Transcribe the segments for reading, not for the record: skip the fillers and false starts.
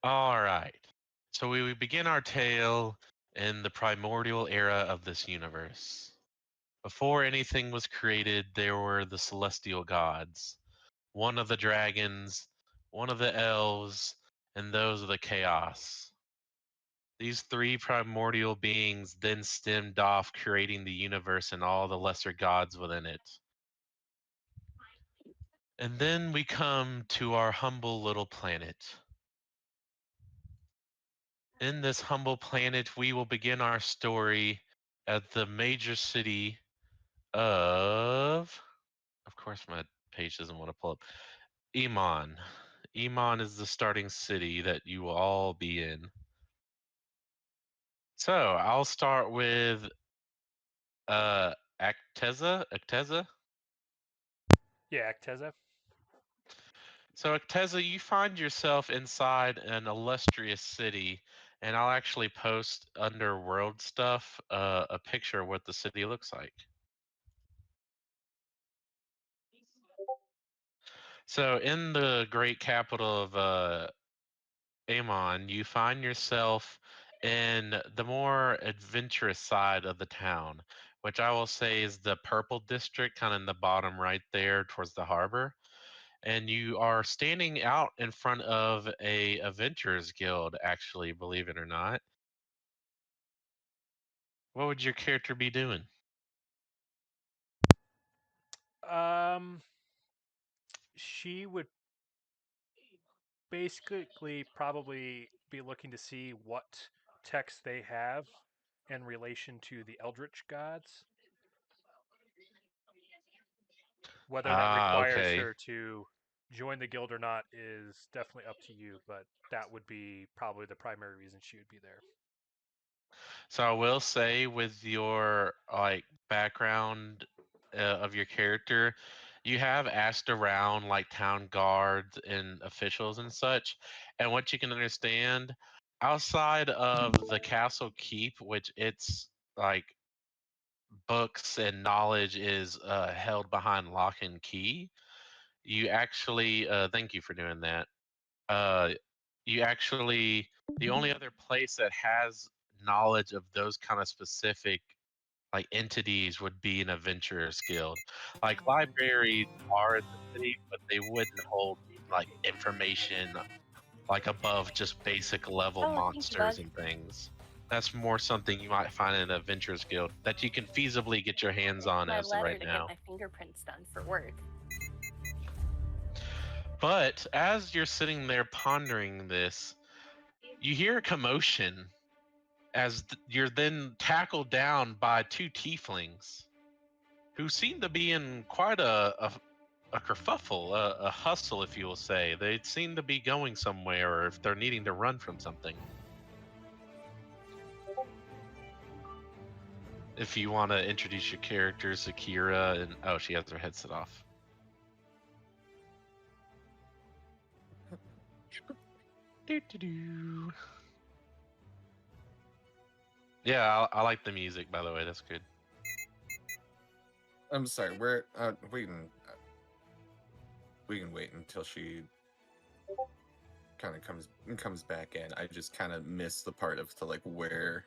All right. So we begin our tale in the primordial era of this universe. Before anything was created, there were the celestial gods, one of the dragons, one of the elves, and those of the chaos. These three primordial beings then stemmed off, creating the universe and all the lesser gods within it. And then we come to our humble little planet. In this humble planet, we will begin our story at the major city of course, my page doesn't want to pull up. Iman. Iman is the starting city that you will all be in. So I'll start with Acteza. Acteza. Yeah, Acteza. So Acteza, you find yourself inside an illustrious city, and I'll actually post under world stuff a picture of what the city looks like. So in the great capital of Amon, you find yourself in the more adventurous side of the town, which I will say is the purple district, kind of in the bottom right there towards the harbor. And you are standing out in front of a adventurers guild, actually, believe it or not. What would your character be doing? Um, she would basically probably be looking to see what text they have in relation to the Eldritch gods. Whether that Ah, requires okay. her to join the guild or not is definitely up to you, but that would be probably the primary reason she would be there. So I will say, with your like background of your character, you have asked around like town guards and officials and such, and what you can understand, outside of the castle keep, which it's like books and knowledge is held behind lock and key. You actually, thank you for doing that. Uh, you actually, the only other place that has knowledge of those kind of specific like entities would be an adventurer's guild. Like libraries are in the city, but they wouldn't hold like information like above just basic level Oh, thank you, monsters bug. and things. That's more something you might find in an adventurer's guild that you can feasibly get your hands on My as of letter right to get now. my fingerprints done for work. But as you're sitting there pondering this, you hear a commotion as you're then tackled down by two tieflings who seem to be in quite a kerfuffle, a hustle, if you will say. They seem to be going somewhere, or if they're needing to run from something. If you want to introduce your characters, Akira, and oh, she has her headset off. Doo-doo-doo. Yeah, I like the music, by the way. That's good. I'm sorry. We can wait until she kind of comes back in. I just kind of missed the part of to like where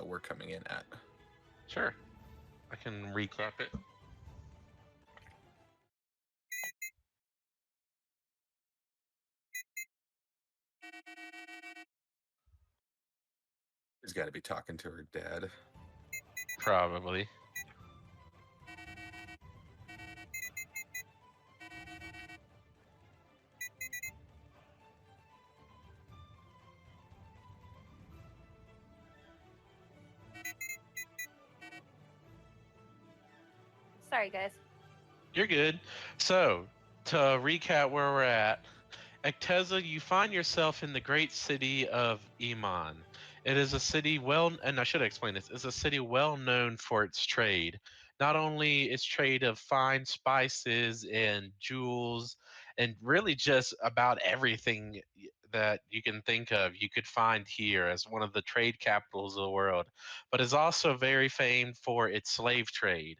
we're coming in at. Sure, I can recap it. She's got to be talking to her dad. Probably. Sorry, guys. You're good. So, to recap where we're at, Acteza, you find yourself in the great city of Iman. It is a city and I should explain this, it's a city well known for its trade. Not only its trade of fine spices and jewels, and really just about everything that you can think of, you could find here as one of the trade capitals of the world, but is also very famed for its slave trade.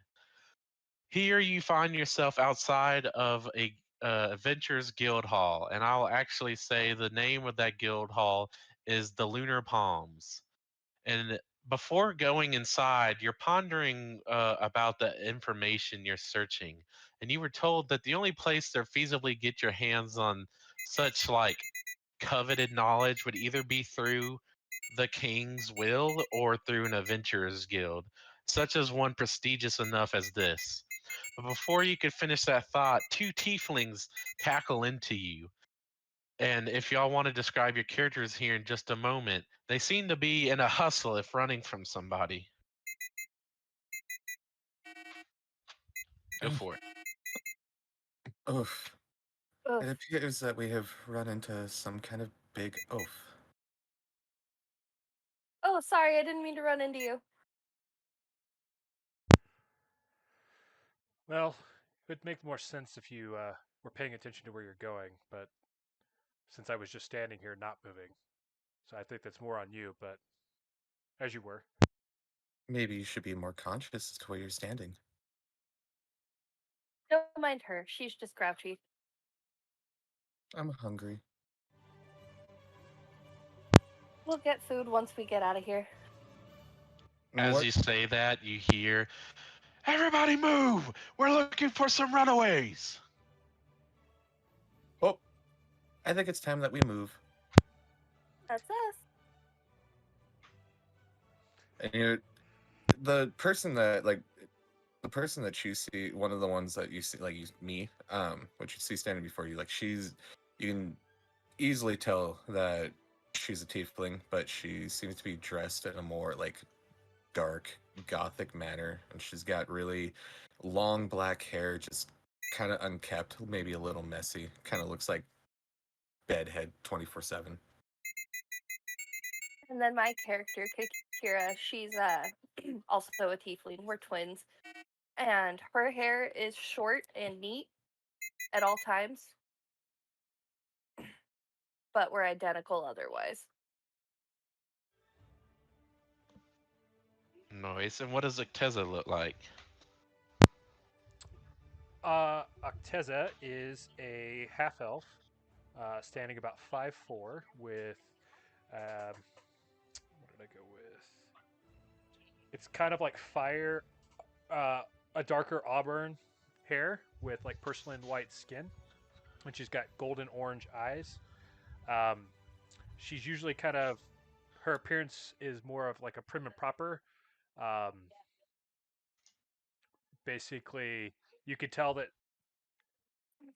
Here you find yourself outside of Adventures Guild Hall, and I'll actually say the name of that guild hall is the Lunar Palms. And before going inside, you're pondering about the information you're searching, and you were told that the only place to feasibly get your hands on such like coveted knowledge would either be through the king's will or through an adventurers guild, such as one prestigious enough as this. But before you could finish that thought, two tieflings tackle into you. And if y'all want to describe your characters here in just a moment, they seem to be in a hustle if running from somebody. Go for it. Oof. Ugh. It appears that we have run into some kind of big oaf. Oh, sorry, I didn't mean to run into you. Well, it would make more sense if you were paying attention to where you're going, but since I was just standing here not moving, so I think that's more on you, but as you were. Maybe you should be more conscious as to where you're standing. Don't mind her. She's just grouchy. I'm hungry. We'll get food once we get out of here. As What? you say that, you hear, "Everybody move! We're looking for some runaways!" Oh, I think it's time that we move. That's us. And the person that the person that you see, one of the ones that you see, like me, what you see standing before you, like you can easily tell that she's a tiefling, but she seems to be dressed in a more like dark gothic manner, and she's got really long black hair, just kind of unkept, maybe a little messy. Kind of looks like bedhead 24/7. And then my character, Kira, she's also a tiefling. We're twins. And her hair is short and neat at all times. But we're identical otherwise. Nice. And what does Acteza look like? Acteza is a half elf, standing about 5'4", with what did I go with? It's kind of like fire, a darker auburn hair with like porcelain white skin, and she's got golden orange eyes. Um, she's usually kind of her appearance is more of like a prim and proper. Um, Basically, you could tell that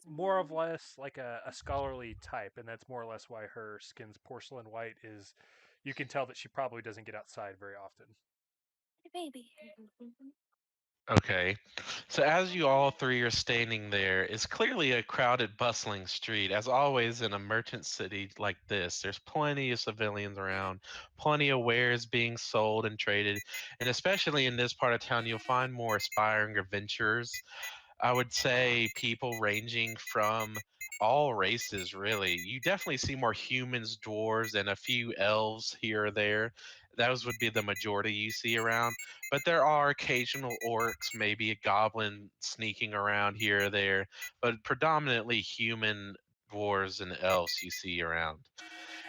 more or less like a scholarly type, and that's more or less why her skin's porcelain white is. You can tell that she probably doesn't get outside very often. Hey, baby. Okay. So as you all three are standing there, it's clearly a crowded, bustling street. As always in a merchant city like this, there's plenty of civilians around, plenty of wares being sold and traded, and especially in this part of town, you'll find more aspiring adventurers. I would say people ranging from all races, really. You definitely see more humans, dwarves, and a few elves here or there. Those would be the majority you see around. But there are occasional orcs, maybe a goblin sneaking around here or there, but predominantly human dwarves and elves you see around.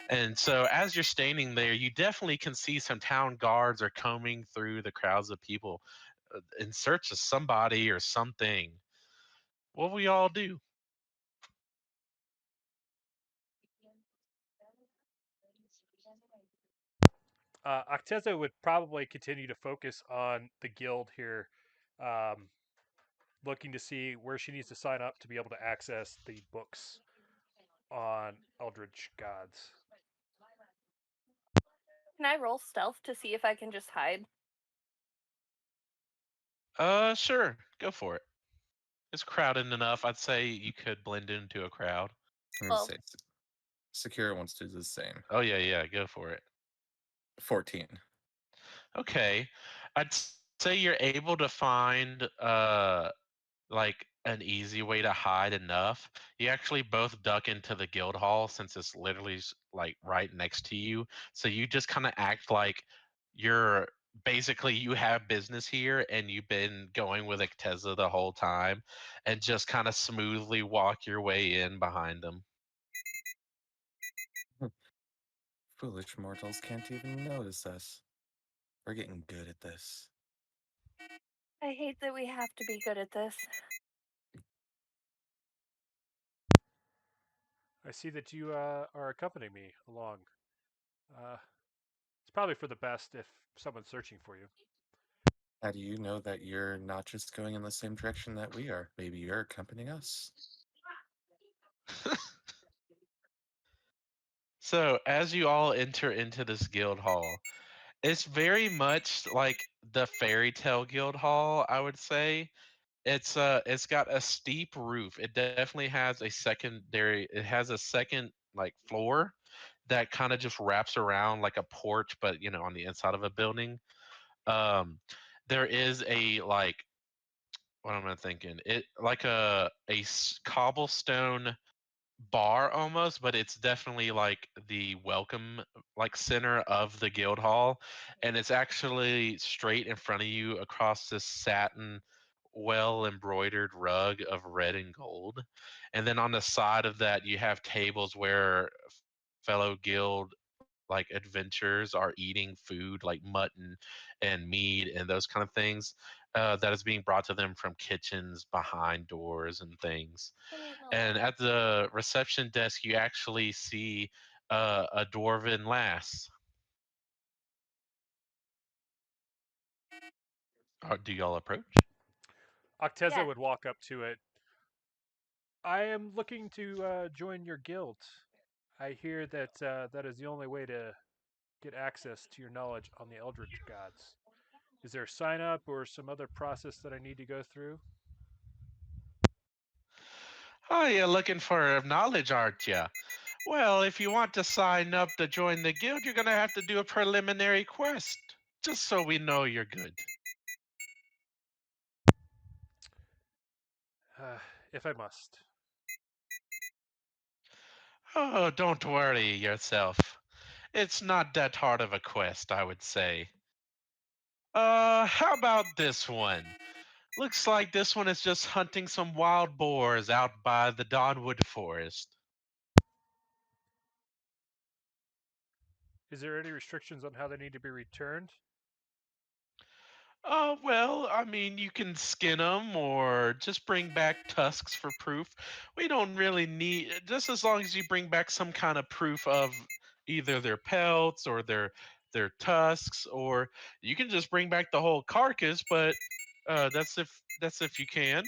And so as you're standing there, you definitely can see some town guards are combing through the crowds of people in search of somebody or something. What will y'all do? Acteza would probably continue to focus on the guild here, um, looking to see where she needs to sign up to be able to access the books on Eldritch Gods. Can I roll stealth to see if I can just hide? Sure, go for it. It's crowded enough. I'd say you could blend into a crowd. I'm gonna Well, say Secure wants to do the same. Oh yeah, go for it. 14. Okay, say you're able to find like an easy way to hide enough. You actually both duck into the guild hall since it's literally like right next to you. So you just kind of act like you're basically you have business here and you've been going with Acteza the whole time, and just kind of smoothly walk your way in behind them. Foolish mortals can't even notice us. We're getting good at this. I hate that we have to be good at this. I see that you are accompanying me along. It's probably for the best if someone's searching for you. How do you know that you're not just going in the same direction that we are? Maybe you're accompanying us. So as you all enter into this guild hall, it's very much like the fairy tale guild hall, I would say. It's got a steep roof. It definitely has a secondary, it has a second like floor that kind of just wraps around like a porch, but on the inside of a building. Um there is a like, what am I thinking? It like cobblestone bar almost, but it's definitely like the welcome like center of the guild hall, and it's actually straight in front of you across this satin well embroidered rug of red and gold. And then on the side of that you have tables where fellow guild like adventurers are eating food like mutton and meat and those kind of things, that is being brought to them from kitchens behind doors and things. And Oh. at the reception desk, you actually see a dwarven lass. Do y'all approach? Acteza Yeah. would walk up to it. I am looking to join your guild. I hear that that is the only way to get access to your knowledge on the Eldritch gods. Is there a sign up or some other process that I need to go through? Oh, you're looking for knowledge, aren't you? Well, if you want to sign up to join the guild, you're going to have to do a preliminary quest, just so we know you're good. If I must. Oh, don't worry yourself. It's not that hard of a quest, I would say. How about this one? Looks like this one is just hunting some wild boars out by the Donwood Forest. Is there any restrictions on how they need to be returned? Oh, well, I mean, you can skin them or just bring back tusks for proof. We don't really need, just as long as you bring back some kind of proof of either their pelts or their tusks, or you can just bring back the whole carcass, but that's if you can.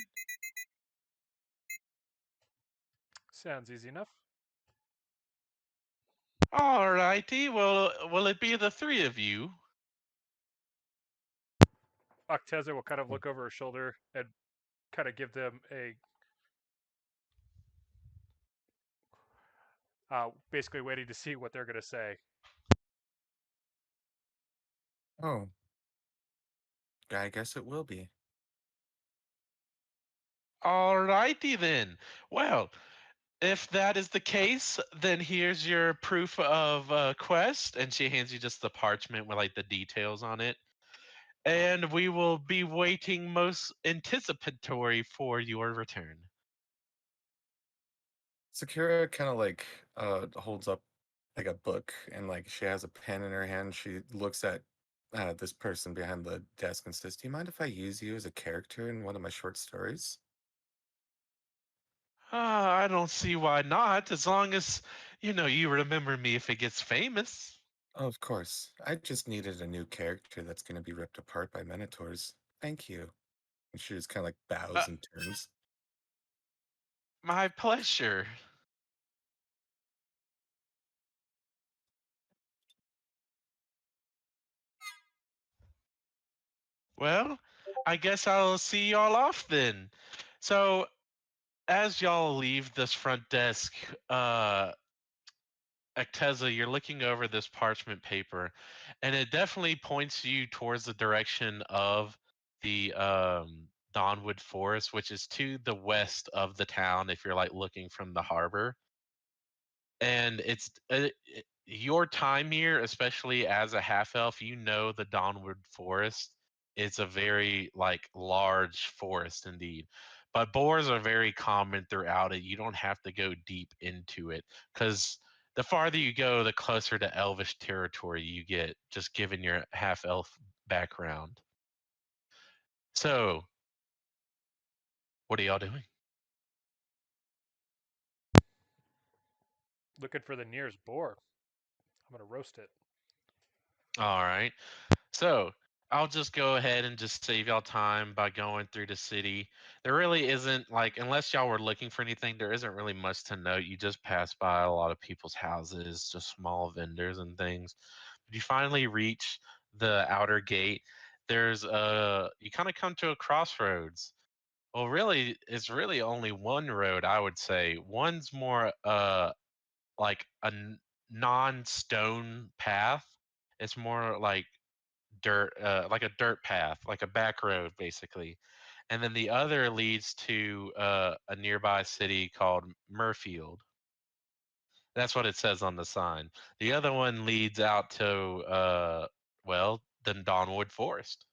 Sounds easy enough. All righty. Well, will it be the three of you? Acteza will kind of look over her shoulder and kind of give them a basically waiting to see what they're going to say. Oh, I guess it will be. All righty then. Well, if that is the case, then here's your proof of quest, and she hands you just the parchment with like the details on it. And we will be waiting most anticipatory for your return. Sakura kind of like holds up like a book and like she has a pen in her hand. She looks at this person behind the desk and says, "Do you mind if I use you as a character in one of my short stories?" I don't see why not, as long as you remember me if it gets famous. Oh, of course. I just needed a new character that's going to be ripped apart by minotaurs. Thank you. And she just kind of like Uh, bows and turns. my pleasure. Well, I guess I'll see y'all off then. So, as y'all leave this front desk, Acteza, you're looking over this parchment paper, and it definitely points you towards the direction of the Donwood Forest, which is to the west of the town if you're like looking from the harbor. And your time here, especially as a half elf, you know the Dawnwood Forest is a very like large forest indeed. But boars are very common throughout it. You don't have to go deep into it because the farther you go, the closer to elvish territory you get, just given your half elf background. So, what are y'all doing? Looking for the nearest boar. I'm gonna roast it. All right. So I'll just go ahead and just save y'all time by going through the city. There really isn't like, unless y'all were looking for anything, there isn't really much to note. You just pass by a lot of people's houses, just small vendors and things. But you finally reach the outer gate. You kind of come to a crossroads. Well, really, it's really only one road, I would say. One's more like a non-stone path. It's more like a dirt path, like a back road, basically. And then the other leads to a nearby city called Murfield. That's what it says on the sign. The other one leads out to, well, the Dawnwood Forest.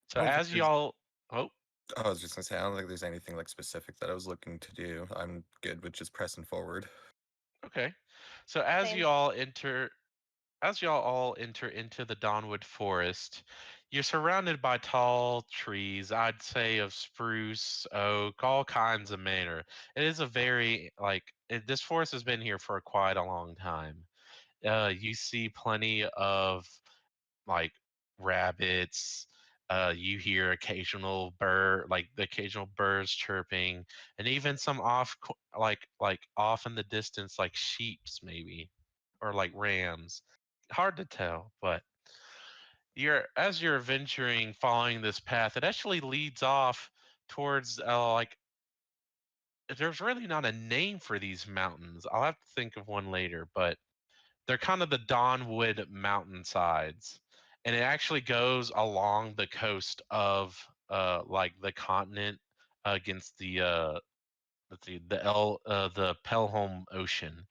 So I don't think as there's. y'all, oh, I was just gonna say I don't think there's anything like specific that I was looking to do. I'm good with just pressing forward. okay. So as Same. y'all enter As y'all all enter into the Dawnwood Forest, you're surrounded by tall trees, I'd say of spruce, oak, all kinds of manner. It is a very, this forest has been here for quite a long time. You see plenty of, like, rabbits. You hear the occasional birds chirping, and even some off in the distance, like sheeps maybe, or like rams. Hard to tell, but as you're venturing, following this path, it actually leads off towards there's really not a name for these mountains. I'll have to think of one later, but they're kind of the Dawnwood mountainsides, and it actually goes along the coast of like the continent against the Pelham Ocean.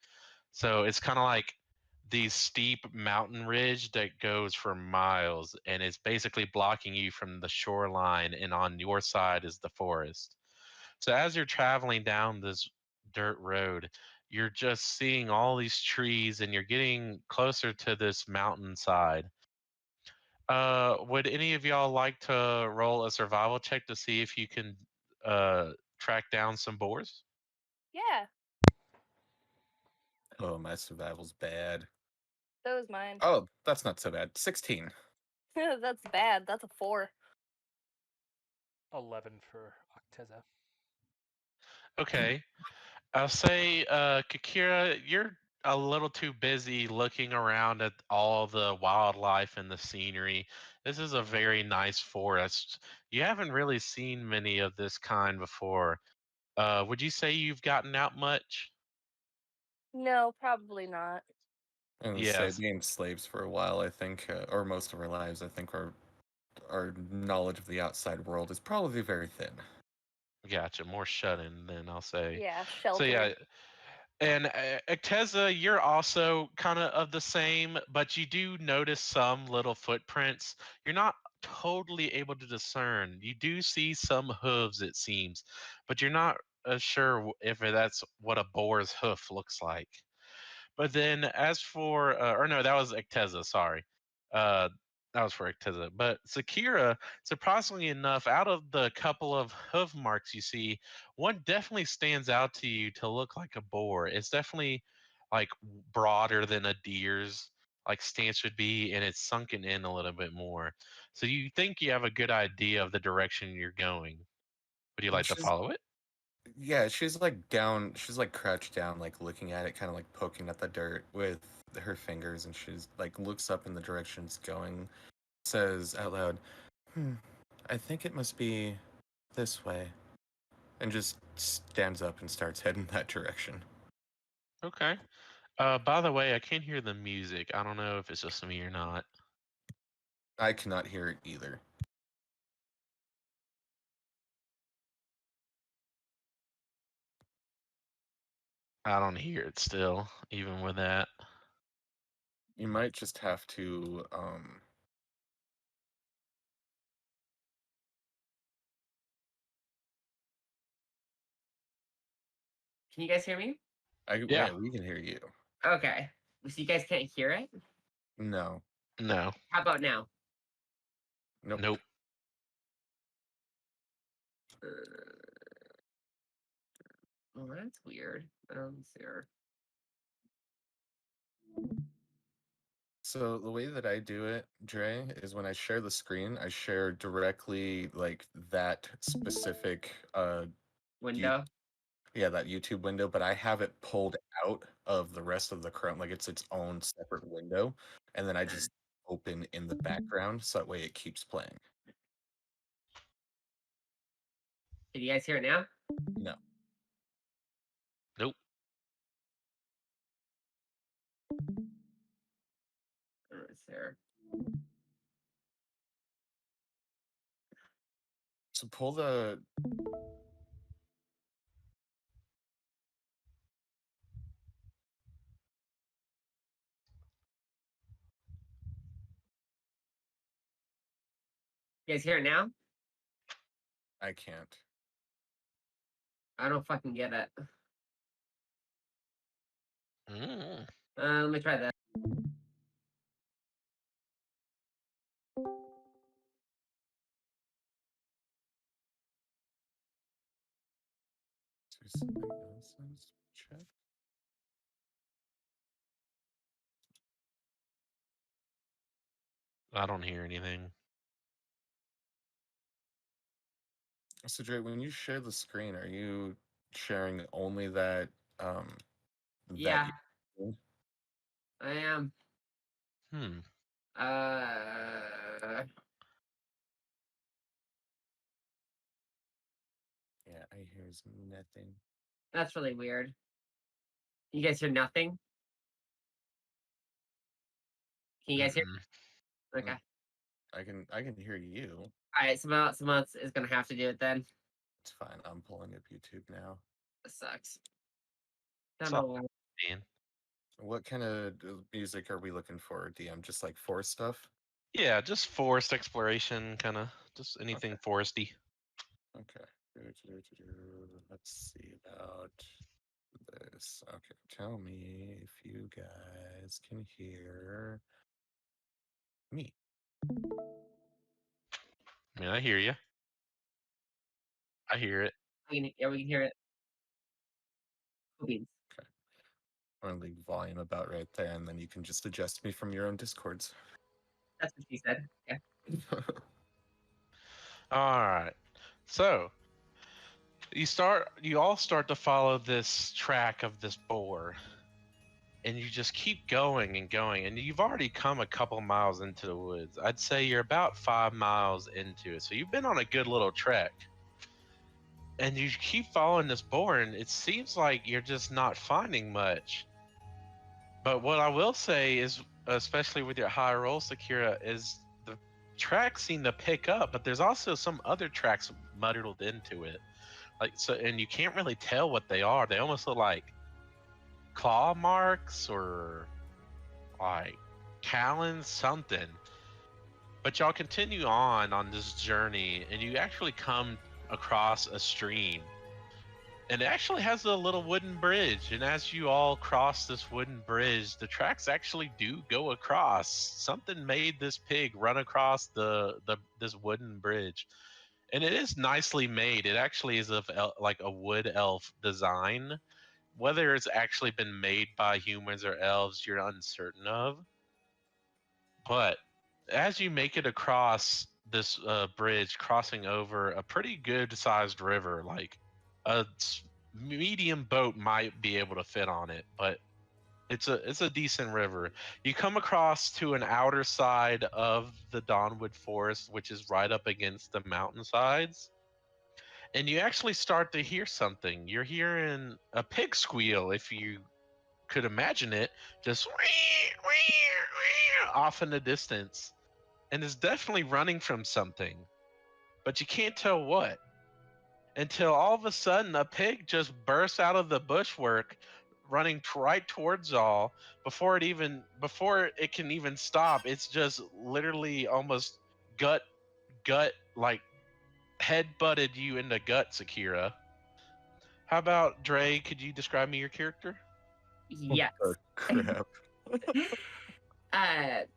So it's kind of like these steep mountain ridge that goes for miles, and it's basically blocking you from the shoreline, and on your side is the forest. So as you're traveling down this dirt road, you're just seeing all these trees and you're getting closer to this mountainside. Would any of y'all like to roll a survival check to see if you can track down some boars? Yeah, Oh, my survival's bad. that was mine. Oh, that's not so bad. 16. That's bad. That's a 4. 11 for Acteza. Okay. I'll say, Kakira, you're a little too busy looking around at all the wildlife and the scenery. This is a very nice forest. You haven't really seen many of this kind before. Would you say you've gotten out much? No, probably not. And say Yes, being slaves for a while, I think, or most of our lives, I think our knowledge of the outside world is probably very thin. gotcha. More shut in, then I'll say. Yeah, So sheltered. yeah, and Acteza, you're also kind of the same, but you do notice some little footprints. You're not totally able to discern. You do see some hooves, it seems, but you're not sure if that's what a boar's hoof looks like. But then, as for, or no, that was Acteza. Sorry, uh, that was for Acteza. But Sakira, surprisingly enough, out of the couple of hoof marks you see, one definitely stands out to you to look like a boar. It's definitely like broader than a deer's like stance would be, and it's sunken in a little bit more. So you think you have a good idea of the direction you're going. Would you like to She's follow it? Yeah, she's like down. She's like crouched down, like looking at it, kind of like poking at the dirt with her fingers, and she's like looks up in the direction it's going. Says out loud, "Hmm, I think it must be this way," and just stands up and starts heading that direction. Okay. By the way, I can't hear the music. I don't know if it's just me or not. I cannot hear it either. I don't hear it still, even with that. You might just have to Can you guys hear me? Yeah. we can hear you. Okay. So you guys can't hear it? No. No. How about now? Nope. Nope. Well, that's weird. Sir. So the way that I do it, Dre, is when I share the screen, I share directly like that specific Window. that YouTube window, but I have it pulled out of the rest of the Chrome, like it's its own separate window, and then I just open in the background so that way it keeps playing. Can you guys hear it now? No. Nope. Sir. So pull the You guys hear it now? I can't. I don't fucking get it. Mm. Let me try that. Check. I don't hear anything. So Dre, when you share the screen, are you sharing only that Yeah, you- I am. Hmm. Yeah, I hear nothing. That's really weird. You guys hear nothing? Can you guys hear? Mm-mm. Okay. I can hear you. All right. Someone else is gonna have to do it then. It's fine. I'm pulling up YouTube now. This sucks. It's Don't all know why. man. What kind of music are we looking for, DM? Just like forest stuff? Yeah, just forest exploration, kind of. Just anything foresty. Okay. Let's see about this. Okay, tell me if you guys can hear me. I mean, I hear you. I hear it. Yeah, we can hear it. Cool beans. I'm gonna leave volume about right there, and then you can just adjust me from your own discords. That's what she said. Yeah. All right. So you all start to follow this track of this boar, and you just keep going and going, and you've already come a couple miles into the woods. I'd say you're about 5 miles into it, so you've been on a good little trek. And you keep following this boar, and it seems like you're just not finding much. But what I will say is, especially with your high roll, Sakura, is the tracks seem to pick up, but there's also some other tracks muddled into it. Like so, and you can't really tell what they are. They almost look like claw marks or like talons, something. But y'all continue on this journey, and you actually come across a stream. And it actually has a little wooden bridge, and as you all cross this wooden bridge, the tracks actually do go across. Something made this pig run across this wooden bridge, and it is nicely made. It actually is of like a wood elf design. Whether it's actually been made by humans or elves, you're uncertain of. But as you make it across this bridge, crossing over a pretty good sized river, like a medium boat might be able to fit on it, but it's a decent river. You come across to an outer side of the Dawnwood Forest, which is right up against the mountainsides, and you actually start to hear something. You're hearing a pig squeal, if you could imagine it, just off in the distance, and is definitely running from something, but you can't tell what. Until all of a sudden, a pig just bursts out of the bushwork, running right towards y'all before it can even stop. It's just literally almost gut like head butted you in the gut, Akira. How about Dre? Could you describe me your character? Yes. Oh crap!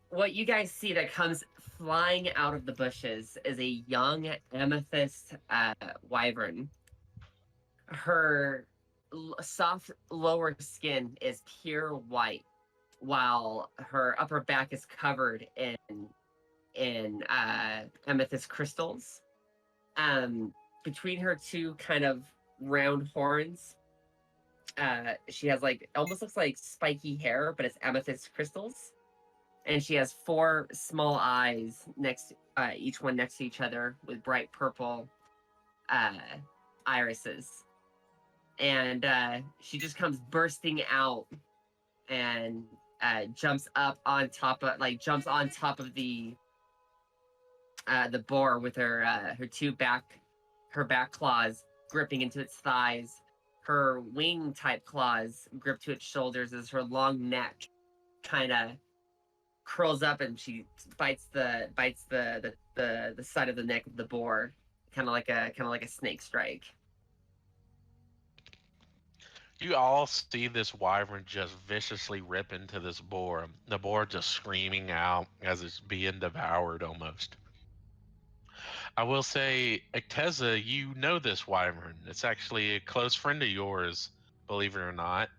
What you guys see that comes flying out of the bushes is a young amethyst wyvern. Her soft lower skin is pure white, while her upper back is covered in amethyst crystals. Between her two kind of round horns, she has like almost looks like spiky hair, but it's amethyst crystals. And she has four small eyes each one next to each other with bright purple irises. And she just comes bursting out and jumps on top of the boar with her back claws gripping into its thighs. Her wing type claws grip to its shoulders as her long neck kind of curls up and she bites the side of the neck of the boar, kind of like a snake strike. You all see this wyvern just viciously rip into this boar. The boar just screaming out as it's being devoured almost. I will say, Acteza, you know this wyvern. It's actually a close friend of yours, believe it or not.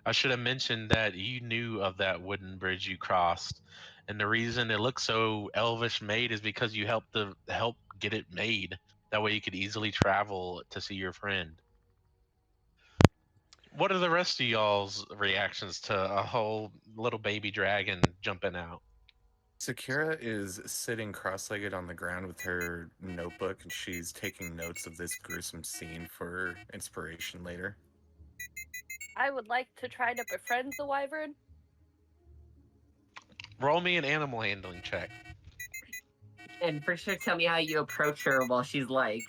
I should have mentioned that you knew of that wooden bridge you crossed. And the reason it looks so elvish made is because you help get it made. That way you could easily travel to see your friend. What are the rest of y'all's reactions to a whole little baby dragon jumping out? Sakura is sitting cross-legged on the ground with her notebook, and she's taking notes of this gruesome scene for inspiration later. I would like to try to befriend the wyvern. Roll me an animal handling check. And for sure, tell me how you approach her while she's like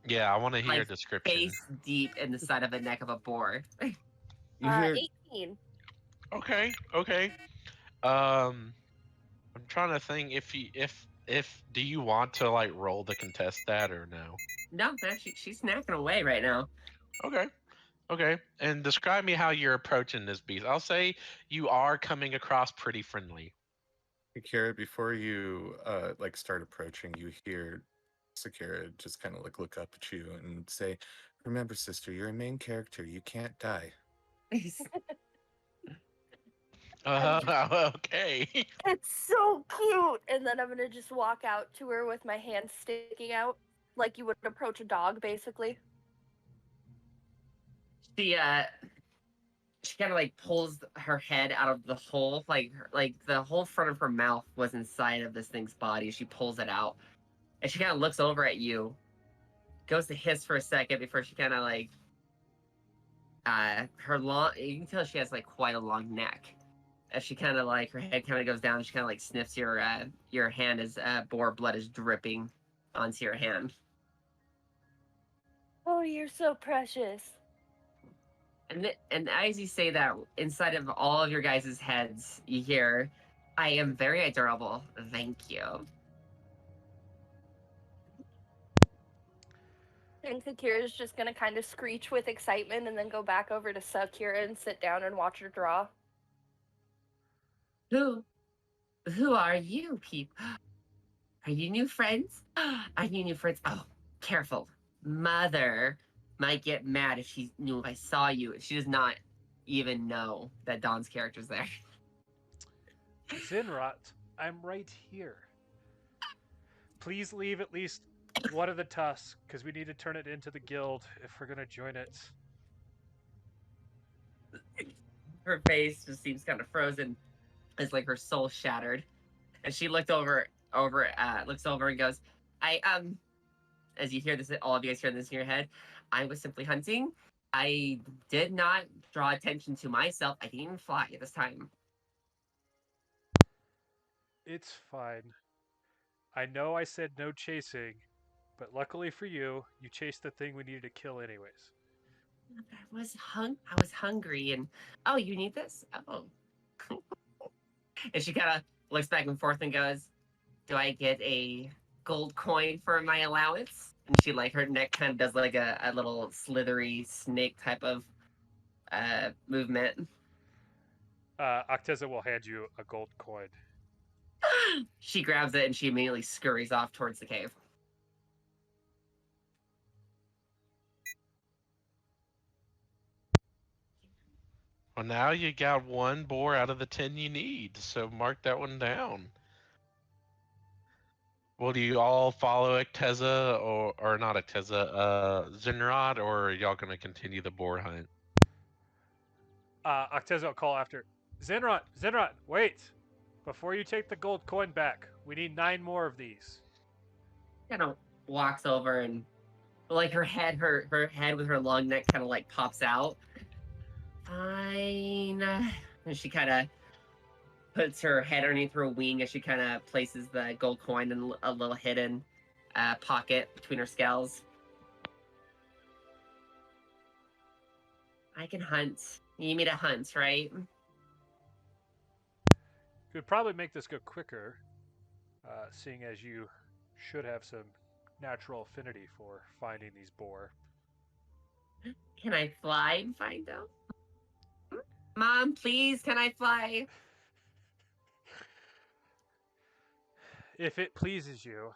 Yeah, I want to hear a like description. face deep in the side of the neck of a boar. You hear 18. Okay. I'm trying to think if do you want to like roll to contest that or no? No, she's snacking away right now. Okay. And describe me how you're approaching this beast. I'll say you are coming across pretty friendly. Sakura, before you like start approaching, you hear Sakura just kind of like look up at you and say, "Remember, sister, you're a main character. You can't die." Okay. It's so cute. And then I'm gonna just walk out to her with my hand sticking out, like you would approach a dog, basically. she kind of like pulls her head out of the hole, like the whole front of her mouth was inside of this thing's body. She pulls it out, and she kind of looks over at you, goes to hiss for a second before she kind of like her long. You can tell she has like quite a long neck. As she kind of like her head kind of goes down, she kind of like sniffs your hand as boar blood is dripping onto your hand. Oh, you're so precious. And as you say that, inside of all of your guys' heads, you hear, "I am very adorable. Thank you." And Sakura's just gonna kind of screech with excitement and then go back over to Sakura and sit down and watch her draw. Who are you, people? Are you new friends? Are you new friends? Oh, careful. Mother might get mad if she knew if I saw you. She does not even know that Dawn's character's there. Zinrot, I'm right here. Please leave at least one of the tusks, because we need to turn it into the guild if we're going to join it. Her face just seems kind of frozen. It's like her soul shattered. And she looks over and goes, as you hear this, all of you guys hear this in your head, I was simply hunting. I did not draw attention to myself. I didn't even fly at this time. It's fine. I know I said no chasing, but luckily for you, you chased the thing we needed to kill anyways. I was hungry, and oh, you need this? Oh, and she kind of looks back and forth and goes, "Do I get a gold coin for my allowance?" And she like her neck kind of does like a little slithery snake type of movement. Acteza will hand you a gold coin. She grabs it and she immediately scurries off towards the cave. Well, now you got one boar out of the 10 you need, so mark that one down. Well, do you all follow Acteza or not Acteza, Zinrod, or are y'all gonna continue the boar hunt? Acteza will call after. Zenrot, wait! Before you take the gold coin back, we need 9 more of these. Kind of walks over and like her head with her long neck kind of like pops out. Fine. And she kind of puts her head underneath her wing as she kind of places the gold coin in a little hidden pocket between her scales. I can hunt. You need me to hunt, right? Could probably make this go quicker, seeing as you should have some natural affinity for finding these boar. Can I fly and find them? Mom, please, can I fly? If it pleases you.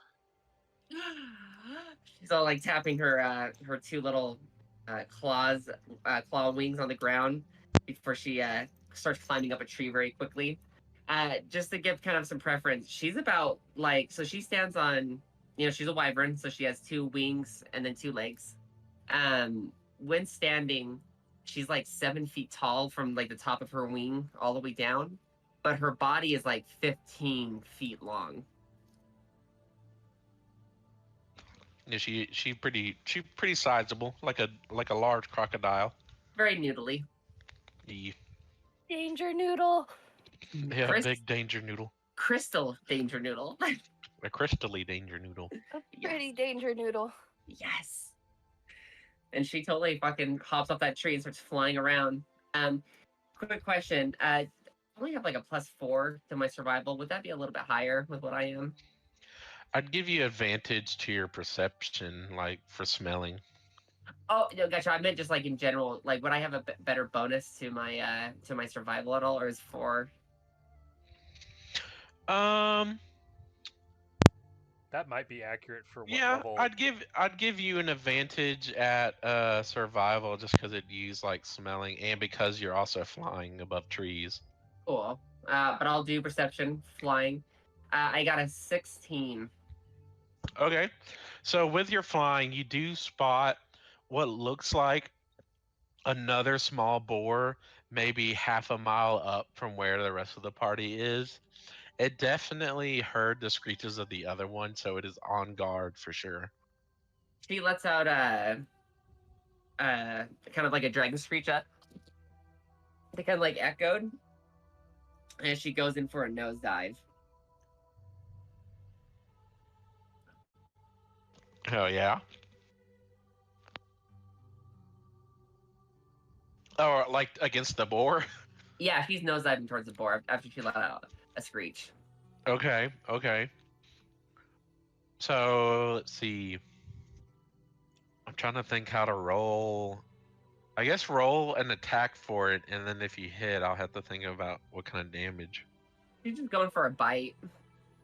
She's all like tapping her two little claw wings on the ground before she starts climbing up a tree very quickly. Just to give kind of some preference, she's about like so she stands on, she's a wyvern, so she has 2 wings and then 2 legs. When standing, she's like 7 feet tall from like the top of her wing all the way down, but her body is like 15 feet long. Yeah, she pretty sizable, like a large crocodile. Very noodly. Yeah, Danger noodle. yeah, big danger noodle, Crystal danger noodle. a crystally danger noodle. A pretty danger noodle. Yes. And she totally fucking hops off that tree and starts flying around. Quick question. I only have like a +4 to my survival. Would that be a little bit higher with what I am? I'd give you advantage to your perception, like for smelling. Oh, no, gotcha. I meant just like in general. Like, would I have a better bonus to my survival at all, or is 4? That might be accurate for what Yeah, level. I'd give you an advantage at survival just because it used like smelling and because you're also flying above trees. Cool. But I'll do perception, flying. I got a 16. Okay, so with your flying, you do spot what looks like another small boar, maybe half a mile up from where the rest of the party is. It definitely heard the screeches of the other one, so it is on guard for sure. She lets out kind of like a dragon screech up. They kind of like echoed, and she goes in for a nosedive. Oh yeah. Oh, like against the boar. Yeah, she's nosediving towards the boar after she let out a screech. Okay. So let's see. I'm trying to think how to roll. I guess roll an attack for it, and then if you hit, I'll have to think about what kind of damage. She's just going for a bite.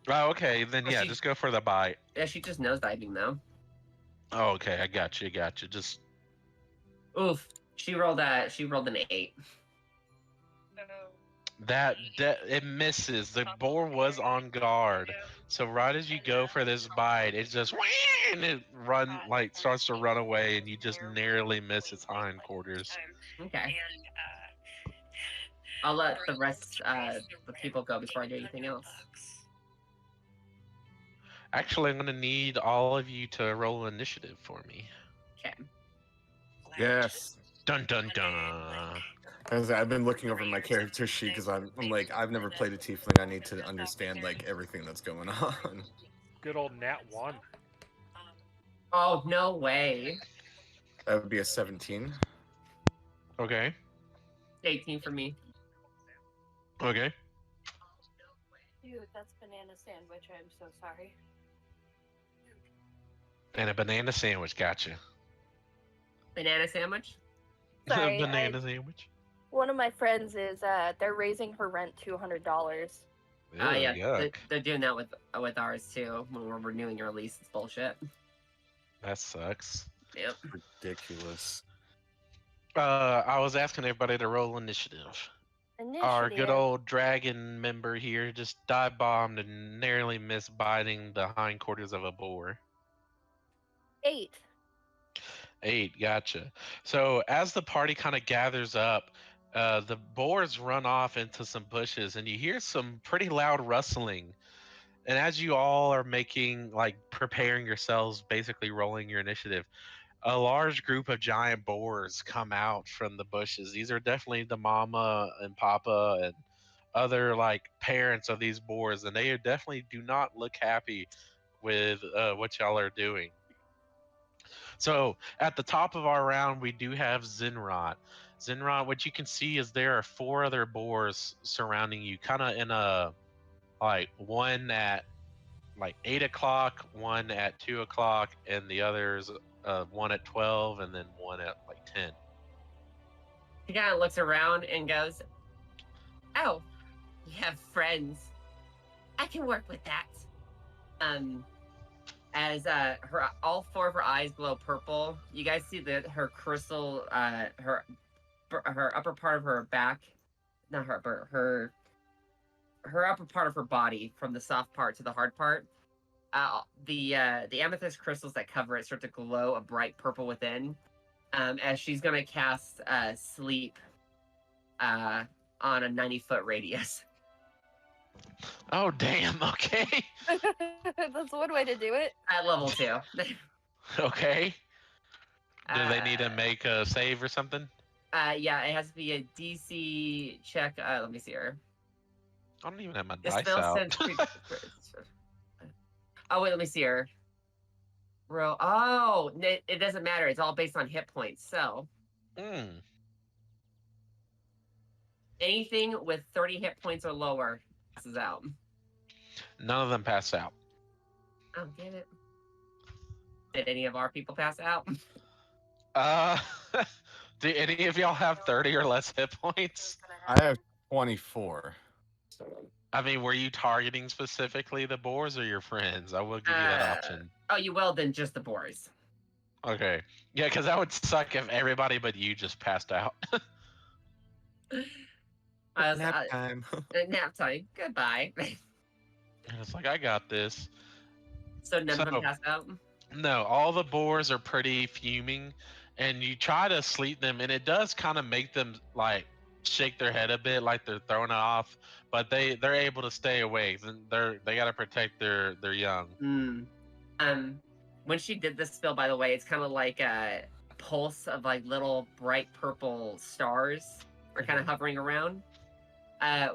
Oh, okay. Then Well, yeah, she- just go for the bite. Yeah, she's just nosediving though. Oh, okay. I got you. Just Oof. She rolled an 8. that it misses. The boar was on guard, so right as you go for this bite, it just and it starts to run away, and you just narrowly miss its hindquarters. Okay. I'll let the rest the people go before I do anything else. Actually, I'm gonna need all of you to roll initiative for me. Okay. Yes. Dun dun dun. As I've been looking over my character sheet because I'm like I've never played a tiefling. I need to understand like everything that's going on. Good old Nat 1. Oh, no way. That would be a 17. Okay. 18 for me. Okay. Dude, that's banana sandwich. I'm so sorry. And a banana sandwich. Gotcha. Banana sandwich? Sorry, Banana sandwich. one of my friends is they're raising her rent $200. Ew, Yeah, yuck. they're doing that with ours too. When we're renewing your lease, it's bullshit. That sucks. Yep. Ridiculous. I was asking everybody to roll initiative. Our good Initiative. old dragon member here just dive bombed and narrowly missed biting the hindquarters of a boar. 8. 8, gotcha. So as the party kind of gathers up, the boars run off into some bushes, and you hear some pretty loud rustling. And as you all are making, like, preparing yourselves, basically rolling your initiative, a large group of giant boars come out from the bushes. These are definitely the mama and papa and other like parents of these boars, and they definitely do not look happy with what y'all are doing. So at the top of our round, we do have Zinrot. Zinrot, what you can see is there are 4 other boars surrounding you, kind of in a like one at like 8 o'clock, one at 2 o'clock, and the others one at 12, and then one at like 10. He kind of looks around and goes, "Oh, you have friends. I can work with that." As all 4 of her eyes glow purple, you guys see that her crystal, her upper part of her back, not her upper, her upper part of her body, from the soft part to the hard part. The amethyst crystals that cover it start to glow a bright purple within. As she's gonna cast sleep on a 90-foot radius. Oh damn! Okay, That's one way to do it. At level 2. okay. Do they need to make a save or something? Yeah, it has to be a DC check. Let me see here. I don't even have my The dice spell out. sends oh wait, let me see here. Bro, oh, it doesn't matter. It's all based on hit points. So Mm. anything with 30 hit points or lower passes out. None of them pass out. Oh, damn it. Did any of our people pass out? Uh, do any of y'all have 30 or less hit points? I have 24. I mean, were you targeting specifically the boars or your friends? I will give you that option. Oh, you will then just the boars. Okay. Yeah, because that would suck if everybody but you just passed out. Nap time. Nap time. Goodbye. And it's like, I got this. So none of So- them passed out? No, all the boars are pretty fuming, and you try to sleep them, and it does kind of make them like shake their head a bit, like they're thrown off. But they're able to stay awake. And they got to protect their young. When she did this spell, by the way, it's kind of like a pulse of like little bright purple stars are kind of hovering around.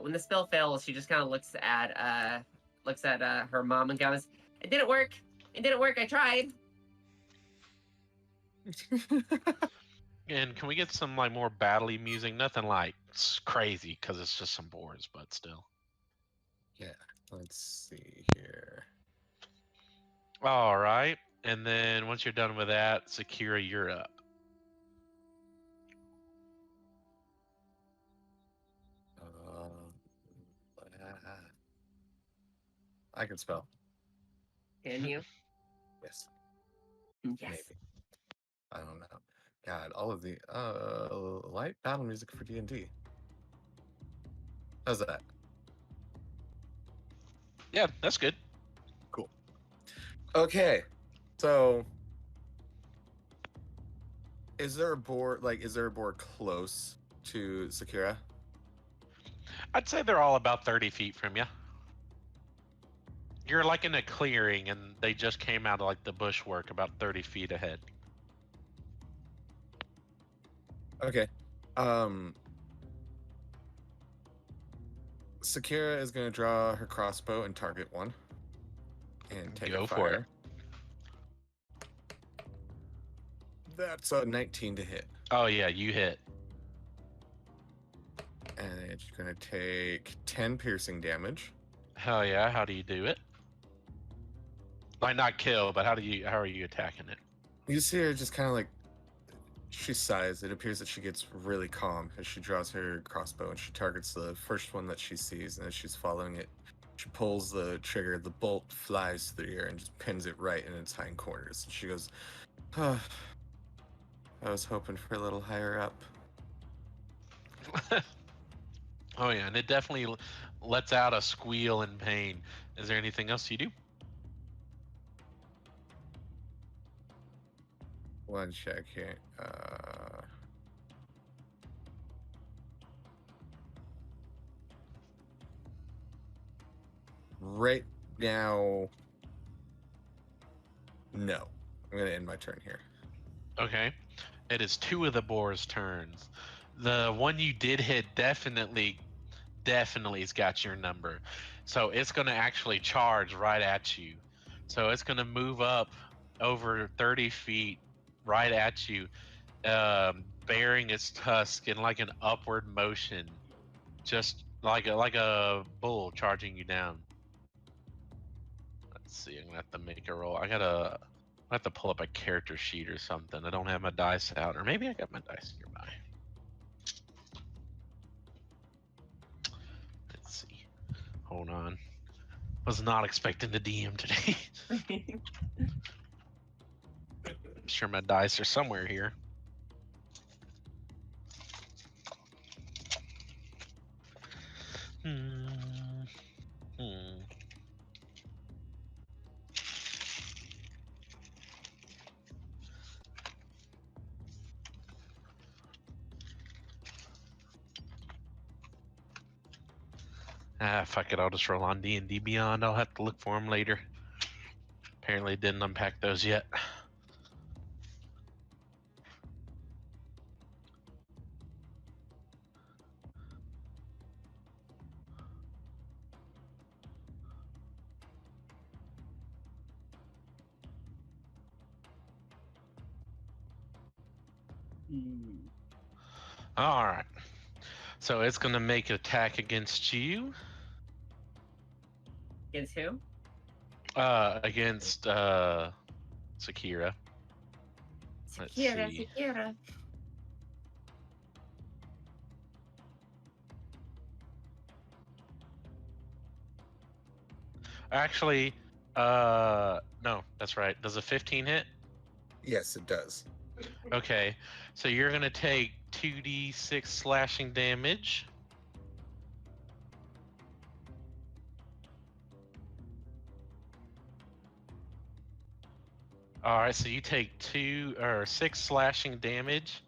When the spell fails, she just kind of looks at her mom and goes, "It didn't work. It didn't work. I tried." And can we get some like more battle-y music? Nothing like crazy, because it's just some boars, but still. Yeah. Let's see here. All right. And then once you're done with that, Sakura, you're up. I can spell. Can you? Yes. Yes. Maybe. I don't know. God, all of the light battle music for D&D. How's that? Yeah, that's good. Okay. So is there a boar close to Sakura? I'd say they're all about 30 feet from you. You're like in a clearing, and they just came out of like the bushwork about 30 feet ahead. Okay. Sakura is going to draw her crossbow and target one. And take Go a for fire. That's a 19 to hit. Oh yeah, you hit. It's gonna take 10 piercing damage. Hell yeah! How do you do it? Like not kill, but how are you attacking it? You see her just kind of like, she sighs. It appears that she gets really calm as she draws her crossbow and she targets the first one that she sees. And as she's following it, she pulls the trigger. The bolt flies through the air and just pins it right in its hindquarters. And she goes, "Oh, I was hoping for a little higher up." Oh yeah, and it definitely lets out a squeal in pain. Is there anything else you do? One check here. Right now, no. I'm gonna end my turn here. Okay. It is 2 of the boar's turns. The one you did hit definitely has got your number. So it's going to actually charge right at you. So it's going to move up over 30 feet right at you, bearing its tusk in like an upward motion, just like a bull charging you down. Let's see. I'm gonna have to make a roll. I have to pull up a character sheet or something. I don't have my dice out, or maybe I got my dice nearby. Let's see. Hold on. Was not expecting the DM today. I'm sure my dice are somewhere here. Ah, fuck it. I'll just roll on D&D Beyond. I'll have to look for them later. Apparently didn't unpack those yet. All right. So it's going to make an attack against you. Against who? Against Sakira. Let's see. Sakira. Actually, no, that's right. Does a 15 hit? Yes, it does. Okay, so you're gonna take 2d6 slashing damage. All right, so you take 6 slashing damage.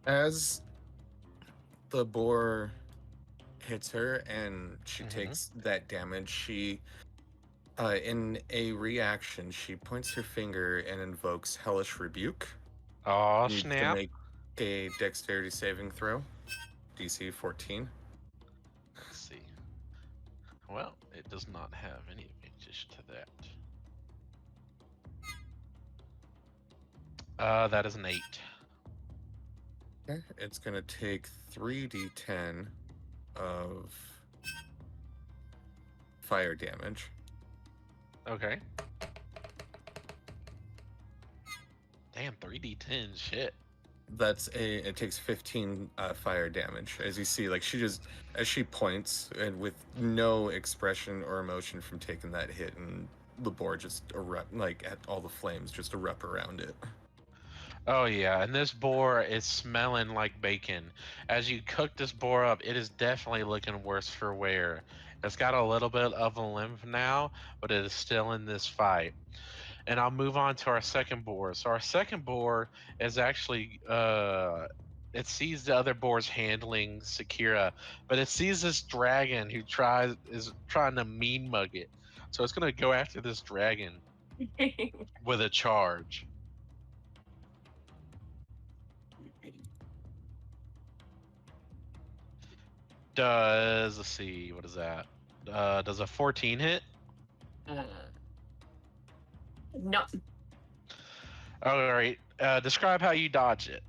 As the boar hits her and she takes that damage, she, in a reaction, she points her finger and invokes Hellish Rebuke. Oh Needs to snap! make a dexterity saving throw, DC 14. Let's see. Well, it does not have any advantage to that. That is an 8. Okay, it's gonna take 3d10 of fire damage. Okay. Damn, 3d10, shit. It takes 15 fire damage. As you see, like as she points and with no expression or emotion from taking that hit, and the boar just erupt, like at all the flames just erupt around it. Oh yeah, and this boar is smelling like bacon. As you cook this boar up, it is definitely looking worse for wear. It's got a little bit of a limp now, but it is still in this fight. And I'll move on to our second boar. So our second boar is actually it sees the other boars handling Sakira, but it sees this dragon who is trying to mean mug it. So it's gonna go after this dragon with a charge. Let's see, what is that? Does a 14 hit? No. All right. Describe how you dodge it.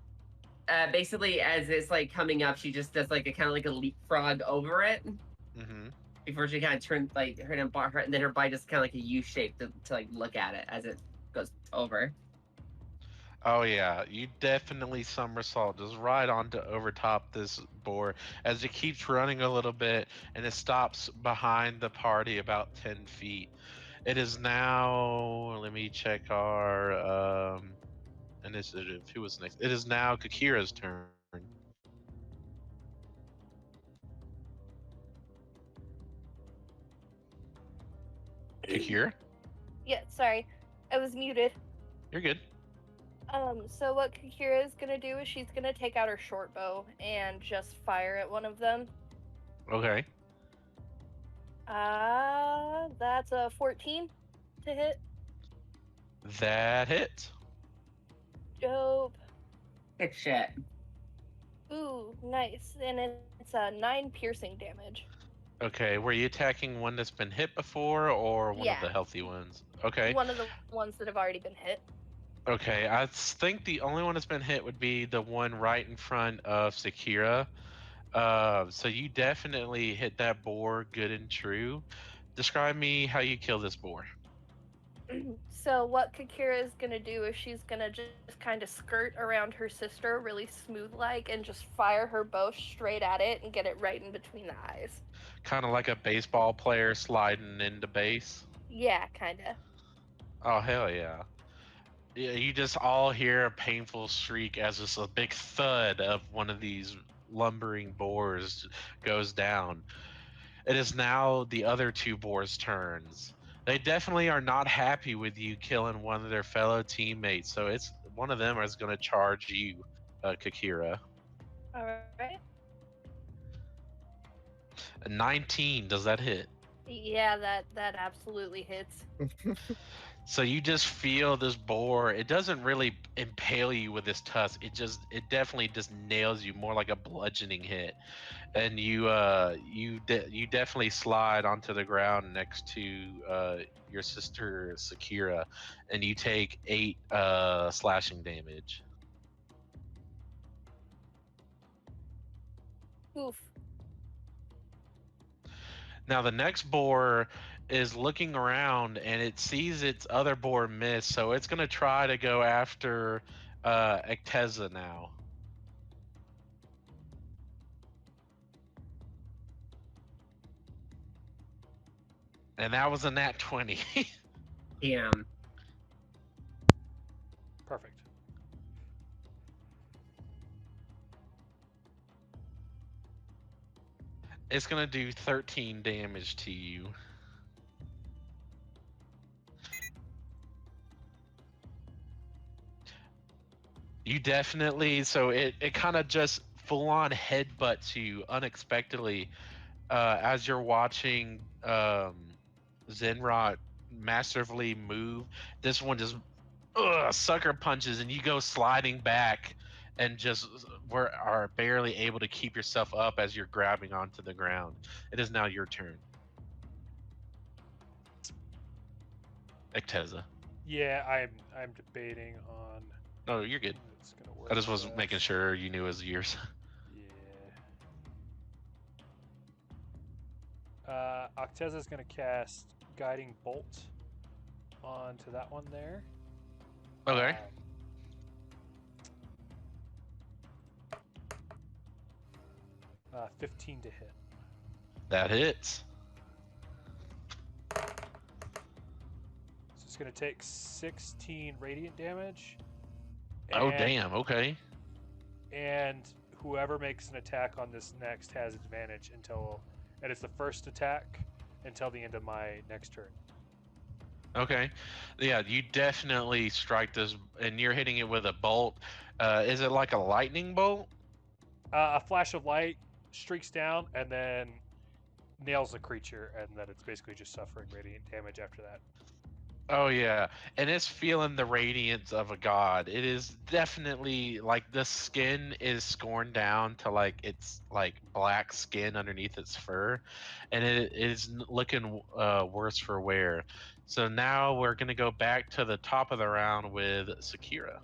Basically, as it's like coming up, she just does like a kind of like a leapfrog over it Mm-hmm. before she kind of turns like and then her body just kind of like a U shape to like look at it as it goes over. Oh yeah, you definitely somersault just right onto over top this boar as it keeps running a little bit and it stops behind the party about 10 feet. It is now, let me check our initiative. Who was next? It is now Kakira's turn. Kakira? Yeah, sorry. I was muted. You're good. So what Kakira is gonna do is she's gonna take out her short bow and just fire at one of them. Okay. That's a 14 to hit. That hits. Dope. Good shit. Ooh, nice. And it's 9 piercing damage. Okay, were you attacking one that's been hit before or one of Yeah. the healthy ones? Okay. One of the ones that have already been hit. Okay, I think the only one that's been hit would be the one right in front of Sakira. So you definitely hit that boar good and true. Describe me how you kill this boar. So what Kakira is gonna do is she's gonna just kind of skirt around her sister really smooth like and just fire her bow straight at it and get it right in between the eyes. Kind of like a baseball player sliding into base. Yeah, kinda. Oh hell yeah. Yeah, you just all hear a painful shriek as just a big thud of one of these lumbering boars goes down. It is now the other two boars' turns. They definitely are not happy with you killing one of their fellow teammates, so it's one of them is going to charge you, Kakira. Alright. A 19, does that hit? Yeah, that absolutely hits. So you just feel this boar. It doesn't really impale you with this tusk. It definitely just nails you more like a bludgeoning hit, and you definitely slide onto the ground next to your sister Sakira, and you take 8 slashing damage. Oof. Now the next boar is looking around and it sees its other boar miss, so it's gonna try to go after Acteza now. And that was a nat 20. Damn. Perfect. It's gonna do 13 damage to you. You definitely, so it kind of just full on headbutts you unexpectedly as you're watching Zenrot massively move. This one just sucker punches and you go sliding back and just are barely able to keep yourself up as you're grabbing onto the ground. It is now your turn. Acteza. Yeah, I'm debating on. No, you're good. how It's gonna work. I just was best. making sure you knew it was yours. Yeah. Acteza's gonna cast Guiding Bolt onto that one there. Okay. 15 to hit. That hits. So it's gonna take 16 radiant damage. Oh, and- damn. Okay. And whoever makes an attack on this next has advantage and it's the first attack until the end of my next turn. Okay. Yeah, you definitely strike this, and you're hitting it with a bolt. Is it like a lightning bolt? A flash of light streaks down and then nails the creature, and then it's basically just suffering radiant damage after that. Oh yeah, and it's feeling the radiance of a god. It is definitely like the skin is scorned down to like it's like black skin underneath its fur, and it is looking worse for wear. So now we're gonna go back to the top of the round with Sakira.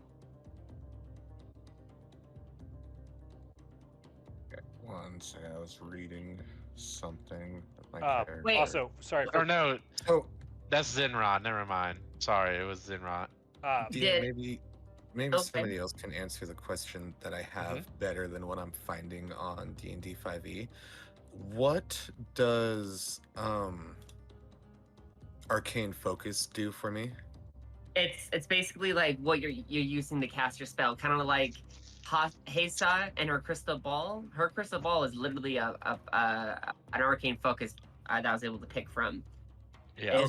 on. Sorry, I was reading something with my Uh, character. Wait. Also, sorry for Or no, Oh, that's Zenrod. Never mind. Sorry, it was Zenrod. DM, Did maybe Okay. somebody else can answer the question that I have Mm-hmm. better than what I'm finding on D&D 5e. What does arcane focus do for me? it's basically like what you're using to cast your spell, kind of like Hesa and her crystal ball. Her crystal ball is literally an arcane focus that I was able to pick from. Yeah.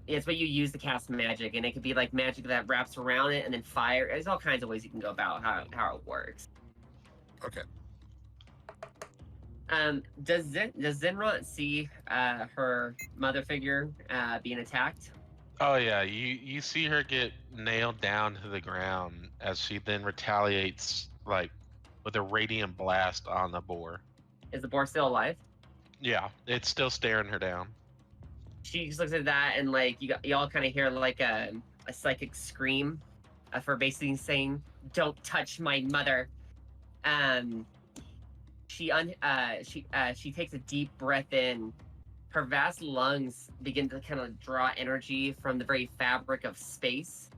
It's what you use to cast magic, and it could be like magic that wraps around it and then fire. There's all kinds of ways you can go about how it works. Okay. Does Zenrot see her mother figure being attacked? Oh yeah, you see her get nailed down to the ground as she then retaliates like with a radiant blast on the boar. Is the boar still alive? Yeah, it's still staring her down. She just looks at that, and like you all kind of hear like a psychic scream of her basically saying, "Don't touch my mother." She takes a deep breath in. Her vast lungs begin to kind of draw energy from the very fabric of space.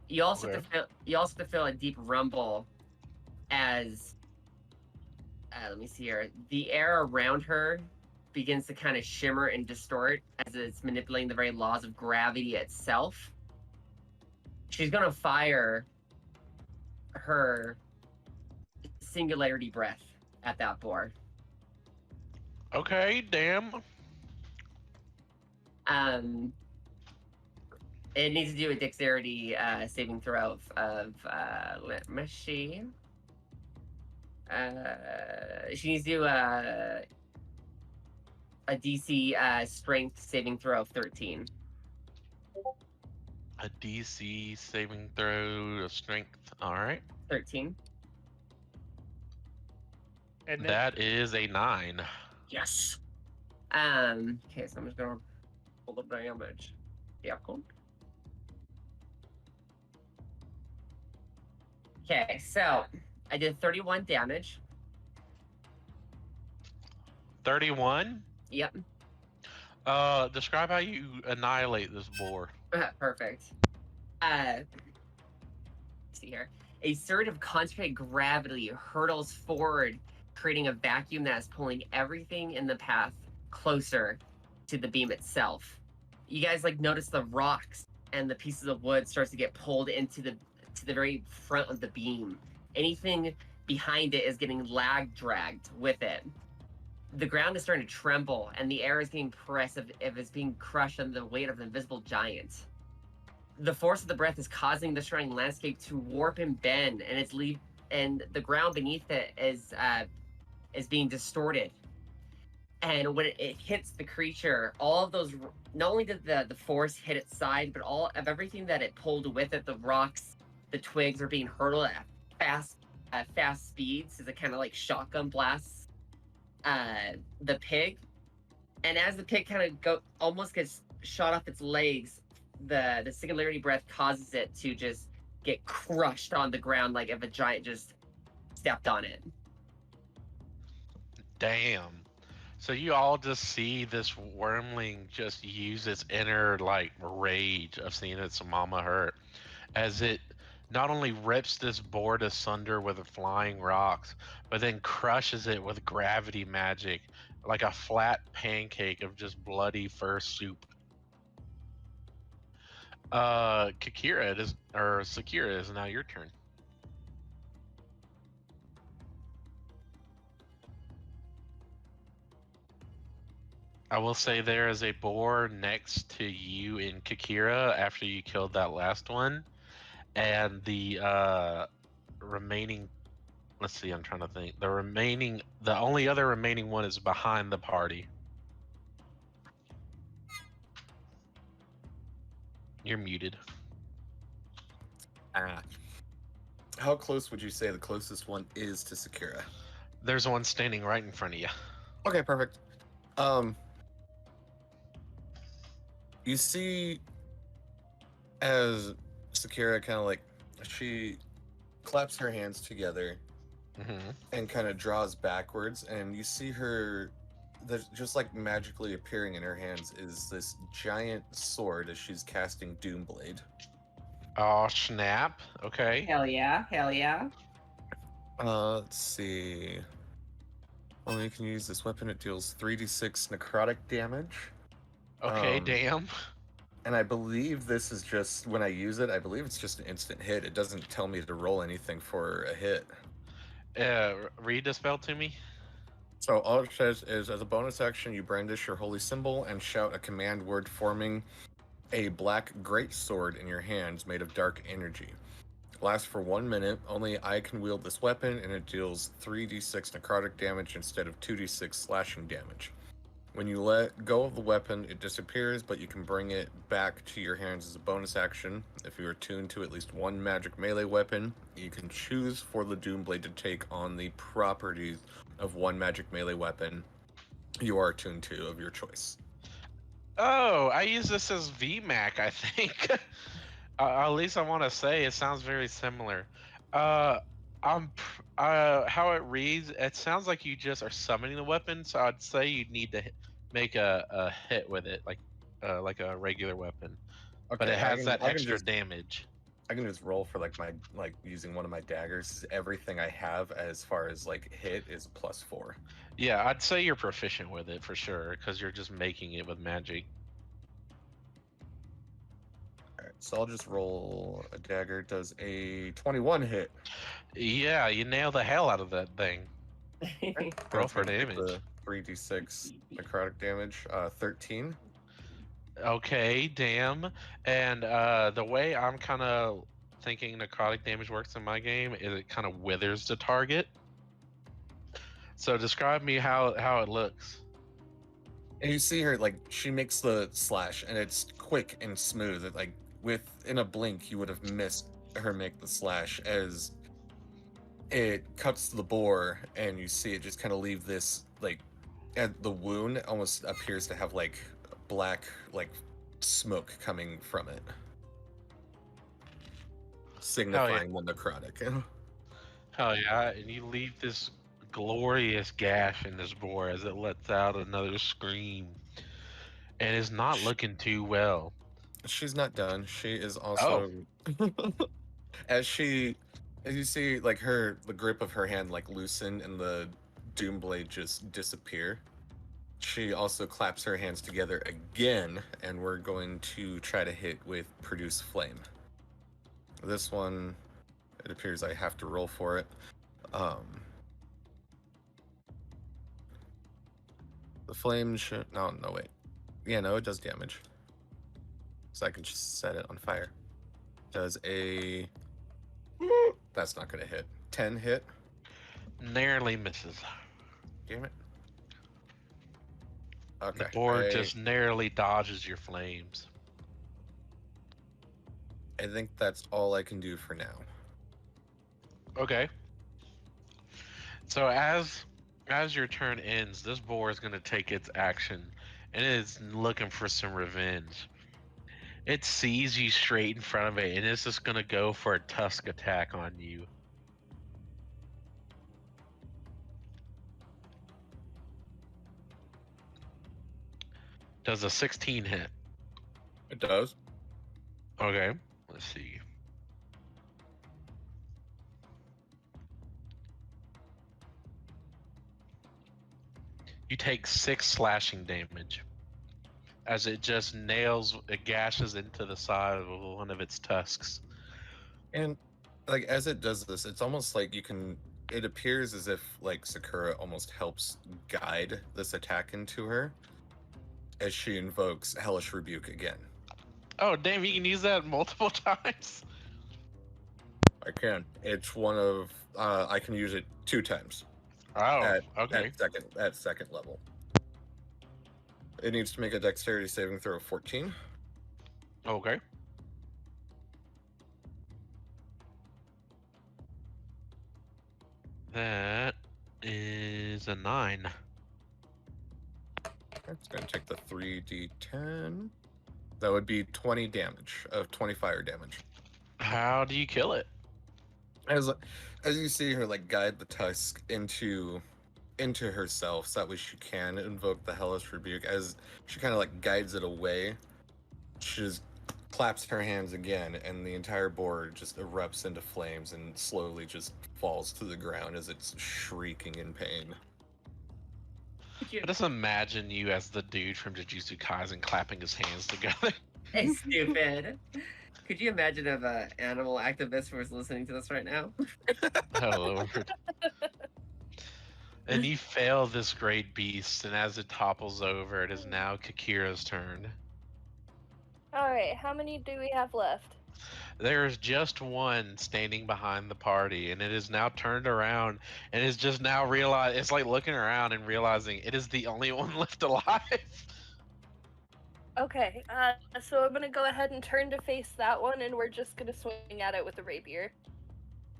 You also have to feel a deep rumble as let me see here. The air around her begins to kind of shimmer and distort as it's manipulating the very laws of gravity itself. She's gonna fire her singularity breath at that boar. Okay, damn. It needs to do a dexterity saving throw of let me see. She needs to do a DC strength saving throw of 13. A DC saving throw of strength. All right. 13. and then That is a 9. Yes. Okay, so I'm just gonna pull the damage. Yeah, cool. Okay, so I did 31 damage. 31? Yep. Describe how you annihilate this boar. Perfect. Let's see here. A surge of concentrated gravity hurtles forward, creating a vacuum that is pulling everything in the path closer to the beam itself. You guys like notice the rocks and the pieces of wood starts to get pulled into the very front of the beam. Anything behind it is getting dragged with it. The ground is starting to tremble, and the air is getting pressed if it's being crushed under the weight of an invisible giant. The force of the breath is causing the surrounding landscape to warp and bend, and the ground beneath it is being distorted. And when it hits the creature, all of those, not only did the force hit its side, but all of everything that it pulled with it, the rocks, the twigs are being hurled at fast speeds as it kind of like shotgun blasts the pig. And as the pig kind of almost gets shot off its legs, the singularity breath causes it to just get crushed on the ground like if a giant just stepped on it. Damn. So you all just see this wormling just use its inner like rage of seeing its mama hurt as it not only rips this board asunder with the flying rocks, but then crushes it with gravity magic like a flat pancake of just bloody fur soup. Sakira, it is now your turn. I will say there is a boar next to you in Kakira after you killed that last one. And the remaining, let's see, I'm trying to think. The only other remaining one is behind the party. You're muted. How close would you say the closest one is to Sakura? There's one standing right in front of you. Okay, perfect. You see as Sakura kind of like she claps her hands together and kind of draws backwards, and you see her. There's just like magically appearing in her hands is this giant sword as she's casting Doomblade. Oh snap! Okay. Hell yeah, hell yeah. Let's see. Only you can use this weapon. It deals 3d6 necrotic damage. Okay. Um, Damn. And I believe this is just when I use it. I believe it's just an instant hit. It doesn't tell me to roll anything for a hit. Read the spell to me. So all it says is, as a bonus action, you brandish your holy symbol and shout a command word, forming a black great sword in your hands made of dark energy. Lasts for 1 minute. Only I can wield this weapon, and it deals 3d6 necrotic damage instead of 2d6 slashing damage. When you let go of the weapon, it disappears, but you can bring it back to your hands as a bonus action. If you are tuned to at least one magic melee weapon, you can choose for the Doomblade to take on the properties of one magic melee weapon you are tuned to of your choice. Oh, I use this as VMAC, I think. At least I want to say it sounds very similar. How it reads, it sounds like you just are summoning the weapon, so I'd say you'd need to make a hit with it, like a regular weapon. But it has that extra damage. I can just roll for my using one of my daggers. Everything I have as far as hit is +4. Yeah, I'd say you're proficient with it for sure, because you're just making it with magic. Alright, so I'll just roll a dagger. Does a 21 hit? Yeah, you nail the hell out of that thing. Roll for damage. The 3d6 necrotic damage, 13. Okay, damn. And the way I'm kind of thinking necrotic damage works in my game is it kind of withers the target. So describe me how it looks. And you see her, she makes the slash, and it's quick and smooth. Within a blink, you would have missed her make the slash as it cuts the boar, and you see it just kind of leave this, at the wound almost appears to have, black, smoke coming from it. Signifying the necrotic. Hell yeah, and you leave this glorious gash in this boar as it lets out another scream. And is not looking too well. She's not done. She is also as you see the grip of her hand loosen and the Doomblade just disappear. She also claps her hands together again, and we're going to try to hit with Produce Flame. This one, it appears I have to roll for it. The flame should... No, wait. Yeah, no, it does damage. So I can just set it on fire. Does a... That's not going to hit. 10 hit? Narrowly misses. Damn it. Okay. The boar just narrowly dodges your flames. I think that's all I can do for now. Okay. So as your turn ends, this boar is going to take its action, and it is looking for some revenge. It sees you straight in front of it, and it's just going to go for a tusk attack on you. Does a 16 hit? It does. Okay, let's see. You take 6 slashing damage as it just it gashes into the side of one of its tusks. And as it does this, it's almost like it appears as if Sakura almost helps guide this attack into her as she invokes Hellish Rebuke again. Oh damn, you can use that multiple times? I can. It's one of I can use it 2 times. Oh, okay. At second level. It needs to make a dexterity saving throw of 14. Okay. That is a 9. It's going to take the 3d10. That would be 20 damage of 20 fire damage. How do you kill it? as as you see her like guide the tusk into herself, so that way she can invoke the hellish rebuke. As she kind of like guides it away, she just claps her hands again, and the entire board just erupts into flames and slowly just falls to the ground as it's shrieking in pain. Could you, I just imagine you as the dude from Jujutsu Kaisen clapping his hands together. hey, stupid. Could you imagine if an animal activist was listening to this right now? Oh Lord. And you fail this great beast, and as it topples over, it is now Kakira's turn. All right, how many do we have left? There's just one standing behind the party, and it is now turned around and is just now realize it's like looking around and realizing it is the only one left alive. Okay, so I'm gonna go ahead and turn to face that one, and we're just gonna swing at it with the rapier.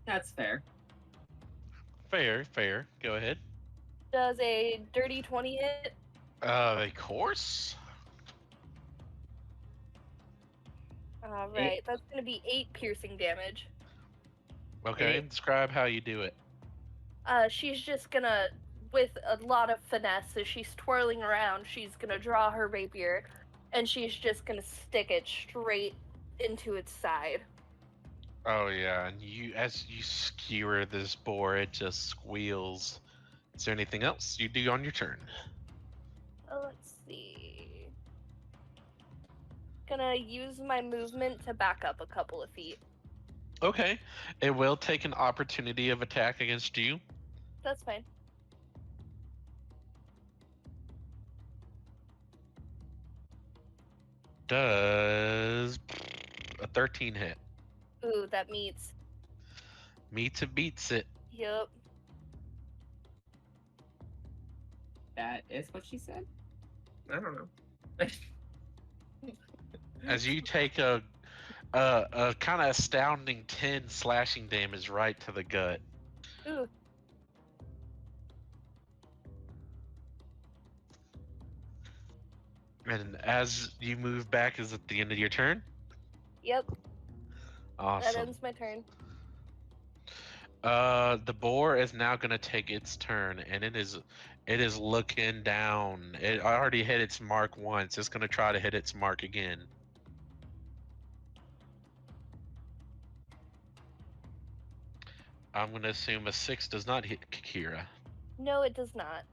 That's fair. Fair, fair. Go ahead. Does a dirty 20 hit? Of course. All right, that's gonna be 8 piercing damage. Okay, Eight. describe how you do it. She's just gonna, with a lot of finesse, as she's twirling around, she's gonna draw her rapier, and she's just gonna stick it straight into its side. Oh yeah, and as you skewer this boar, it just squeals. Is there anything else you do on your turn? Let's see. Gonna use my movement to back up a couple of feet. Okay, it will take an opportunity of attack against you. That's fine. Does a 13 hit? Ooh, that meets. Meets it, beats it. Yup. That is what she said? I don't know. As you take a kind of astounding 10 slashing damage right to the gut. Ooh. And as you move back, is it the end of your turn? Yep. That Awesome. ends my turn. The boar is now gonna take its turn, and it is looking down. It already hit its mark once. It's gonna try to hit its mark again. I'm gonna assume a 6 does not hit Kira. No, it does not.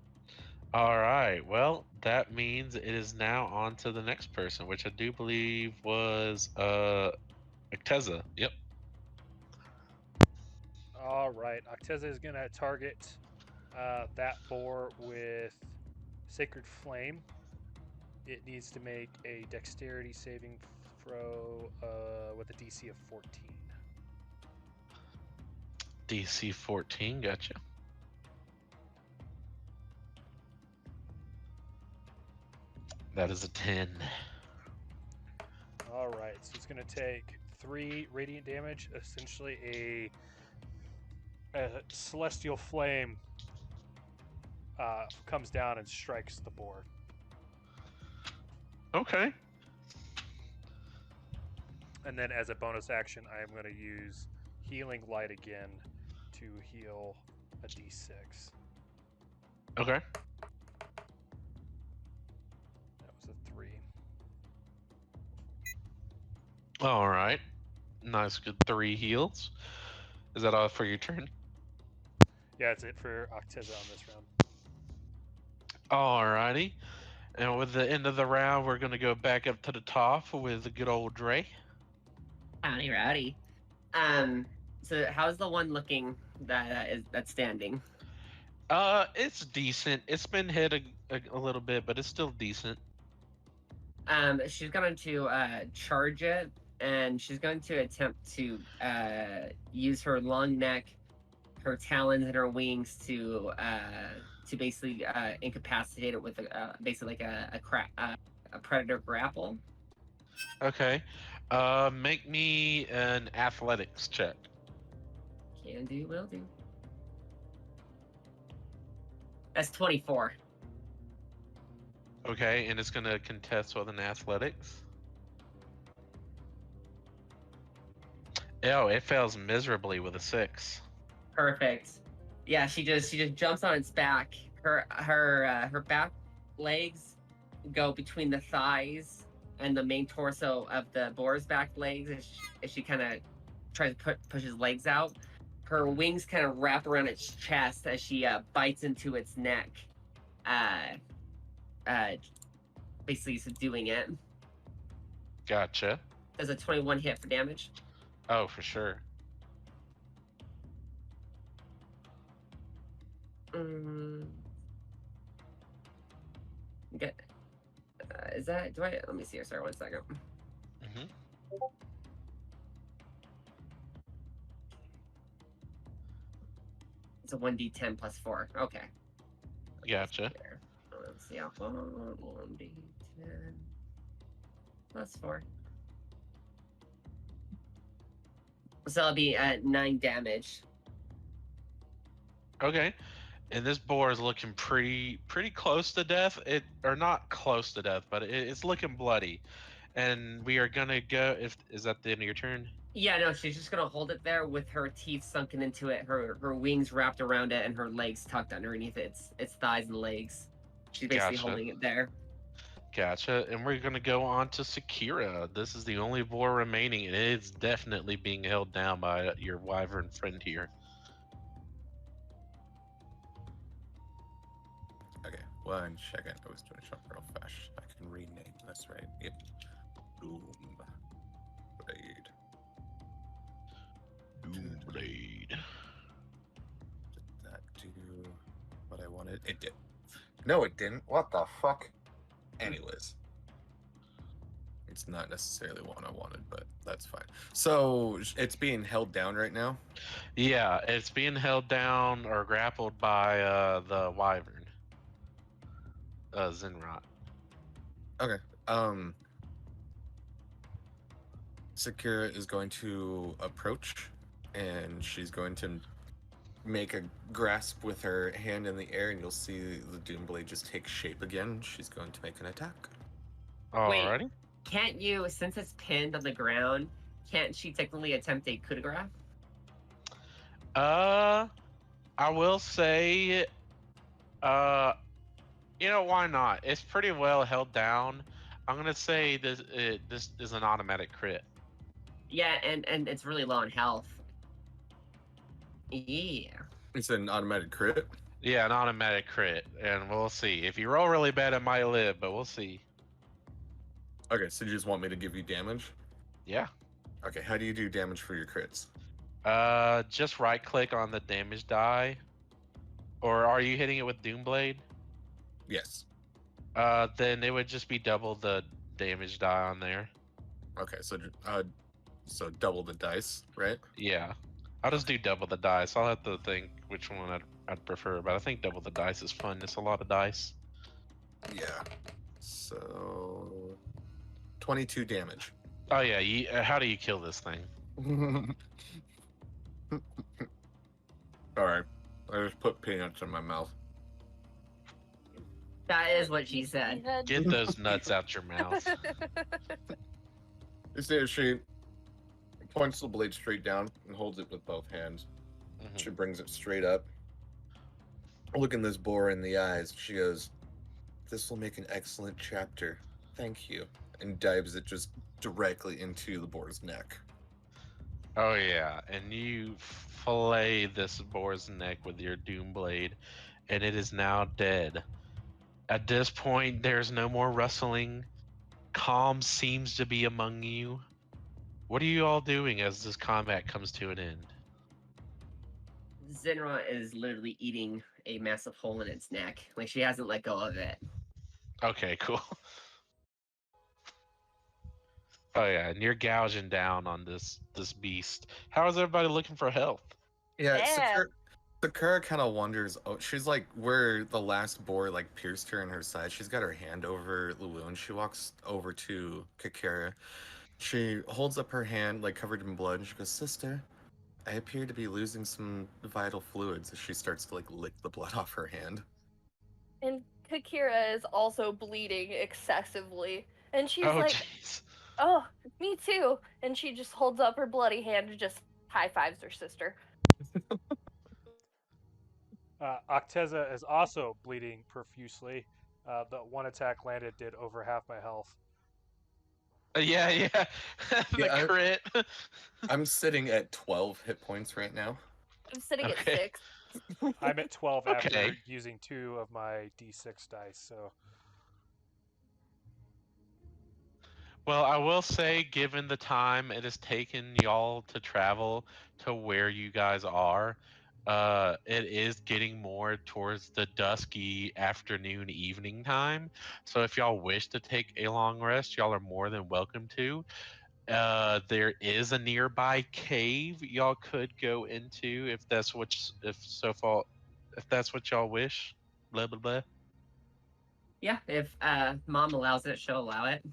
All right. Well, that means it is now on to the next person, which I do believe was Acteza. Yep. All right, Acteza is going to target that boar with Sacred Flame. It needs to make a dexterity saving throw with a DC of 14. DC 14. Gotcha. That is a 10. All right, so it's going to take 3 radiant damage, essentially a celestial flame comes down and strikes the boar. Okay. And then as a bonus action, I am going to use Healing Light again to heal a d6. Okay. That was a 3. All right. Nice, good 3 heals. Is that all for your turn? Yeah, that's it for Acteza on this round. Alrighty. And with the end of the round, we're going to go back up to the top with the good old Dre. Howdy, rowdy. So how's the one looking that's standing? It's decent. It's been hit a little bit, but it's still decent. She's going to charge it, and she's going to attempt to use her long neck, her talons, and her wings to basically incapacitate it with basically like a predator grapple. Okay. Make me an athletics check. Can do, will do. That's 24. Okay, and it's going to contest with an athletics. Oh, it fails miserably with a 6. Perfect. Yeah, she just jumps on its back. Her back legs go between the thighs and the main torso of the boar's back legs as she kind of tries to push his legs out. Her wings kind of wrap around its chest as she bites into its neck, uh, uh, basically subduing it. Gotcha. Does a 21 hit for damage? Oh, for sure. Get. Is that? Do I? Let me see here. Sorry, 1 second. Hmm. It's a 1d10 plus 4. Okay. Gotcha. Here. Let's see how 1d10 plus 4. So it'll be at 9 damage. Okay. And this boar is looking pretty close to death. Or not close to death, but it's looking bloody. And we are gonna go. If is that the end of your turn? Yeah, no, she's just gonna hold it there with her teeth sunken into it, her wings wrapped around it, and her legs tucked underneath its thighs and legs. She's basically Gotcha. holding it there. Gotcha. And we're gonna go on to Sakira. This is the only boar remaining, and it's definitely being held down by your wyvern friend here. Okay, 1 second. I was doing something real fast. I can rename this, right? Yep. Doom Blade. Doomblade. Did that do what I wanted? It did. No, it didn't. What the fuck? Anyways. It's not necessarily what I wanted, but that's fine. So it's being held down right now? Yeah, it's being held down or grappled by the wyvern. Zinrot. Okay. Sakura is going to approach, and she's going to make a grasp with her hand in the air, and you'll see the Doomblade just take shape again. She's going to make an attack. Alrighty. Can't you, since it's pinned on the ground, can't she technically attempt a coup de grace? I will say, why not? It's pretty well held down. I'm gonna say this is an automatic crit. Yeah, and it's really low in health. Yeah. It's an automatic crit. Yeah, an automatic crit, and we'll see. If you roll really bad, it might live, but we'll see. Okay, so you just want me to give you damage? Yeah. Okay, how do you do damage for your crits? Just right click on the damage die. Or are you hitting it with Doomblade? Yes. Then it would just be double the damage die on there. Okay, so double the dice, right? Yeah. I'll just do double the dice. I'll have to think which one I'd prefer, but I think double the dice is fun. It's a lot of dice. Yeah. So 22 damage. Oh yeah, how do you kill this thing? All right. I just put peanuts in my mouth. That is what she said. Get those nuts out your mouth. You see, she points the blade straight down and holds it with both hands. Mhm. She brings it straight up. Looking this boar in the eyes, she goes, "This will make an excellent chapter. Thank you." And dives it just directly into the boar's neck. Oh yeah, and you fillet this boar's neck with your doom blade, and it is now dead. At this point, there's no more rustling. Calm seems to be among you. What are you all doing as this combat comes to an end? Zinra is literally eating a massive hole in its neck. Like, she hasn't let go of it. Okay, cool. Oh yeah, and you're gouging down on this beast. How is everybody looking for health? Yeah, Bad. Sakura kind of wonders. Oh, she's like where the last boar like pierced her in her side. She's got her hand over the wound. She walks over to Kakira. She holds up her hand like covered in blood, and she goes, "Sister, I appear to be losing some vital fluids." As she starts to like lick the blood off her hand. And Kakira is also bleeding excessively. And she's Oh like, jeez. Oh, me too. And she just holds up her bloody hand and just high fives her sister. Acteza is also bleeding profusely. The one attack landed did over half my health. Yeah, yeah. The Yeah, crit. I'm sitting at 12 hit points right now. I'm sitting at Okay. 6. I'm at 12 Okay. after using 2 of my d6 dice. So Well, I will say, given the time it has taken y'all to travel to where you guys are, it is getting more towards the dusky afternoon, evening time. So if y'all wish to take a long rest, y'all are more than welcome to. There is a nearby cave y'all could go into if that's what if that's what y'all wish. Blah blah blah. Yeah, if mom allows it, she'll allow it.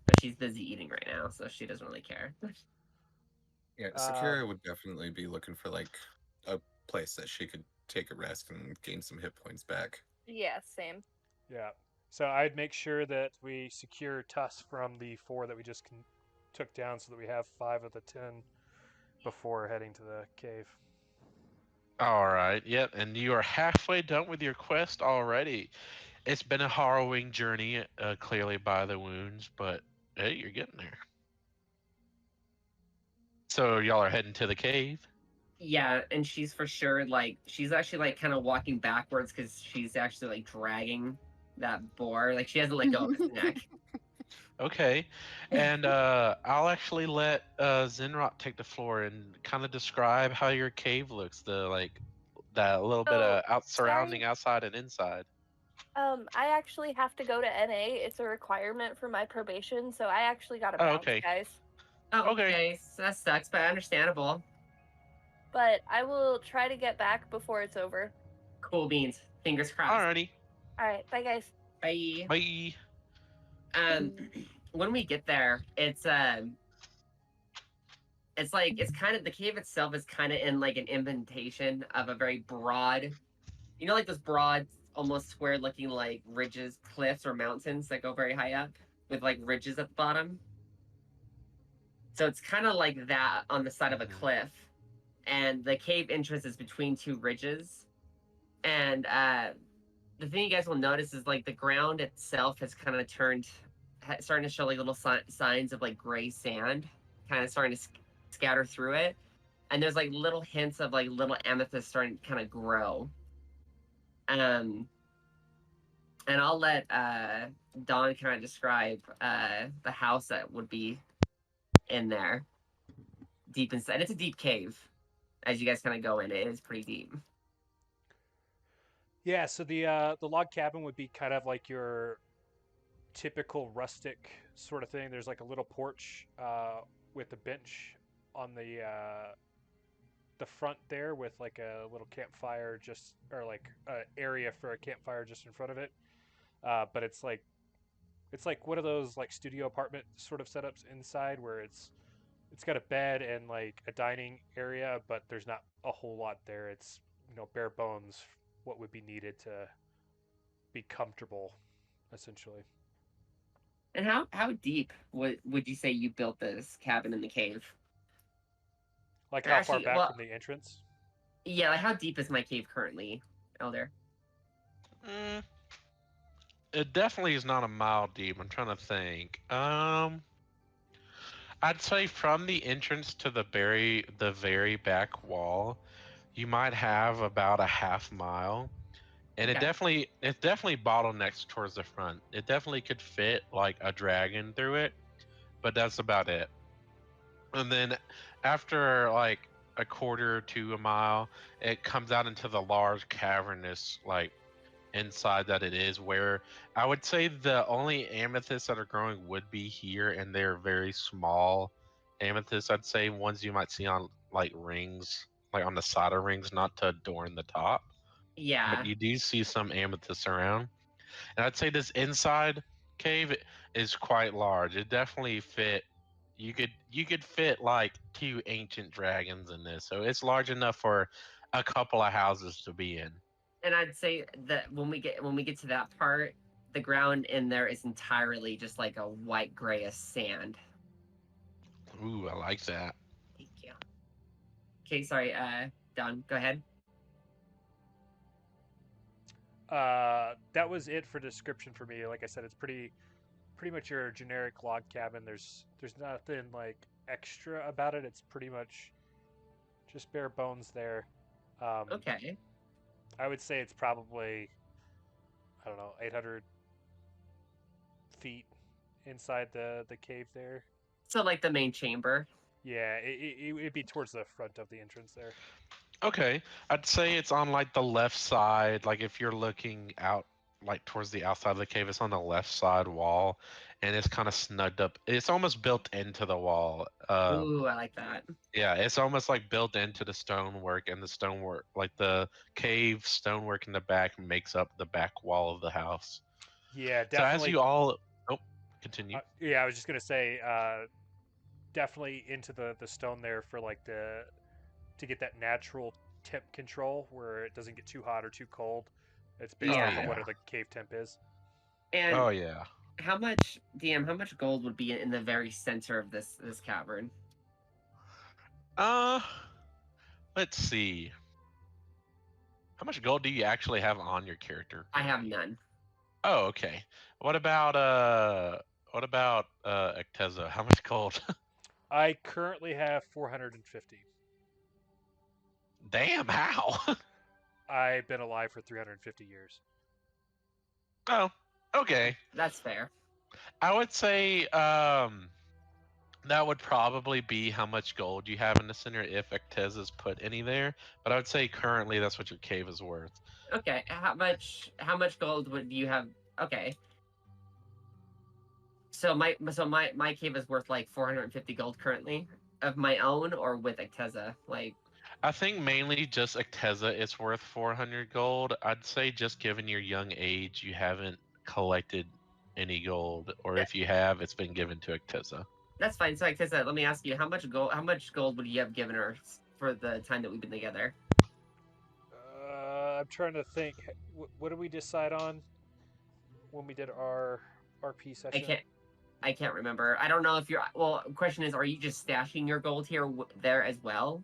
But she's busy eating right now, so she doesn't really care. Yeah, Sakura would definitely be looking for like a place that she could take a rest and gain some hit points back. Yeah, same. yeah, so I'd make sure that we secure Tuss from the 4 that we just took down, so that we have 5 of the 10 before heading to the cave. All right. Yep. And you are halfway done with your quest already. It's been a harrowing journey, clearly by the wounds, but hey, you're getting there. So y'all are heading to the cave. Yeah, and she's for sure like she's actually like kind of walking backwards because she's actually like dragging that boar. Like she hasn't let go of his neck. Okay. And I'll actually let Zinrot take the floor and kind of describe how your cave looks. The like that little bit So, of surrounding sorry. outside and inside. I actually have to go to NA. It's a requirement for my probation, so I actually got to Oh, bounce, okay. guys. Oh, Okay. okay, so that sucks, but understandable. But I will try to get back before it's over. Cool beans. Fingers crossed. Alrighty. All right, bye, guys. Bye. Bye. When we get there, it's like it's kind of the cave itself is kind of in like an indentation of a very broad, you know, like those broad, almost square-looking like ridges, cliffs, or mountains that go very high up with like ridges at the bottom. So it's kind of like that on the side of a cliff, and the cave entrance is between 2 ridges. And the thing you guys will notice is like the ground itself has kind of starting to show like little signs of like gray sand, kind of starting to scatter through it. And there's like little hints of like little amethyst starting to kind of grow. And I'll let Dawn kind of describe the house that would be in there, deep inside. It's a deep cave. As you guys kind of go in, it is pretty deep. Yeah, so the log cabin would be kind of like your typical rustic sort of thing. There's like a little porch with a bench on the front there with like a little campfire or like an area for a campfire just in front of it. But it's like one of those like studio apartment sort of setups inside where it's got a bed and like a dining area, but there's not a whole lot there. It's bare bones what would be needed to be comfortable, essentially. And how deep would you say you built this cabin in the cave? Like how far Actually, back well, from the entrance? yeah, like how deep is my cave currently, Elder? It definitely is not a mile deep. I'm trying to think. I'd say from the entrance to the very back wall, you might have about a half mile. And Okay. it definitely bottlenecks towards the front. It definitely could fit like a dragon through it, but that's about it. And then after like a quarter to a mile, it comes out into the large cavernous like inside that it is, where I would say the only amethysts that are growing would be here, and they're very small amethysts. I'd say ones you might see on like rings, like on the side of rings, not to adorn the top. Yeah. But you do see some amethysts around. And I'd say this inside cave is quite large. It definitely fit. You could fit like 2 ancient dragons in this, so it's large enough for a couple of houses to be in. And I'd say that when we get to that part, the ground in there is entirely just like a white grayish sand. Ooh, I like that. Thank you. Okay, sorry, Don, go ahead. That was it for description for me. Like I said, it's pretty much your generic log cabin. There's nothing like extra about it. It's pretty much just bare bones there. Okay. I would say it's probably, I don't know, 800 feet inside the cave there. So like the main chamber. Yeah, it'd be towards the front of the entrance there. Okay, I'd say it's on like the left side. Like if you're looking out, like towards the outside of the cave, it's on the left side wall, and it's kind of snugged up. It's almost built into the wall. Ooh, I like that. Yeah, it's almost like built into the stonework, and the stonework, like the cave stonework in the back, makes up the back wall of the house. Yeah, So as definitely. you all, oh, continue. Yeah, I was just gonna say, definitely into the stone there for like to get that natural temp control where it doesn't get too hot or too cold. It's based Yeah. off of what Yeah. the cave temp is. And Oh yeah. how much, DM? How much gold would be in the very center of this cavern? Uh, let's see. How much gold do you actually have on your character? I have none. Oh, okay. What about Acteza? How much gold? I currently have 450. Damn, how? I've been alive for 350 years. Oh, okay. That's fair. I would say that would probably be how much gold you have in the center if Acteza's put any there. But I would say currently that's what your cave is worth. Okay, how much gold would you have? Okay. So my cave is worth like 450 gold currently of my own or with Acteza. Like, I think mainly just Acteza is worth 400 gold. I'd say just given your young age, you haven't collected any gold, or Yeah. if you have, it's been given to Acteza. that's fine. So Acteza, let me ask you, how much gold would you have given her for the time that we've been together? I'm trying to think. What did we decide on when we did our RP session? I can't remember. I don't know if you're. Well, question is, are you just stashing your gold here there as well?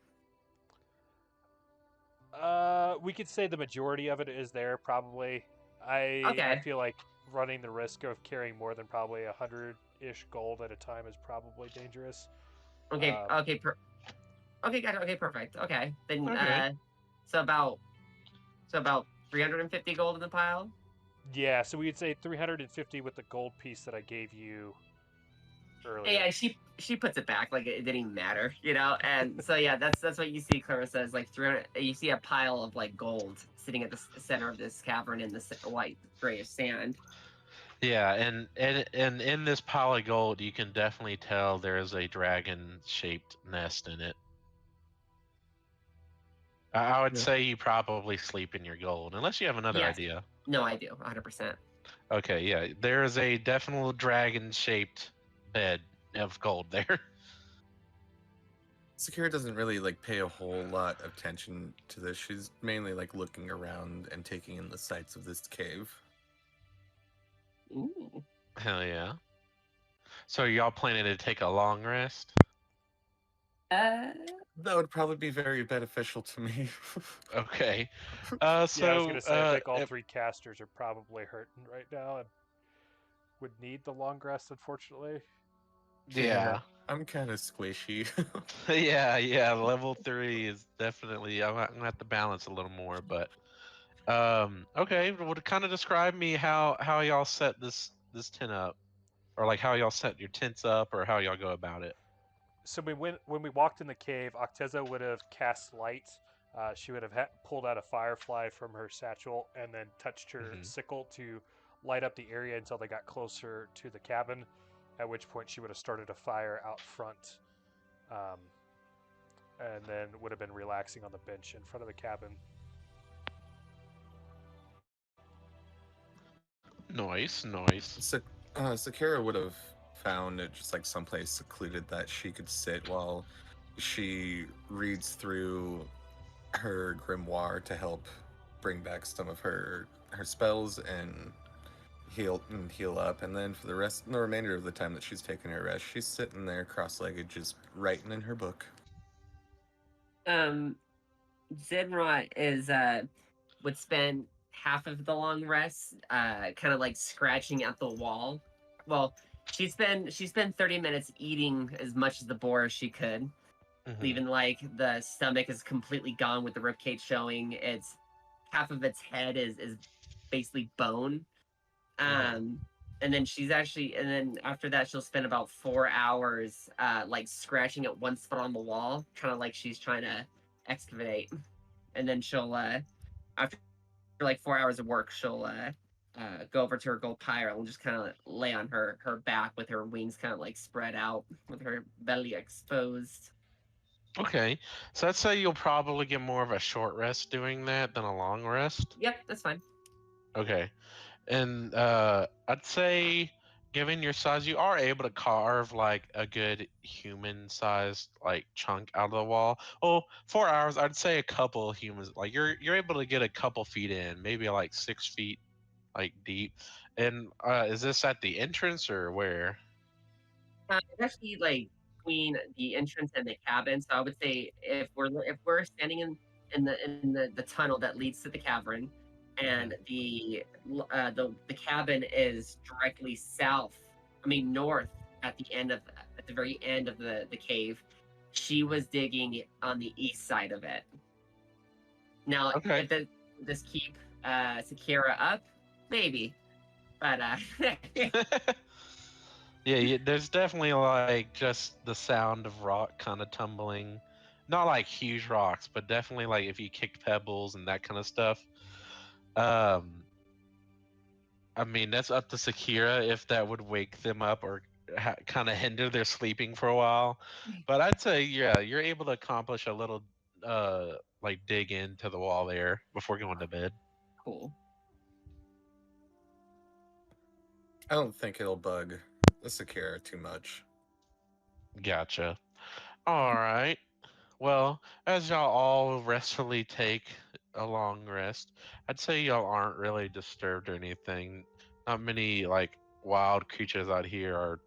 We could say the majority of it is there, probably. I Okay. feel like running the risk of carrying more than probably 100-ish gold at a time is probably dangerous. Okay. Um, Okay. Okay. Gotcha. Okay. Perfect. Okay. Then. Okay. So about 350 gold in the pile. Yeah, so we'd say 350 with the gold piece that I gave you earlier. Yeah, she puts it back like it didn't even matter, you know. And so yeah, that's what you see. Clarissa is like 300. You see a pile of like gold sitting at the center of this cavern in the white grayish sand. Yeah, and in this pile of gold, you can definitely tell there is a dragon-shaped nest in it. I would Yeah. say you probably sleep in your gold, unless you have another Yes. idea. No, I do 100%. Okay, yeah, there is a definite dragon-shaped bed of gold there. Sakura doesn't really like pay a whole lot of attention to this. She's mainly like looking around and taking in the sights of this cave. Ooh. Hell yeah. So y'all planning to take a long rest? That would probably be very beneficial to me. Okay. Yeah, I was So gonna say I think all three casters are probably hurting right now and would need the long rest, unfortunately. yeah. I'm kind of squishy. Yeah, level 3 is definitely I'm gonna have to balance a little more, but okay, would kind of describe me how y'all set this tent up, or like how y'all set your tents up, or how y'all go about it. So when we walked in the cave, Acteza would have cast light. She would have pulled out a firefly from her satchel and then touched her Mhm. sickle to light up the area until they got closer to the cabin. At which point she would have started a fire out front, and then would have been relaxing on the bench in front of the cabin. Nice. Sakura would have found it just like someplace secluded that she could sit while she reads through her grimoire to help bring back some of her spells and heal up, and then for the remainder of the time that she's taking her rest, she's sitting there cross-legged, just writing in her book. Zenrot is would spend half of the long rest kind of like scratching at the wall. Well, she spent 30 minutes eating as much as the boar as she could, leaving like the stomach is completely gone with the ribcage showing. It's half of its head is basically bone. And then and then after that she'll spend about 4 hours like scratching at one spot on the wall, kind of like she's trying to excavate. And then she'll after like 4 hours of work, she'll go over to her gold pile and just kind of lay on her back with her wings kind of like spread out with her belly exposed. Okay, so I'd say you'll probably get more of a short rest doing that than a long rest. Yep, that's fine. Okay, and I'd say, given your size, you are able to carve like a good human-sized like chunk out of the wall. Oh, 4 hours, I'd say a couple humans. Like you're able to get a couple feet in, maybe like 6 feet like deep. And is this at the entrance or where? It's actually like between the entrance and the cabin. So I would say if we're standing in the tunnel that leads to the cavern, and the cabin is directly north at the very end of the cave. She was digging on the east side of it. Now, Okay. if this keep Sakura up, maybe, but Yeah, there's definitely like just the sound of rock kind of tumbling. Not like huge rocks, but definitely like if you kicked pebbles and that kind of stuff. Um, I mean, that's up to Sakura if that would wake them up or kind of hinder their sleeping for a while. But I'd say, yeah, you're able to accomplish a little, like dig into the wall there before going to bed. Cool. I don't think it'll bug the Sakura too much. Gotcha. All right. Well, as y'all all restfully take a long rest, I'd say y'all aren't really disturbed or anything. Not many like wild creatures out here are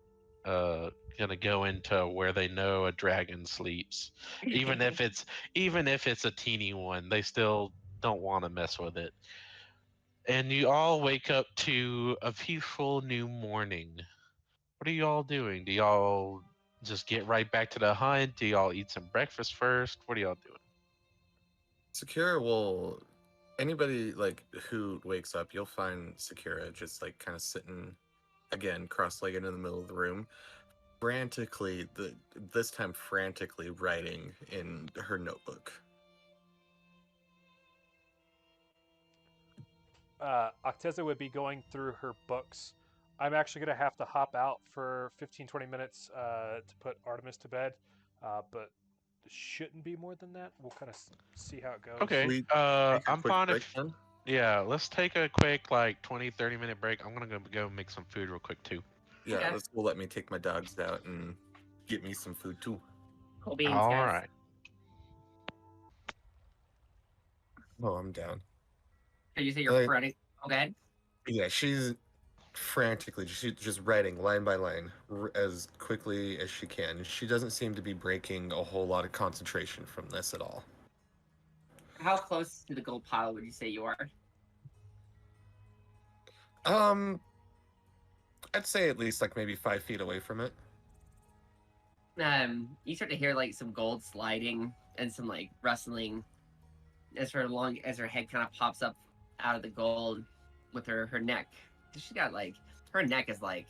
gonna go into where they know a dragon sleeps. Even if it's a teeny one, they still don't want to mess with it. And you all wake up to a peaceful new morning. What are y'all doing? Do y'all just get right back to the hunt? Do y'all eat some breakfast first? What are y'all doing? Sakura will. Anybody like who wakes up, you'll find Sakura just like kind of sitting again, cross-legged in the middle of the room, this time frantically writing in her notebook. Acteza would be going through her books. I'm actually going to have to hop out for 15-20 minutes to put Artemis to bed, but it shouldn't be more than that. We'll kind of see how it goes. Okay. We take a I'm quick fine break if. then? Yeah, let's take a quick like 20-30 minute break. I'm gonna go make some food real quick too. Yeah, Okay. this will let me take my dogs out and get me some food too. Cool beans, All guys. right. Oh, I'm down. Did you say you're Like- running? Okay. Yeah, she's frantically just writing line by line as quickly as she can. She doesn't seem to be breaking a whole lot of concentration from this at all. How close to the gold pile would you say you are? I'd say at least like maybe 5 feet away from it. You start to hear like some gold sliding and some like rustling as her head kind of pops up out of the gold with her neck. She got like her neck is like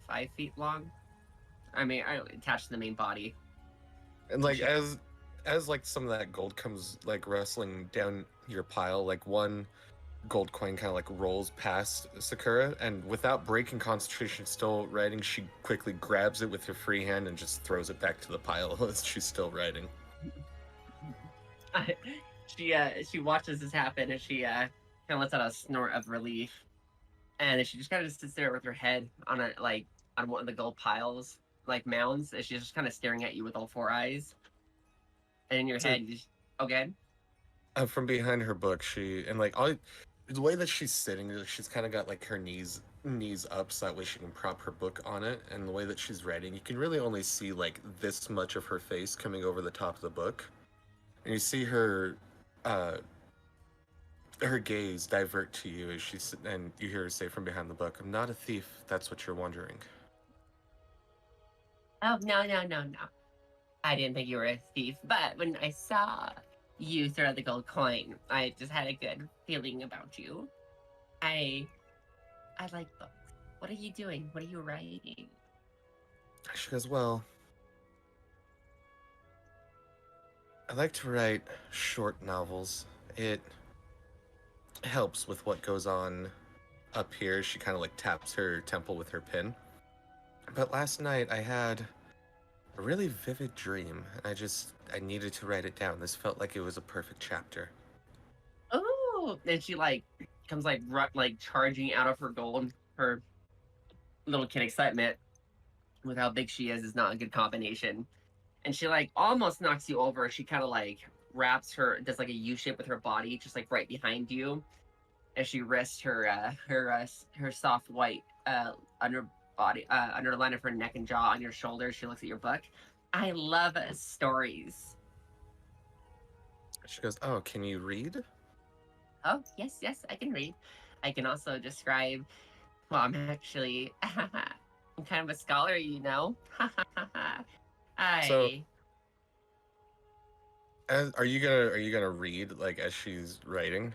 5 feet long. I mean, attached to the main body. And like as like some of that gold comes like rustling down your pile, like one gold coin kind of like rolls past Sakura, and without breaking concentration, still writing, she quickly grabs it with her free hand and just throws it back to the pile as she's still writing. She watches this happen and she kind of lets out a snort of relief, and then she just kind of sits there with her head on one of the gold piles like mounds, and she's just kind of staring at you with all four eyes. And in your So- head, you just, okay. From behind her book, she the way that she's sitting, she's kind of got like her knees up so that way she can prop her book on it, and the way that she's writing, you can really only see like this much of her face coming over the top of the book, and you see uh her gaze divert to you as and you hear her say from behind the book, "I'm not a thief, that's what you're wondering." Oh, no, no, no, no. I didn't think you were a thief, but when I saw you throw the gold coin, I just had a good feeling about you. I like books. What are you doing? What are you writing? She goes, "Well, I like to write short novels. It helps with what goes on up here." She kind of like taps her temple with her pen. "But last night I had a really vivid dream, and I needed to write it down. This felt like it was a perfect chapter." Oh, and she like comes like like charging out of her gold. Her little kid excitement with how big she is not a good combination. And she like almost knocks you over. She kind of like wraps her, does like a U shape with her body, just like right behind you, as she rests her soft white underline of her neck and jaw on your shoulder. She looks at your book. I love stories. She goes, "Oh, can you read?" Oh, yes, yes, I can read. I can also describe. Well, I'm actually, I'm kind of a scholar, you know. So, I. are you gonna read like as she's writing?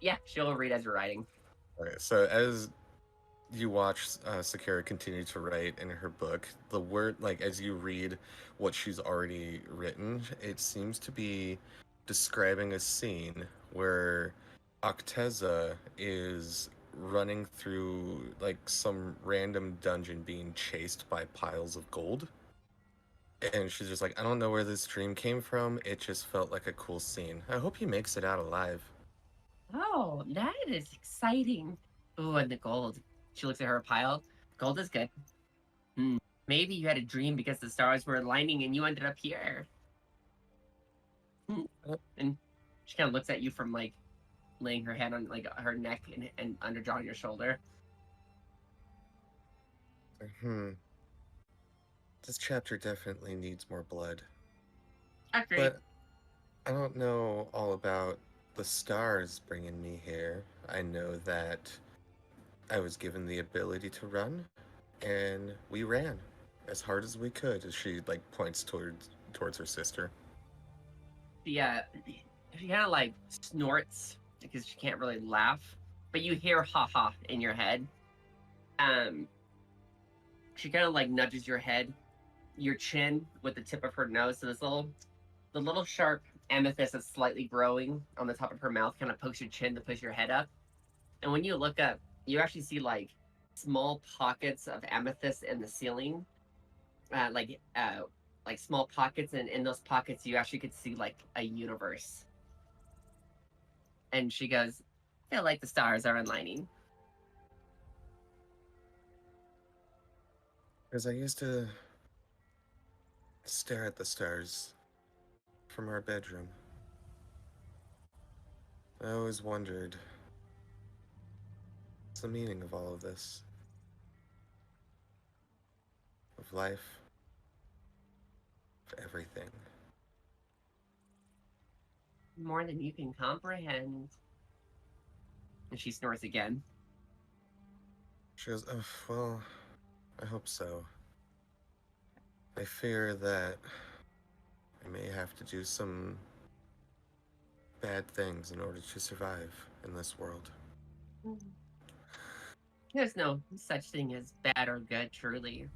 Yeah, she'll read as you're writing. Okay, so as you watch Sakura continue to write in her book, the word, like as you read what she's already written, it seems to be describing a scene where Acteza is running through like some random dungeon being chased by piles of gold. And she's just like, "I don't know where this dream came from. It just felt like a cool scene. I hope he makes it out alive." Oh, that is exciting. Oh, and the gold. She looks at her pile. Gold is good. Hmm. Maybe you had a dream because the stars were aligning and you ended up here. And she kind of looks at you from like laying her hand on like her neck and underjaw on your shoulder. This chapter definitely needs more blood. Agreed. But I don't know all about the stars bringing me here. I know that I was given the ability to run, and we ran as hard as we could. As she like points towards her sister. Yeah, she kind of like snorts because she can't really laugh, but you hear "ha ha" in your head. She kind of like nudges your head, your chin with the tip of her nose. So the little sharp amethyst that's slightly growing on the top of her mouth kind of pokes your chin to push your head up. And when you look up, you actually see like small pockets of amethyst in the ceiling, like small pockets, and in those pockets you actually could see like a universe. And she goes, "I feel like the stars are aligning." Because I used to stare at the stars from our bedroom. I always wondered what's the meaning of all of this, of life, of everything. More than you can comprehend. And she snorts again. She goes, "Oh, well, I hope so. I fear that I may have to do some bad things in order to survive in this world." There's no such thing as bad or good, truly.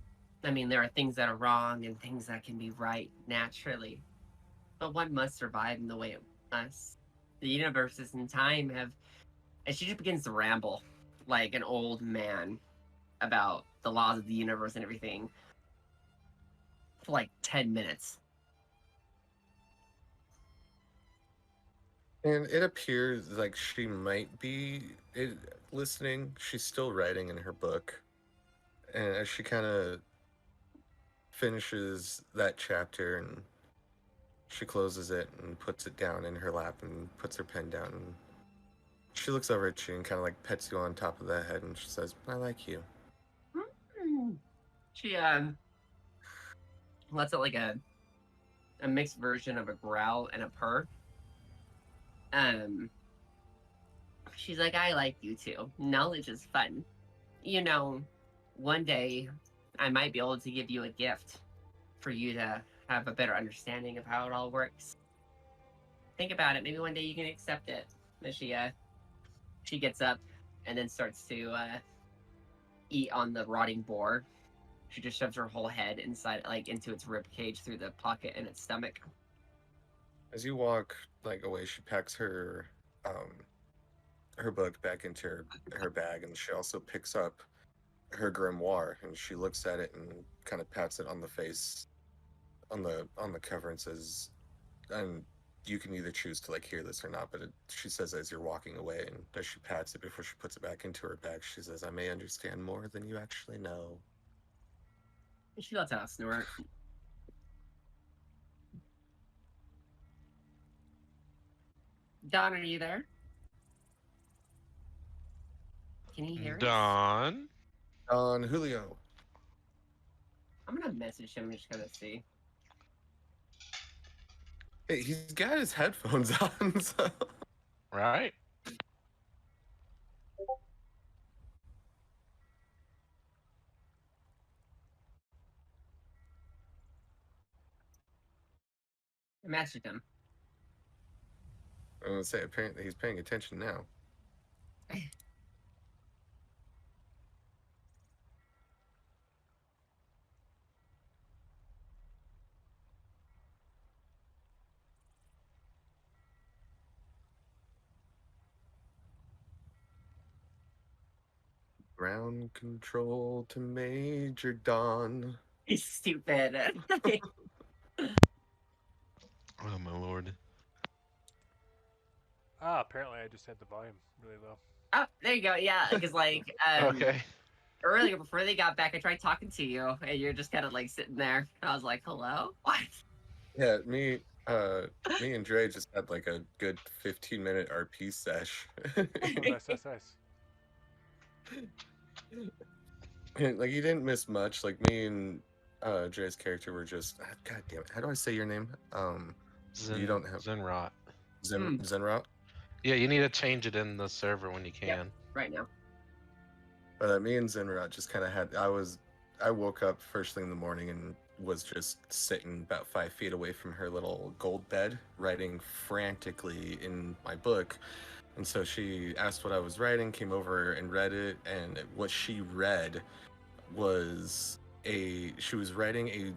I mean, there are things that are wrong and things that can be right naturally. But one must survive in the way it must. The universes and time have. And she just begins to ramble like an old man about the laws of the universe and everything for like 10 minutes. And it appears like she might be listening. She's still writing in her book. And as she kind of finishes that chapter and she closes it and puts it down in her lap and puts her pen down, and She looks over at you and kind of like pets you on top of the head, and she says, "I like you." She lets out like a mixed version of a growl and a purr. She's like, "I like you too. Knowledge is fun. You know, one day I might be able to give you a gift for you to have a better understanding of how it all works. Think about it. Maybe one day you can accept it." And she gets up and then starts to eat on the rotting boar. She just shoves her whole head inside, like into its rib cage through the pocket in its stomach. As you walk like away, she packs her book back into her bag, and she also picks up her grimoire, and she looks at it and kind of pats it on the face, on the cover, and says, and you can either choose to like hear this or not, but she says as you're walking away, and as she pats it before she puts it back into her bag, she says, "I may understand more than you actually know." She lets out a snort. Don, are you there? Can you hear us? Don. On Julio. I'm gonna message him and just gonna see. Hey, he's got his headphones on, so. Right? I messaged him. I'm gonna say apparently he's paying attention now. Ground control to Major Don. He's stupid. Oh my lord. Apparently I just had the volume really low. Oh, there you go. Yeah, because like Okay. earlier before they got back, I tried talking to you, and you're just kind of like sitting there. I was like, "Hello, what?" Yeah, me and Dre just had like a good 15-minute RP sesh. Oh, nice. Like you didn't miss much. Like me and Dre's character were just God damn it. How do I say your name? You don't have Zenrot. Zenrot? Yeah, you need to change it in the server when you can. Yep. Right now. Me and Zenrot just kind of had. I woke up first thing in the morning and was just sitting about 5 feet away from her little gold bed, writing frantically in my book. And so she asked what I was writing, came over and read it, and what she read was she was writing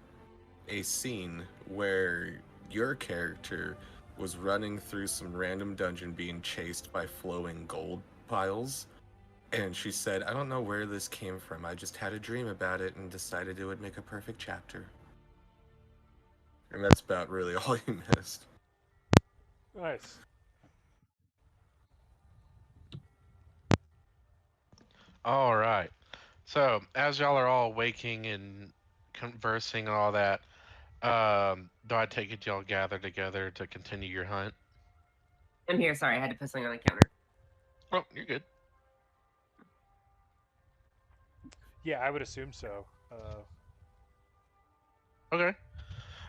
a scene where your character was running through some random dungeon being chased by flowing gold piles. And she said, "I don't know where this came from. I just had a dream about it and decided it would make a perfect chapter." And that's about really all you missed. Nice. All right. So, as y'all are all waking and conversing and all that, do I take it y'all gather together to continue your hunt? I'm here. Sorry, I had to put something on the counter. Oh, you're good. Yeah, I would assume so. Okay.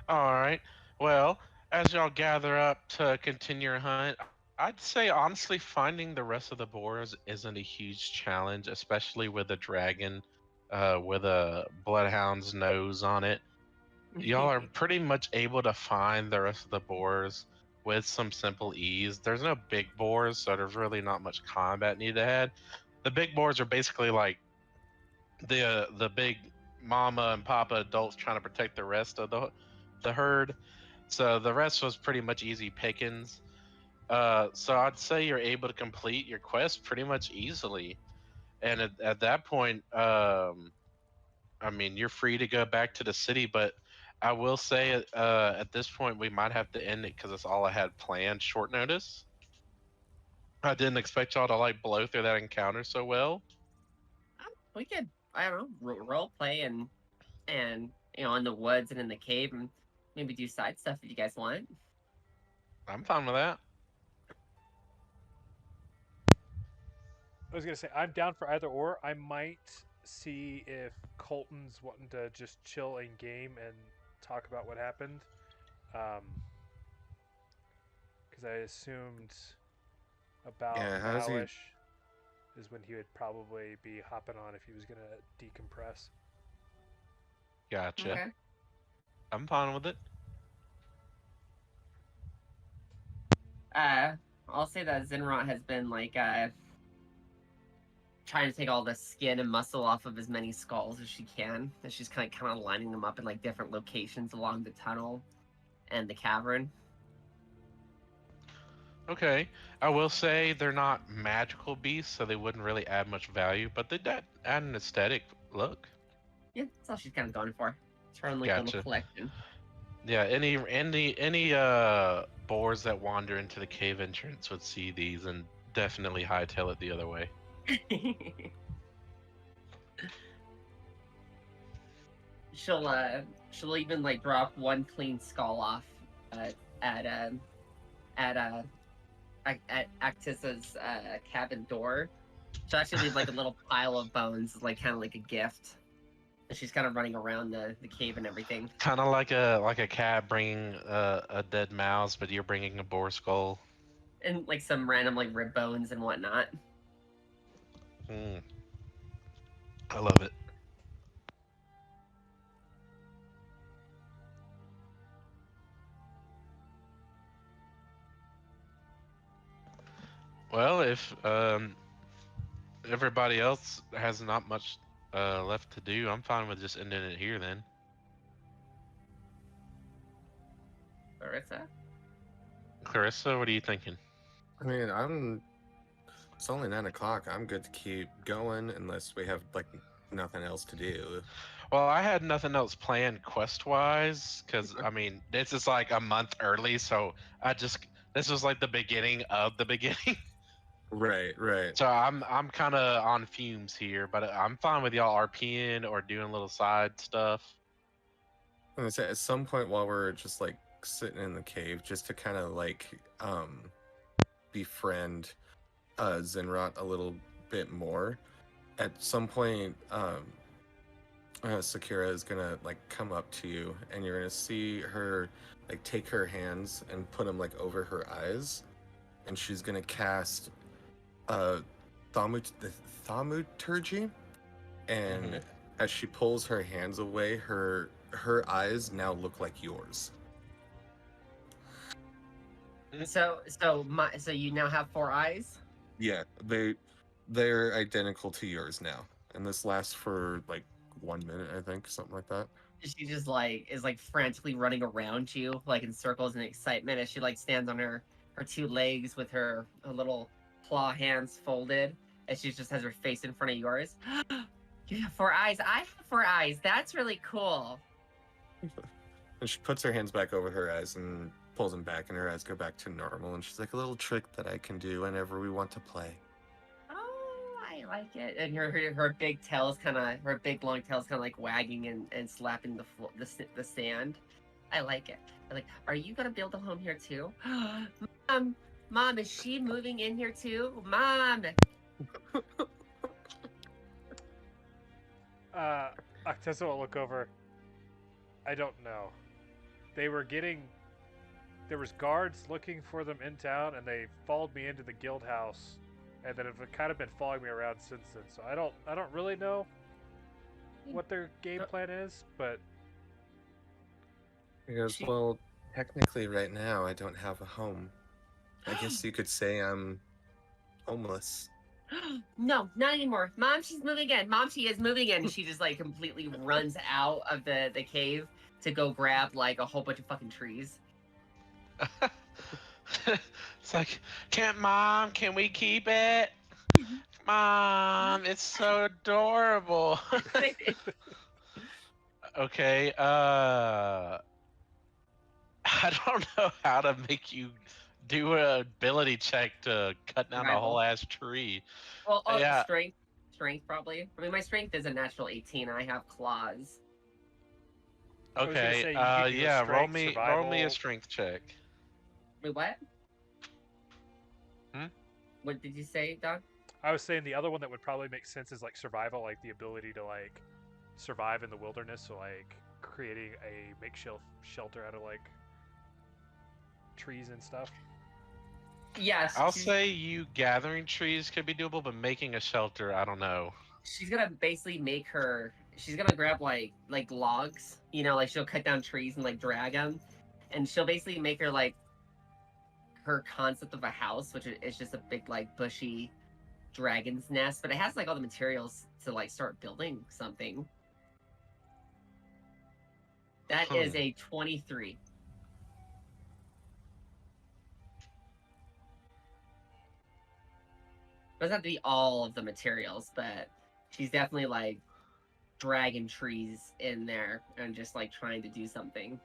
All right. Well, as y'all gather up to continue your hunt, I'd say honestly finding the rest of the boars isn't a huge challenge, especially with a dragon with a bloodhound's nose on it. Y'all are pretty much able to find the rest of the boars with some simple ease. There's no big boars, so there's really not much combat needed ahead. The big boars are basically like the big mama and papa adults trying to protect the rest of the herd. So the rest was pretty much easy pickings. So I'd say you're able to complete your quest pretty much easily. And at that point, I mean, you're free to go back to the city, but I will say at this point we might have to end it because it's all I had planned short notice. I didn't expect y'all to like blow through that encounter so well. We could, I don't know, role play and you know, in the woods and in the cave, and maybe do side stuff if you guys want. I'm fine with that. I was gonna say I'm down for either or. I might see if Colton's wanting to just chill in game and talk about what happened. Because I assumed about Yeah, how's he? nowish is when he would probably be hopping on if he was gonna decompress. Gotcha. Okay. I'm fine with it. I'll say that Zinrot has been like trying to take all the skin and muscle off of as many skulls as she can. And she's kind of lining them up in like different locations along the tunnel and the cavern. Okay. I will say they're not magical beasts, so they wouldn't really add much value, but they add an aesthetic look. Yeah, that's all she's kind of going for. It's her own like little Gotcha. collection. Yeah, any boars that wander into the cave entrance would see these and definitely hightail it the other way. She'll even like drop one clean skull off at Acteza's cabin door. She'll actually leave like a little pile of bones, like kind of like a gift. And she's kind of running around the cave and everything. Kind of like a cat bringing a dead mouse, but you're bringing a boar skull. And like some random like rib bones and whatnot. I love it. Well, if everybody else has not much left to do, I'm fine with just ending it here then. Larissa? Clarissa, what are you thinking? I mean, it's only 9 o'clock. I'm good to keep going unless we have like nothing else to do. Well, I had nothing else planned quest-wise, because, I mean, this is like a month early, so this was like the beginning of the beginning. Right. So I'm kind of on fumes here, but I'm fine with y'all RPing or doing little side stuff. I'm gonna say at some point while we're just like sitting in the cave, just to kind of like befriend Zinrot a little bit more. At some point, Sakura is gonna like come up to you, and you're gonna see her like take her hands and put them like over her eyes, and she's gonna cast thaumaturgy, and as she pulls her hands away, her eyes now look like yours. So you now have 4 eyes? Yeah, they're identical to yours now, and this lasts for like 1 minute, I think, something like that. She just like is like frantically running around you like in circles in excitement as she like stands on her 2 legs with her little claw hands folded, and she just has her face in front of yours. You have 4 eyes. I have 4 eyes. That's really cool. And she puts her hands back over her eyes and pulls them back, and her eyes go back to normal, and she's like, a little trick that I can do whenever we want to play. Oh, I like it. And her big tail's her big long tail's kind of like wagging and slapping the sand. I like it. I'm like, are you gonna build a home here too? Mom, is she moving in here too? Mom. Acteza will look over. I don't know. There was guards looking for them in town, and they followed me into the guild house, and then have kind of been following me around since then. So I don't really know what their game plan is, but He goes, well, technically right now I don't have a home. I guess you could say I'm homeless. No, not anymore. Mom, she's moving in. Mom, she is moving in. She just like completely runs out of the cave to go grab like a whole bunch of fucking trees. It's like, can we keep it? Mom, it's so adorable. Okay, I don't know how to make you do an ability check to cut down a whole ass tree. Well, Yeah. Strength probably. I mean, my strength is a natural 18, and I have claws. I was gonna Okay, say, you can do a yeah, roll strength, me a survival. strength check. Wait, what? Hmm? What did you say, Doc? I was saying the other one that would probably make sense is like survival, like the ability to like survive in the wilderness, so like creating a makeshift shelter out of like trees and stuff. Yes, I'll say you gathering trees could be doable, but making a shelter, I don't know. she's gonna basically make her. She's gonna grab like logs, you know, like she'll cut down trees and like drag them, and she'll basically make her like her concept of a house, which is just a big like bushy dragon's nest, but it has like all the materials to like start building something. That is a 23. Doesn't have to be all of the materials, but she's definitely like dragging trees in there and just like trying to do something.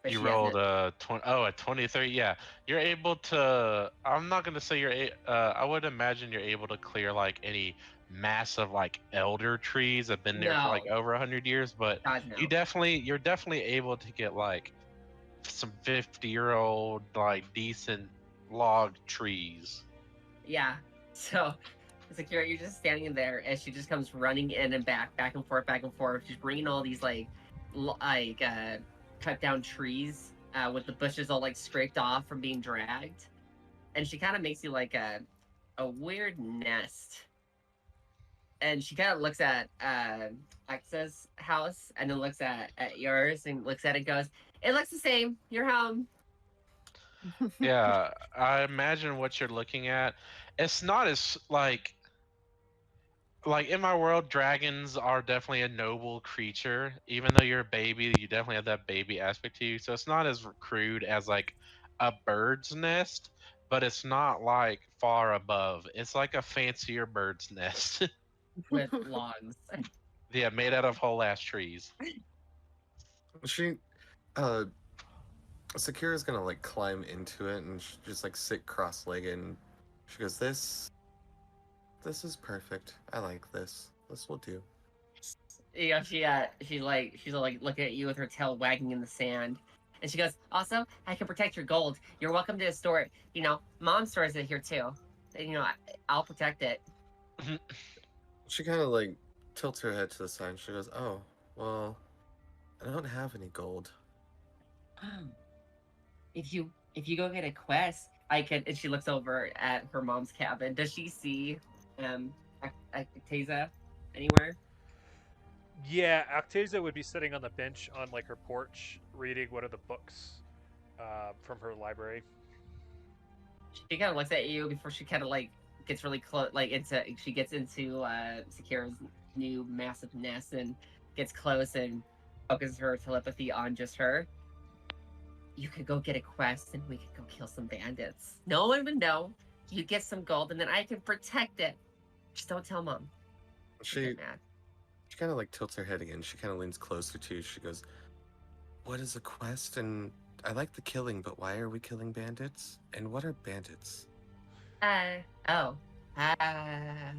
But You she rolled hasn't. a 23. Yeah, you're able to. I'm not gonna say I would imagine you're able to clear like any massive like elder trees that have been there for like No, over 100 years, but God no. you're definitely able to get like some 50-year-old like decent log trees. Yeah. So it's like you're just standing in there as she just comes running in and back and forth, back and forth. She's bringing all these cut down trees with the bushes all like scraped off from being dragged, and she kind of makes you like a weird nest. And she kind of looks at Axa's house and then looks at yours and looks at it and goes, "It looks the same. You're home." Yeah, I imagine what you're looking at. It's not as like in my world, dragons are definitely a noble creature. Even though you're a baby, you definitely have that baby aspect to you. So it's not as crude as like a bird's nest, but it's not like far above. It's like a fancier bird's nest. With logs. Yeah, made out of whole ass trees. She, uh, Sakura's gonna like climb into it and just like sit cross-legged. And she goes, "This is perfect. I like this. This will do." You know, she's like looking at you with her tail wagging in the sand, and she goes, "Also, I can protect your gold. You're welcome to store it. You know, Mom stores it here too. And, you know, I'll protect it." She kind of like tilts her head to the side. And she goes, "Oh, well, I don't have any gold." If you go get a quest, I can. And she looks over at her mom's cabin. Does she see Acteza anywhere? Yeah, Acteza would be sitting on the bench on like her porch, reading one of the books from her library. She kind of looks at you before she kind of like gets really close, like she gets into Sakura's new massive nest and gets close and focuses her telepathy on just her. "You could go get a quest and we could go kill some bandits. No one would know. You get some gold and then I can protect it. Just don't tell Mom." She'll She get mad. she kind of like tilts her head again. She kind of leans closer to you. She goes, "What is a quest? And I like the killing, but why are we killing bandits? And what are bandits?" Oh. I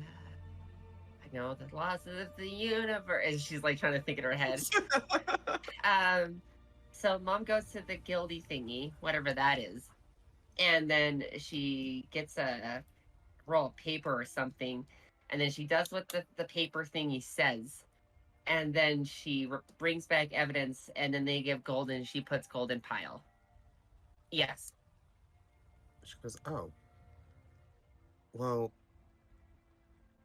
know the laws of the universe. And she's like trying to think in her head. So Mom goes to the guildy thingy, whatever that is, and then she gets a roll of paper or something, and then she does what the paper thingy says, and then she brings back evidence, and then they give gold, and she puts gold in pile. Yes. She goes, "Oh, well."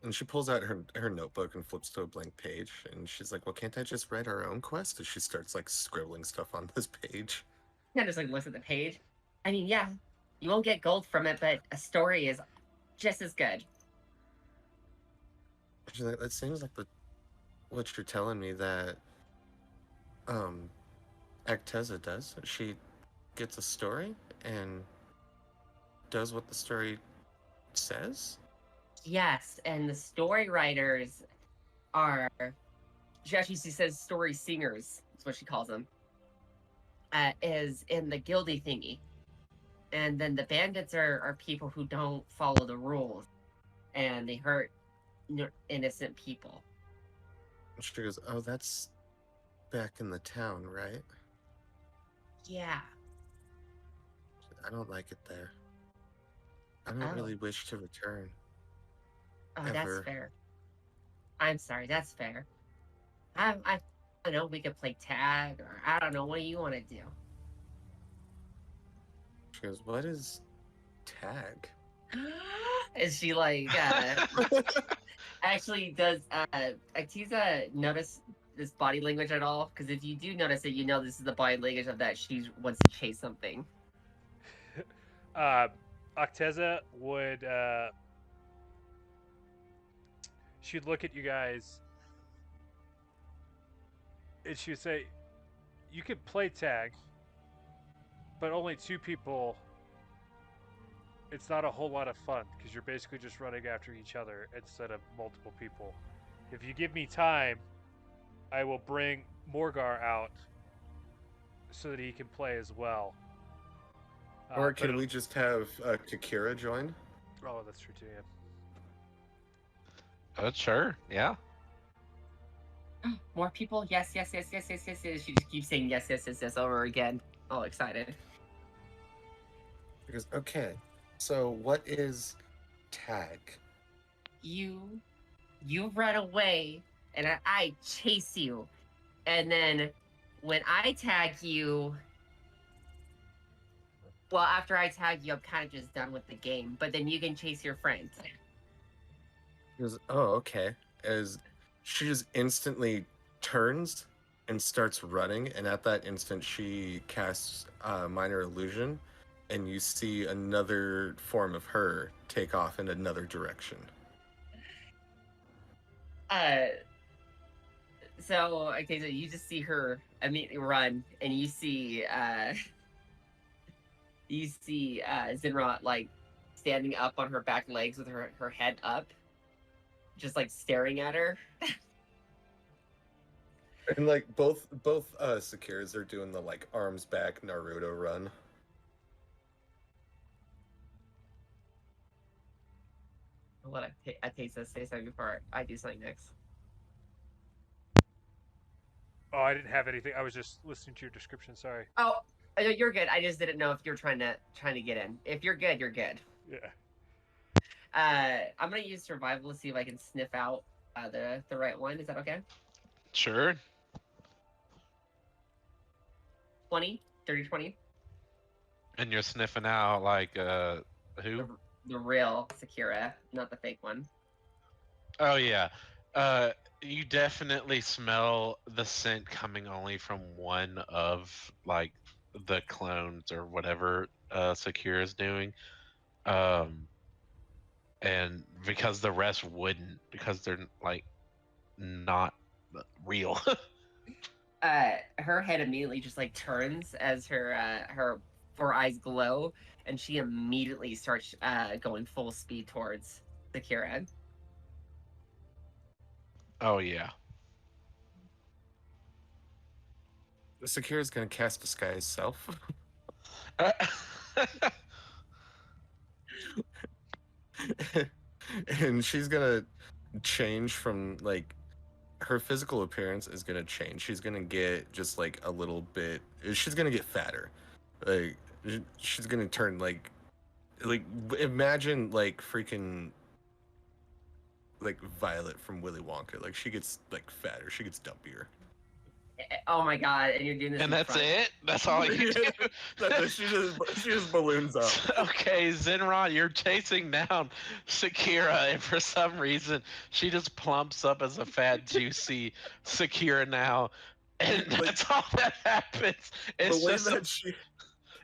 And she pulls out her notebook and flips to a blank page. And she's like, "Well, can't I just write our own quest?" And she starts like scribbling stuff on this page. Kind of just like looks at the page. I mean, yeah, you won't get gold from it, but a story is just as good. She's like, "That seems like what you're telling me that Acteza does. She gets a story and does what the story says." Yes, and the story writers are. She actually says story singers. That's what she calls them. Is in the guildy thingy, and then the bandits are people who don't follow the rules, and they hurt innocent people. She goes, "Oh, that's back in the town, right? Yeah. I don't like it there. I don't Oh. really wish to return." Oh, ever. that's fair. I'm sorry, that's fair. I don't know, we could play tag, or I don't know, what do you want to do? She goes, "What is tag?" Is she like, actually, does Acteza notice this body language at all? Because if you do notice it, you know this is the body language of that she wants to chase something. Acteza would she'd look at you guys and she'd say, "You could play tag, but only two people. It's not a whole lot of fun because you're basically just running after each other instead of multiple people. If you give me time, I will bring Morgar out so that he can play as well." Or but can we just have Kakira join? Oh, that's true too. Yeah. Sure. Yeah. More people? Yes, yes, yes, yes, yes, yes, yes. She just keeps saying yes, yes, yes, yes over again. All excited. Because okay, so what is tag? You run away, and I chase you, and then when I tag you, well, after I tag you, I'm kind of just done with the game. But then you can chase your friends. He goes, "Oh, okay." As she just instantly turns and starts running, and at that instant, she casts minor illusion, and you see another form of her take off in another direction. So okay, so you just see her immediately run, and you see Zinrot like standing up on her back legs with her head up, just like staring at her. And like both Sakiras are doing the like arms back Naruto run. I'll let Acteza say something before I do something next. Oh, I didn't have anything. I was just listening to your description. Sorry. Oh, you're good. I just didn't know if you're trying to get in. If you're good, you're good. Yeah. I'm gonna use survival to see if I can sniff out the right one. Is that okay? Sure. 20, 30, 20. And you're sniffing out like who? The real Sakura, not the fake one. Oh yeah. You definitely smell the scent coming only from one of like the clones or whatever Sakura's doing. And because the rest wouldn't, because they're like not real. Her head immediately just like turns as her four eyes glow, and she immediately starts going full speed towards Sakura. Oh yeah. Sakira's gonna cast Disguise Self. And she's gonna change from like her physical appearance is gonna change. She's gonna get just like a little bit. She's gonna get fatter. Like she's gonna turn like imagine like freaking like Violet from Willy Wonka. Like she gets like fatter. She gets dumpier. Oh my god! And you're doing this. And in that's front. it? That's all you do? she just balloons up. Okay, Zenrod, you're chasing down Sakira, and for some reason, she just plumps up as a fat, juicy Sakira now, and that's all that happens. It's The way just that she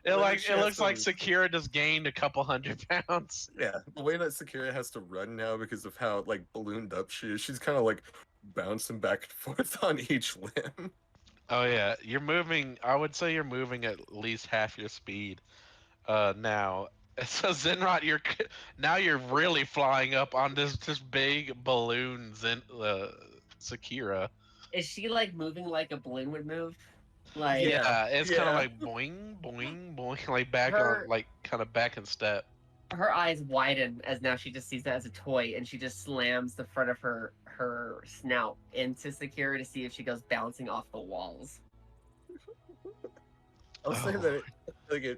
it way that she has looks like to- Sakira just gained a couple 100 pounds. Yeah, the way that Sakura has to run now because of how like ballooned up she is, she's kind of like bouncing back and forth on each limb. Oh yeah, you're moving. I would say you're moving at least half your speed now. So Zenrod, now you're really flying up on this big balloon Sakira. Is she like moving like a balloon would move? Like Yeah, it's kind yeah. of like boing, boing, boing, like back Her- on, like kind of back in step. her eyes widen as now she just sees that as a toy, and she just slams the front of her snout into Sakura to see if she goes bouncing off the walls. I'll say Oh. that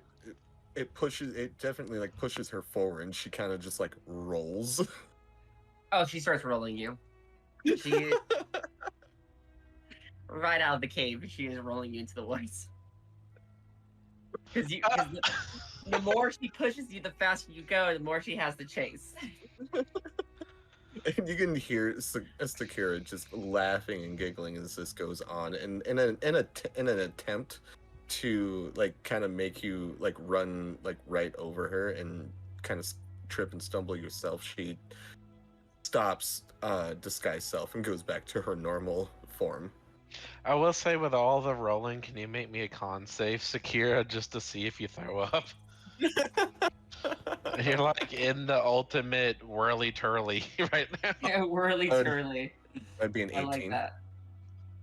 it pushes it definitely like pushes her forward and she kind of just like rolls. Oh, she starts rolling you. She right out of the cave. She is rolling you into the woods. Because the more she pushes you, the faster you go. The more she has to chase. And you can hear Sakura just laughing and giggling as this goes on, and in an attempt to like kind of make you like run like right over her and kind of trip and stumble yourself, she stops disguise self and goes back to her normal form. I will say, with all the rolling, can you make me a con save, Sakira, just to see if you throw up? You're like in the ultimate whirly turly right now. Yeah, whirly I'd- turly. That'd be an I like 18. that.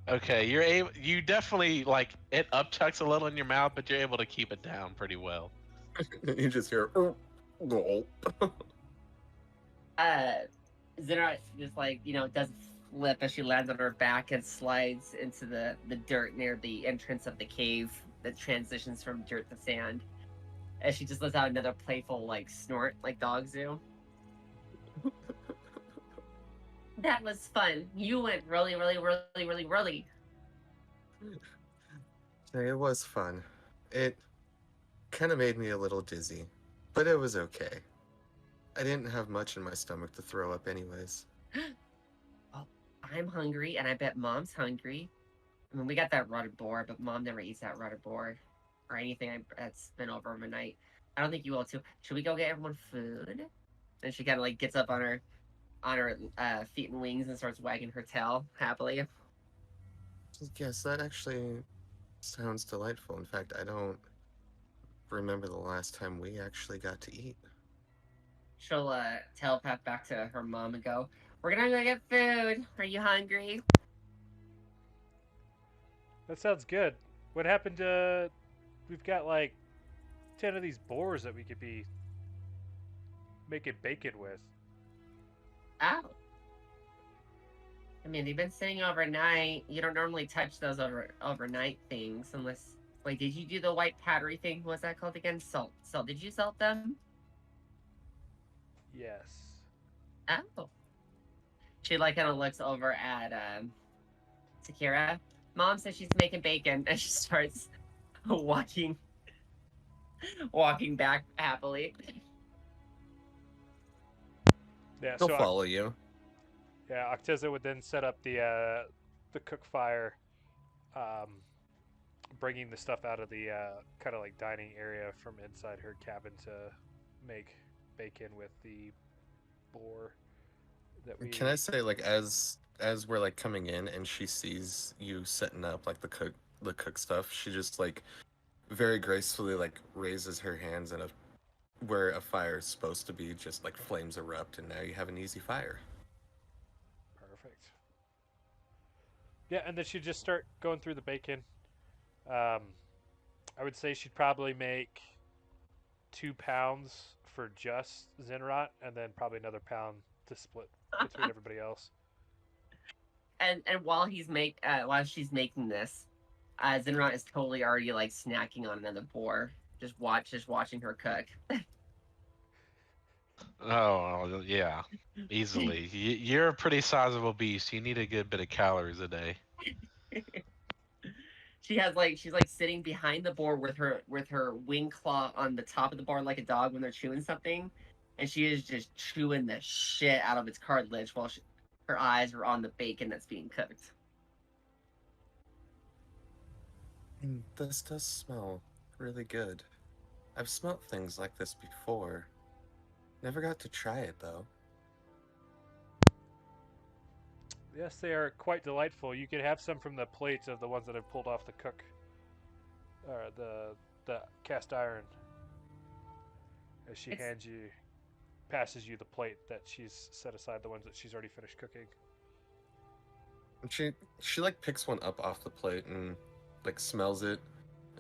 Okay, you're able. You definitely like it upchucks a little in your mouth, but you're able to keep it down pretty well. You just hear gulp. Zenra just like, does a flip as she lands on her back and slides into the dirt near the entrance of the cave that transitions from dirt to sand. As she just lets out another playful like snort like dogs do. That was fun. You went really, really, really, really, really. It was fun. It kind of made me a little dizzy, but it was okay. I didn't have much in my stomach to throw up anyways. Oh, I'm hungry, and I bet Mom's hungry. I mean, we got that rotted boar, but Mom never eats that rotted boar or anything that's been over overnight. I don't think you will too. Should we go get everyone food? And she kind of like gets up on her feet and wings and starts wagging her tail happily. Yes, that actually sounds delightful. In fact, I don't remember the last time we actually got to eat. She'll telepath back to her mom and go, "We're gonna go get food. Are you hungry?" That sounds good. What happened to? We've got like 10 of these boars that we could be making bacon with. Oh. I mean, they've been sitting overnight. You don't normally touch those overnight things unless. Wait, did you do the white powdery thing? What's that called again? Salt. Did you salt them? Yes. Oh. She like kind of looks over at Sakura. Mom says she's making bacon, and she starts walking back happily. Yeah. They'll So follow you. yeah, Acteza would then set up the cook fire, bringing the stuff out of the kind of like dining area from inside her cabin to make bacon with the boar that we. Can I say, like, as we're like coming in and she sees you setting up like the cook stuff, she just like very gracefully like raises her hands and where a fire is supposed to be, just like flames erupt, and now you have an easy fire. Perfect. Yeah, and then she'd just start going through the bacon. I would say she'd probably make 2 pounds for just Zenrot, and then probably another pound to split between everybody else. And while she's making this, Zenrot is totally already like snacking on another boar, just watching her cook. Oh yeah, easily. You're a pretty sizable beast. You need a good bit of calories a day. She's like sitting behind the boar with her wing claw on the top of the boar like a dog when they're chewing something, and she is just chewing the shit out of its cartilage while her eyes are on the bacon that's being cooked. This does smell really good. I've smelt things like this before. Never got to try it though. Yes, they are quite delightful. You could have some from the plates of the ones that I've pulled off the cook, or the cast iron. As she passes you the plate that she's set aside, the ones that she's already finished cooking. And she like picks one up off the plate and like smells it,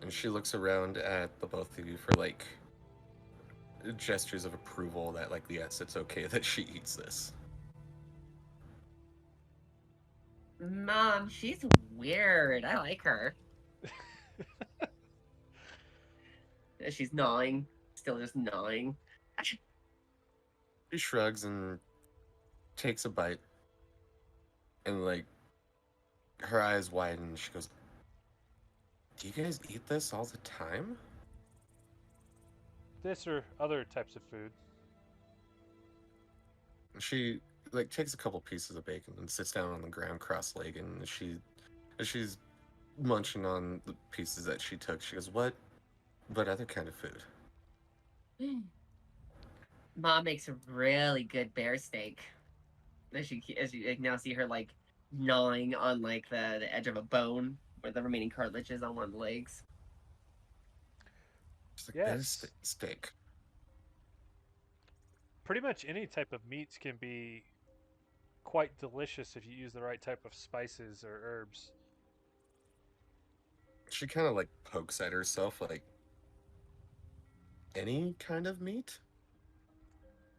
and she looks around at the both of you for like gestures of approval that like yes, it's okay that she eats this. Mom, she's weird. I like her. She's gnawing, still just gnawing. She shrugs and takes a bite, and like her eyes widen. And she goes, "Do you guys eat this all the time?" This or other types of food. She like takes a couple pieces of bacon and sits down on the ground cross-legged, and as she's munching on the pieces that she took, she goes, what other kind of food?" Mom makes a really good bear steak. As you like, now see her like gnawing on like the edge of a bone where the remaining cartilage is on one of the legs. She's like, "That is Yes. steak." Pretty much any type of meats can be quite delicious if you use the right type of spices or herbs. She kind of like pokes at herself, like, any kind of meat?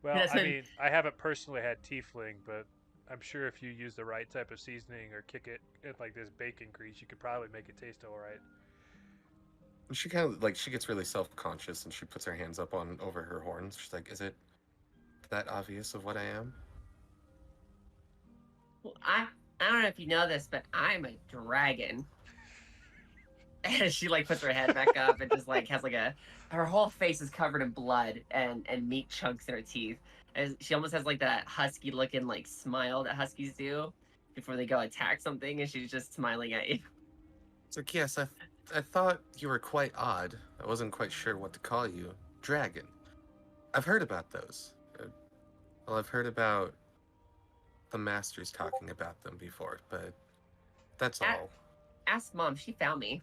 Well, That's I when mean, I haven't personally had tiefling, but I'm sure if you use the right type of seasoning or kick it in like this bacon grease, you could probably make it taste all right. And she kind of like she gets really self-conscious and she puts her hands up on over her horns. She's like, "Is it that obvious of what I am?" well, I don't know if you know this, but I'm a dragon. And she like puts her head back up and just like has like her whole face is covered in blood and meat chunks in her teeth. And she almost has like that husky looking like smile that huskies do before they go attack something, and she's just smiling at you. It's like, "Yes, I thought you were quite odd. I wasn't quite sure what to call you. Dragon. I've heard about those. Well, I've heard about the masters talking about them before, but that's A- all." Ask Mom, she found me.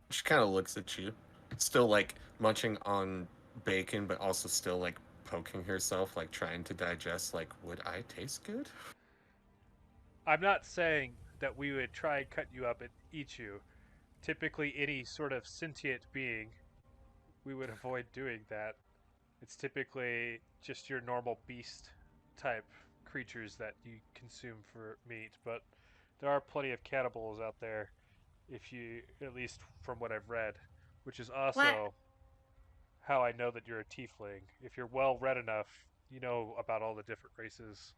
She kind of looks at you, still like munching on bacon, but also still like poking herself, like trying to digest. Like, would I taste good? I'm not saying that we would try and cut you up and eat you. Typically, any sort of sentient being, we would avoid doing that. It's typically just your normal beast type creatures that you consume for meat, but there are plenty of cannibals out there, if you, at least from what I've read, which is What? also how I know that you're a tiefling. If you're well read enough, you know about all the different races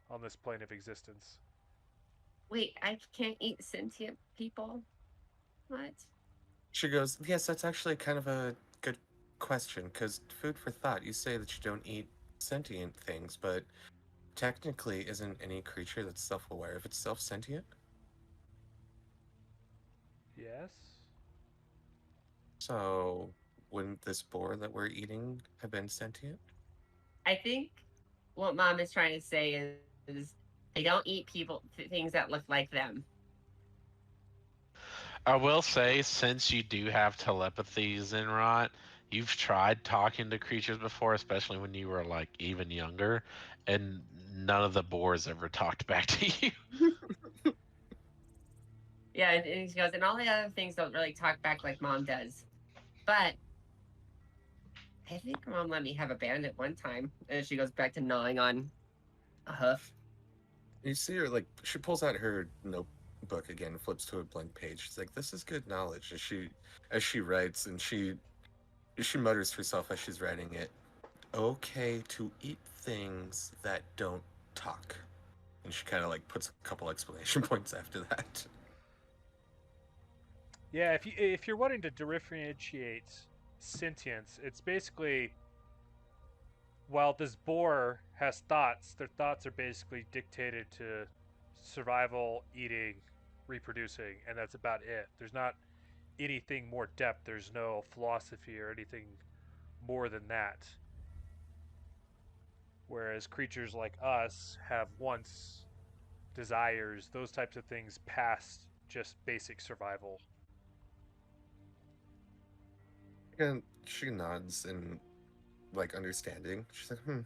on this plane of existence. Wait, I can't eat sentient people? What? She goes, "Yes, that's actually kind of a good question, because food for thought. You say that you don't eat sentient things, but technically, isn't any creature that's self-aware of itself sentient? Yes? So, wouldn't this boar that we're eating have been sentient?" I think what Mom is trying to say is they don't eat people things that look like them. I will say, since you do have telepathy, Zenrot, you've tried talking to creatures before, especially when you were like even younger, and none of the boars ever talked back to you. Yeah, and she goes, and all the other things don't really talk back like Mom does. But I think Mom let me have a bandit one time. And she goes back to gnawing on a hoof. You see her, like, she pulls out her notebook again, flips to a blank page. She's like, "This is good knowledge," as she writes, and she mutters to herself as she's writing it, "Okay to eat things that don't talk." And she kind of like puts a couple exclamation points after that. Yeah, if you're wanting to differentiate sentience, it's basically, while this boar has thoughts, their thoughts are basically dictated to survival, eating, reproducing, and that's about it. There's not anything more depth. There's no philosophy or anything more than that. Whereas creatures like us have wants, desires, those types of things past just basic survival. And she nods in like understanding. She's like, "Hmm."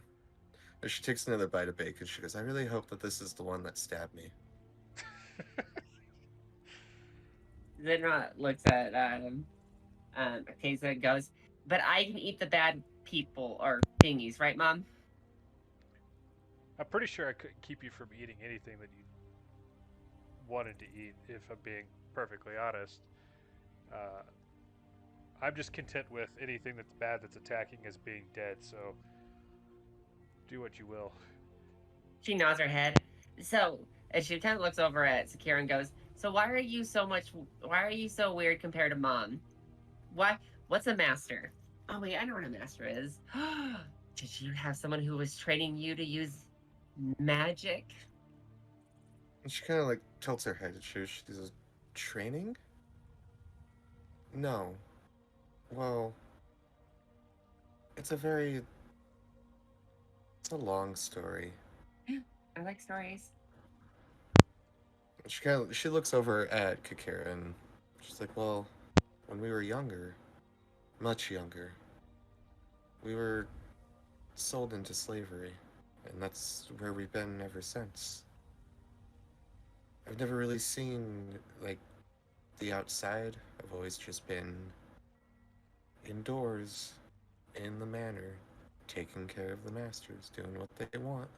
As she takes another bite of bacon, she goes, "I really hope that this is the one that stabbed me." Zenra looks at Acteza and goes, but I can eat the bad people or thingies, right, Mom? I'm pretty sure I couldn't keep you from eating anything that you wanted to eat, if I'm being perfectly honest. Uh, I'm just content with anything that's bad that's attacking as being dead, so Do what you will. She nods her head. So, and she kind of looks over at Sakira and goes, "So why are you so much? Why are you so weird compared to Mom? Why? What's a master? Oh wait, I know what a master is. Did you have someone who was training you to use magic?" And she kind of like tilts her head. She says, "Training? No. Well, it's a very, it's a long story." I like stories. She looks over at Kakira and she's like, "Well, when we were younger, much younger, we were sold into slavery, and that's where we've been ever since. I've never really seen like the outside. I've always just been indoors, in the manor, taking care of the masters, doing what they want.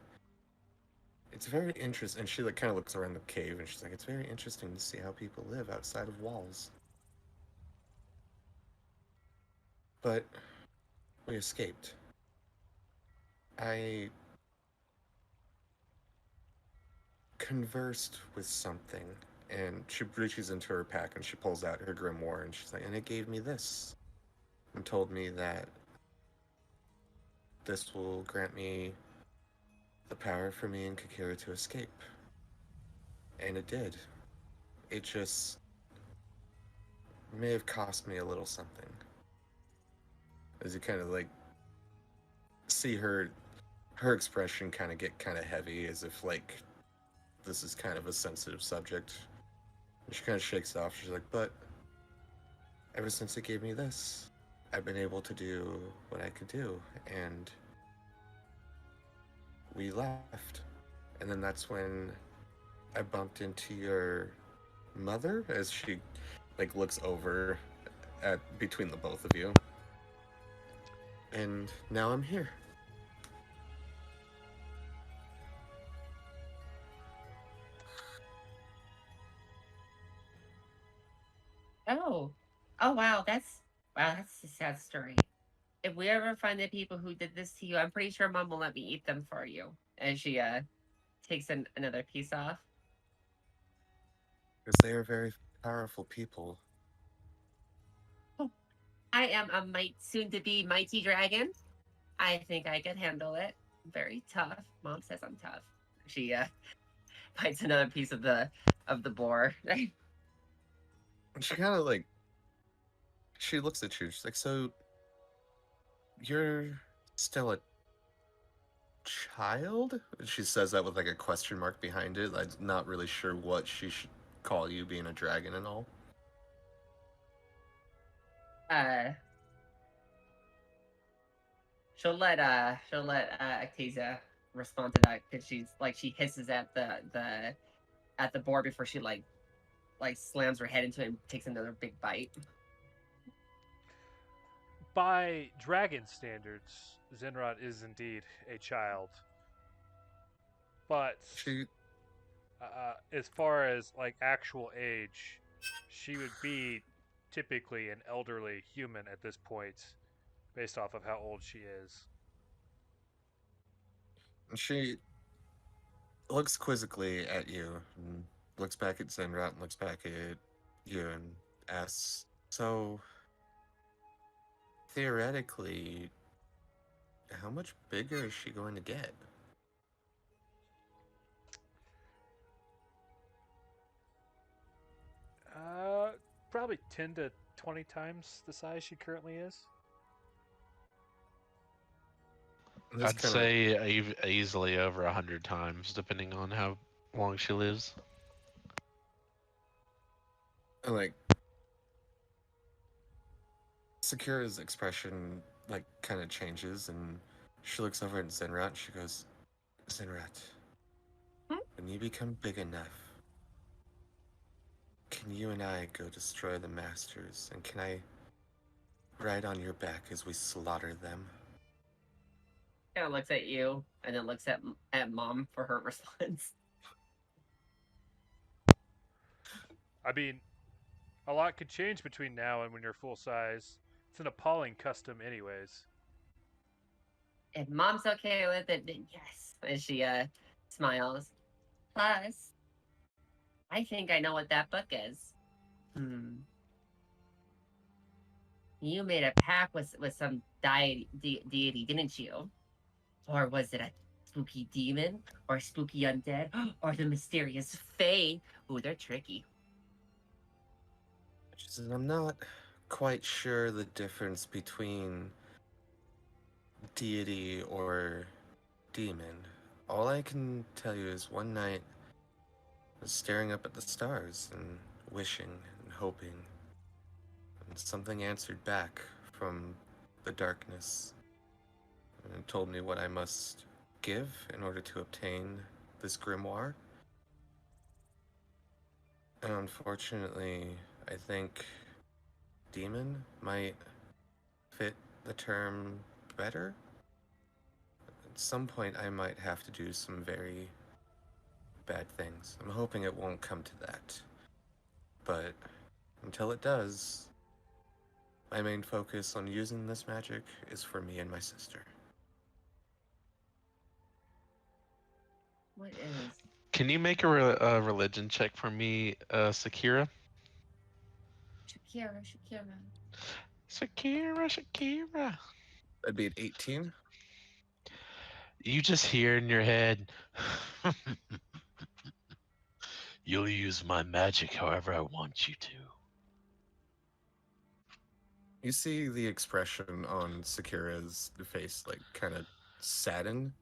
It's very interesting." And she like kind of looks around the cave and she's like, "It's very interesting to see how people live outside of walls. But we escaped. I conversed with something." And she reaches into her pack and she pulls out her grimoire and she's like, "And it gave me this and told me that this will grant me the power for me and Kakira to escape." And it did. It just may have cost me a little something. As you kind of like see her expression kind of get kind of heavy, as if like this is kind of a sensitive subject. And she kind of shakes it off. She's like, "But ever since it gave me this, I've been able to do what I could do." And we left. And then that's when I bumped into your mother, as she like looks over at between the both of you. And now I'm here. Oh, oh wow, that's a sad story. If we ever find the people who did this to you, I'm pretty sure Mom will let me eat them for you. And she takes another piece off. Because they are very powerful people. Oh, I am a soon to be mighty dragon. I think I could handle it. Very tough. Mom says I'm tough. She bites another piece of the boar. And she kind of like, she looks at you. She's like, "So you're still a child?" She says that with like a question mark behind it. I'm not really sure what she should call you, being a dragon and all. uh, she'll let Acteza respond to that because she's like she hisses at the boar before she like slams her head into it and takes another big bite. By dragon standards, Zenrot is indeed a child. But She as far as like actual age, she would be typically an elderly human at this point, based off of how old she is. she looks quizzically at you and looks back at Zenrat and looks back at you and asks, "So theoretically, how much bigger is she going to get?" Uh, Probably 10 to 20 times the size she currently is. And this I'd kind of say easily over 100 times, depending on how long she lives. like Sakura's expression like kind of changes, and she looks over at Zenrat and she goes, "Zenrat, Hmm? when you become big enough, can you and I go destroy the masters, and can I ride on your back as we slaughter them?" Kind of looks at you and then looks at Mom for her response. I mean, a lot could change between now and when you're full size. It's an appalling custom, anyways. If mom's okay with it, then yes. As she smiles. Plus, I think I know what that book is. You made a pact with some deity, didn't you? Or was it a spooky demon? Or spooky undead? Or the mysterious fae? Ooh, they're tricky. She says, I'm not quite sure the difference between deity or demon. All I can tell you is one night I was staring up at the stars and wishing and hoping, and something answered back from the darkness and told me what I must give in order to obtain this grimoire. And unfortunately, I think demon might fit the term better. At some point, I might have to do some very bad things. I'm hoping it won't come to that. But until it does, my main focus on using this magic is for me and my sister. What is? Can you make a religion check for me, Sakira? Shakira. Shakira. That'd be an 18. You just hear in your head, you'll use my magic however I want you to. You see the expression on Sakira's face, like, kind of sadden.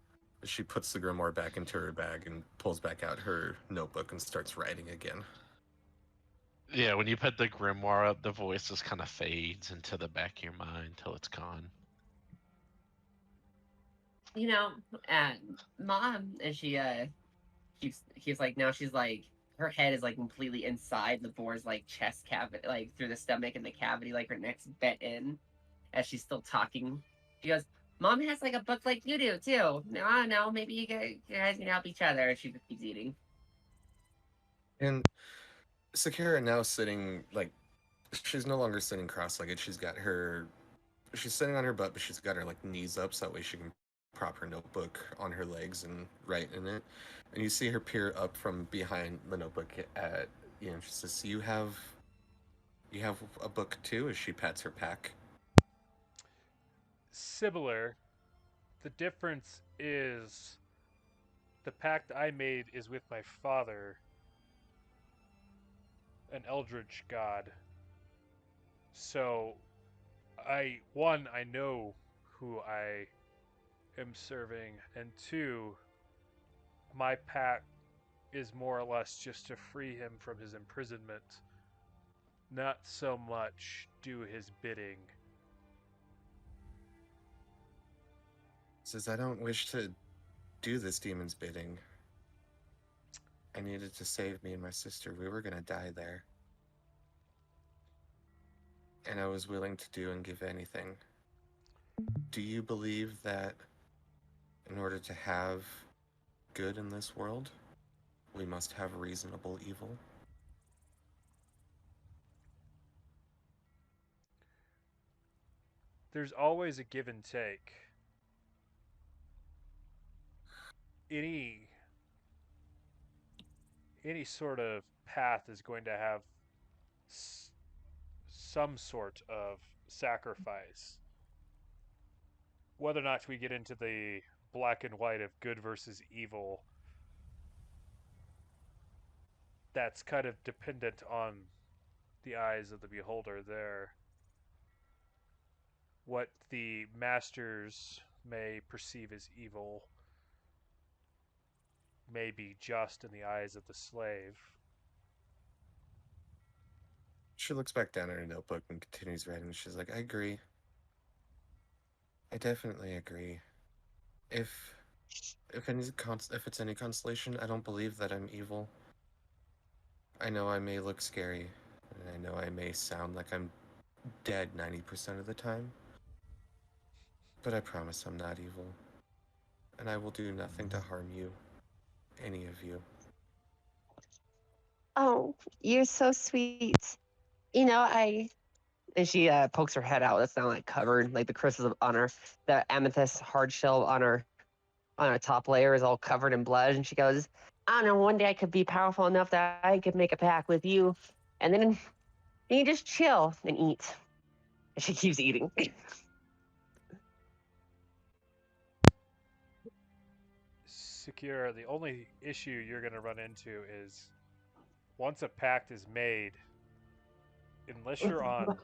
She puts the grimoire back into her bag and pulls back out her notebook and starts writing again. Yeah, when you put the grimoire up, the voice just kind of fades into the back of your mind till it's gone. You know, mom, and she he's like, now she's like, her head is like completely inside the boar's like chest cavity, like through the stomach and the cavity, like her neck's bent in. As she's still talking, she goes, "Mom has like a book like you do too. No, maybe you guys can help each other." She just keeps eating. And Sakira now sitting, like, she's no longer sitting cross-legged. She's sitting on her butt, but she's got her, like, knees up so that way she can prop her notebook on her legs and write in it. And you see her peer up from behind the notebook at, she says, you have a book too? As she pats her pack. Similar. The difference is the pact I made is with my father, an eldritch god. So I know who I am serving, and two, my pact is more or less just to free him from his imprisonment, not so much do his bidding. Says, I don't wish to do this demon's bidding. I needed to save me and my sister. We were gonna die there. And I was willing to do and give anything. Do you believe that in order to have good in this world, we must have reasonable evil? There's always a give and take. Any any sort of path is going to have some sort of sacrifice. Whether or not we get into the black and white of good versus evil, that's kind of dependent on the eyes of the beholder there. What the masters may perceive as evil may be just in the eyes of the slave. She looks back down at her notebook and continues writing. She's like, I agree. I definitely agree. If if it's any consolation, I don't believe that I'm evil. I know I may look scary, and I know I may sound like I'm dead 90% of the time, but I promise I'm not evil. And I will do nothing to harm you, any of you. Oh, you're so sweet. You know, And she pokes her head out. That's not like covered, like the crystals on her, the amethyst hard shell on her top layer is all covered in blood. And she goes, "I don't know. One day I could be powerful enough that I could make a pact with you, and then you just chill and eat." And she keeps eating. Secure, the only issue you're going to run into is once a pact is made, unless you're on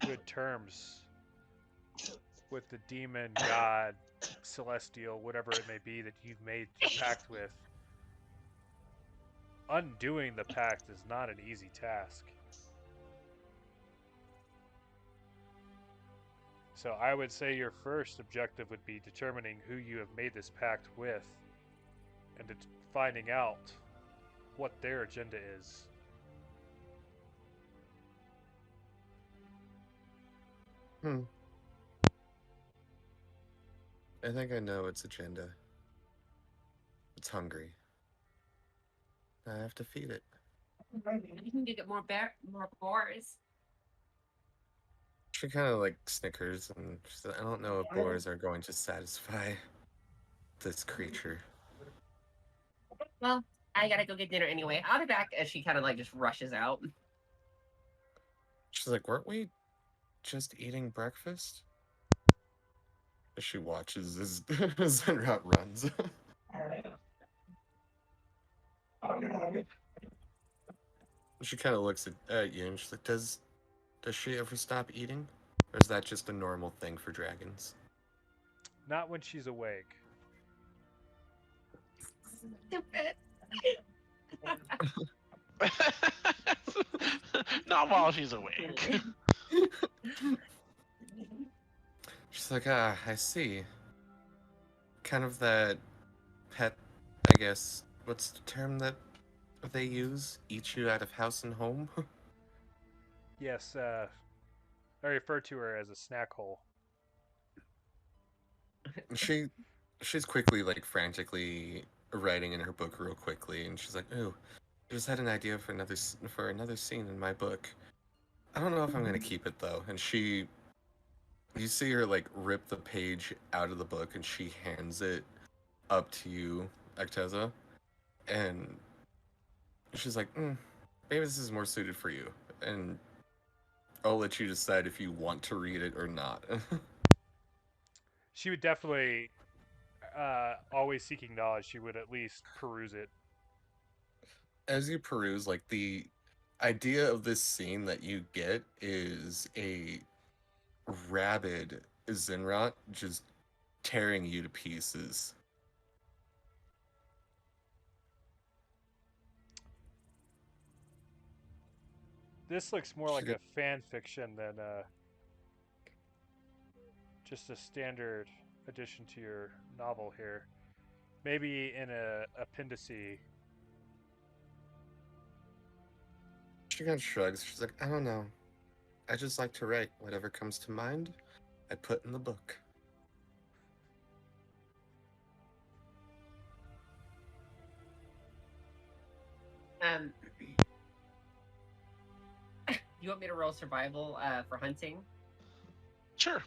good terms with the demon, god, celestial, whatever it may be that you've made the pact with, undoing the pact is not an easy task. So I would say your first objective would be determining who you have made this pact with and finding out what their agenda is. I think I know its agenda. It's hungry. I have to feed it. You can get more boars. She kind of like snickers and she said, I don't know if boars are going to satisfy this creature. Well, I gotta go get dinner anyway. I'll be back. As she kind of like just rushes out. She's like, weren't we just eating breakfast? As she watches as Zenrat runs. She kind of looks at you and she's like, does she ever stop eating? Or is that just a normal thing for dragons? Not when she's awake. Stupid. Not while she's awake. She's like, I see. Kind of that pet, I guess. What's the term that they use? Eat you out of house and home? Yes, I refer to her as a snack hole. She's quickly, like, frantically writing in her book real quickly, and she's like, "Ooh, I just had an idea for another scene in my book. I don't know if I'm gonna keep it though." And you see her like rip the page out of the book, and she hands it up to you, Acteza, and she's like, "Maybe this is more suited for you, and I'll let you decide if you want to read it or not." She would definitely, always seeking knowledge, she would at least peruse it. As you peruse, like, the idea of this scene that you get is a rabid Zenrat just tearing you to pieces. This looks more like a fan fiction than just a standard addition to your novel here. Maybe in a appendice. She kind of shrugs. She's like, I don't know. I just like to write. Whatever comes to mind, I put in the book. You want me to roll survival for hunting? Sure.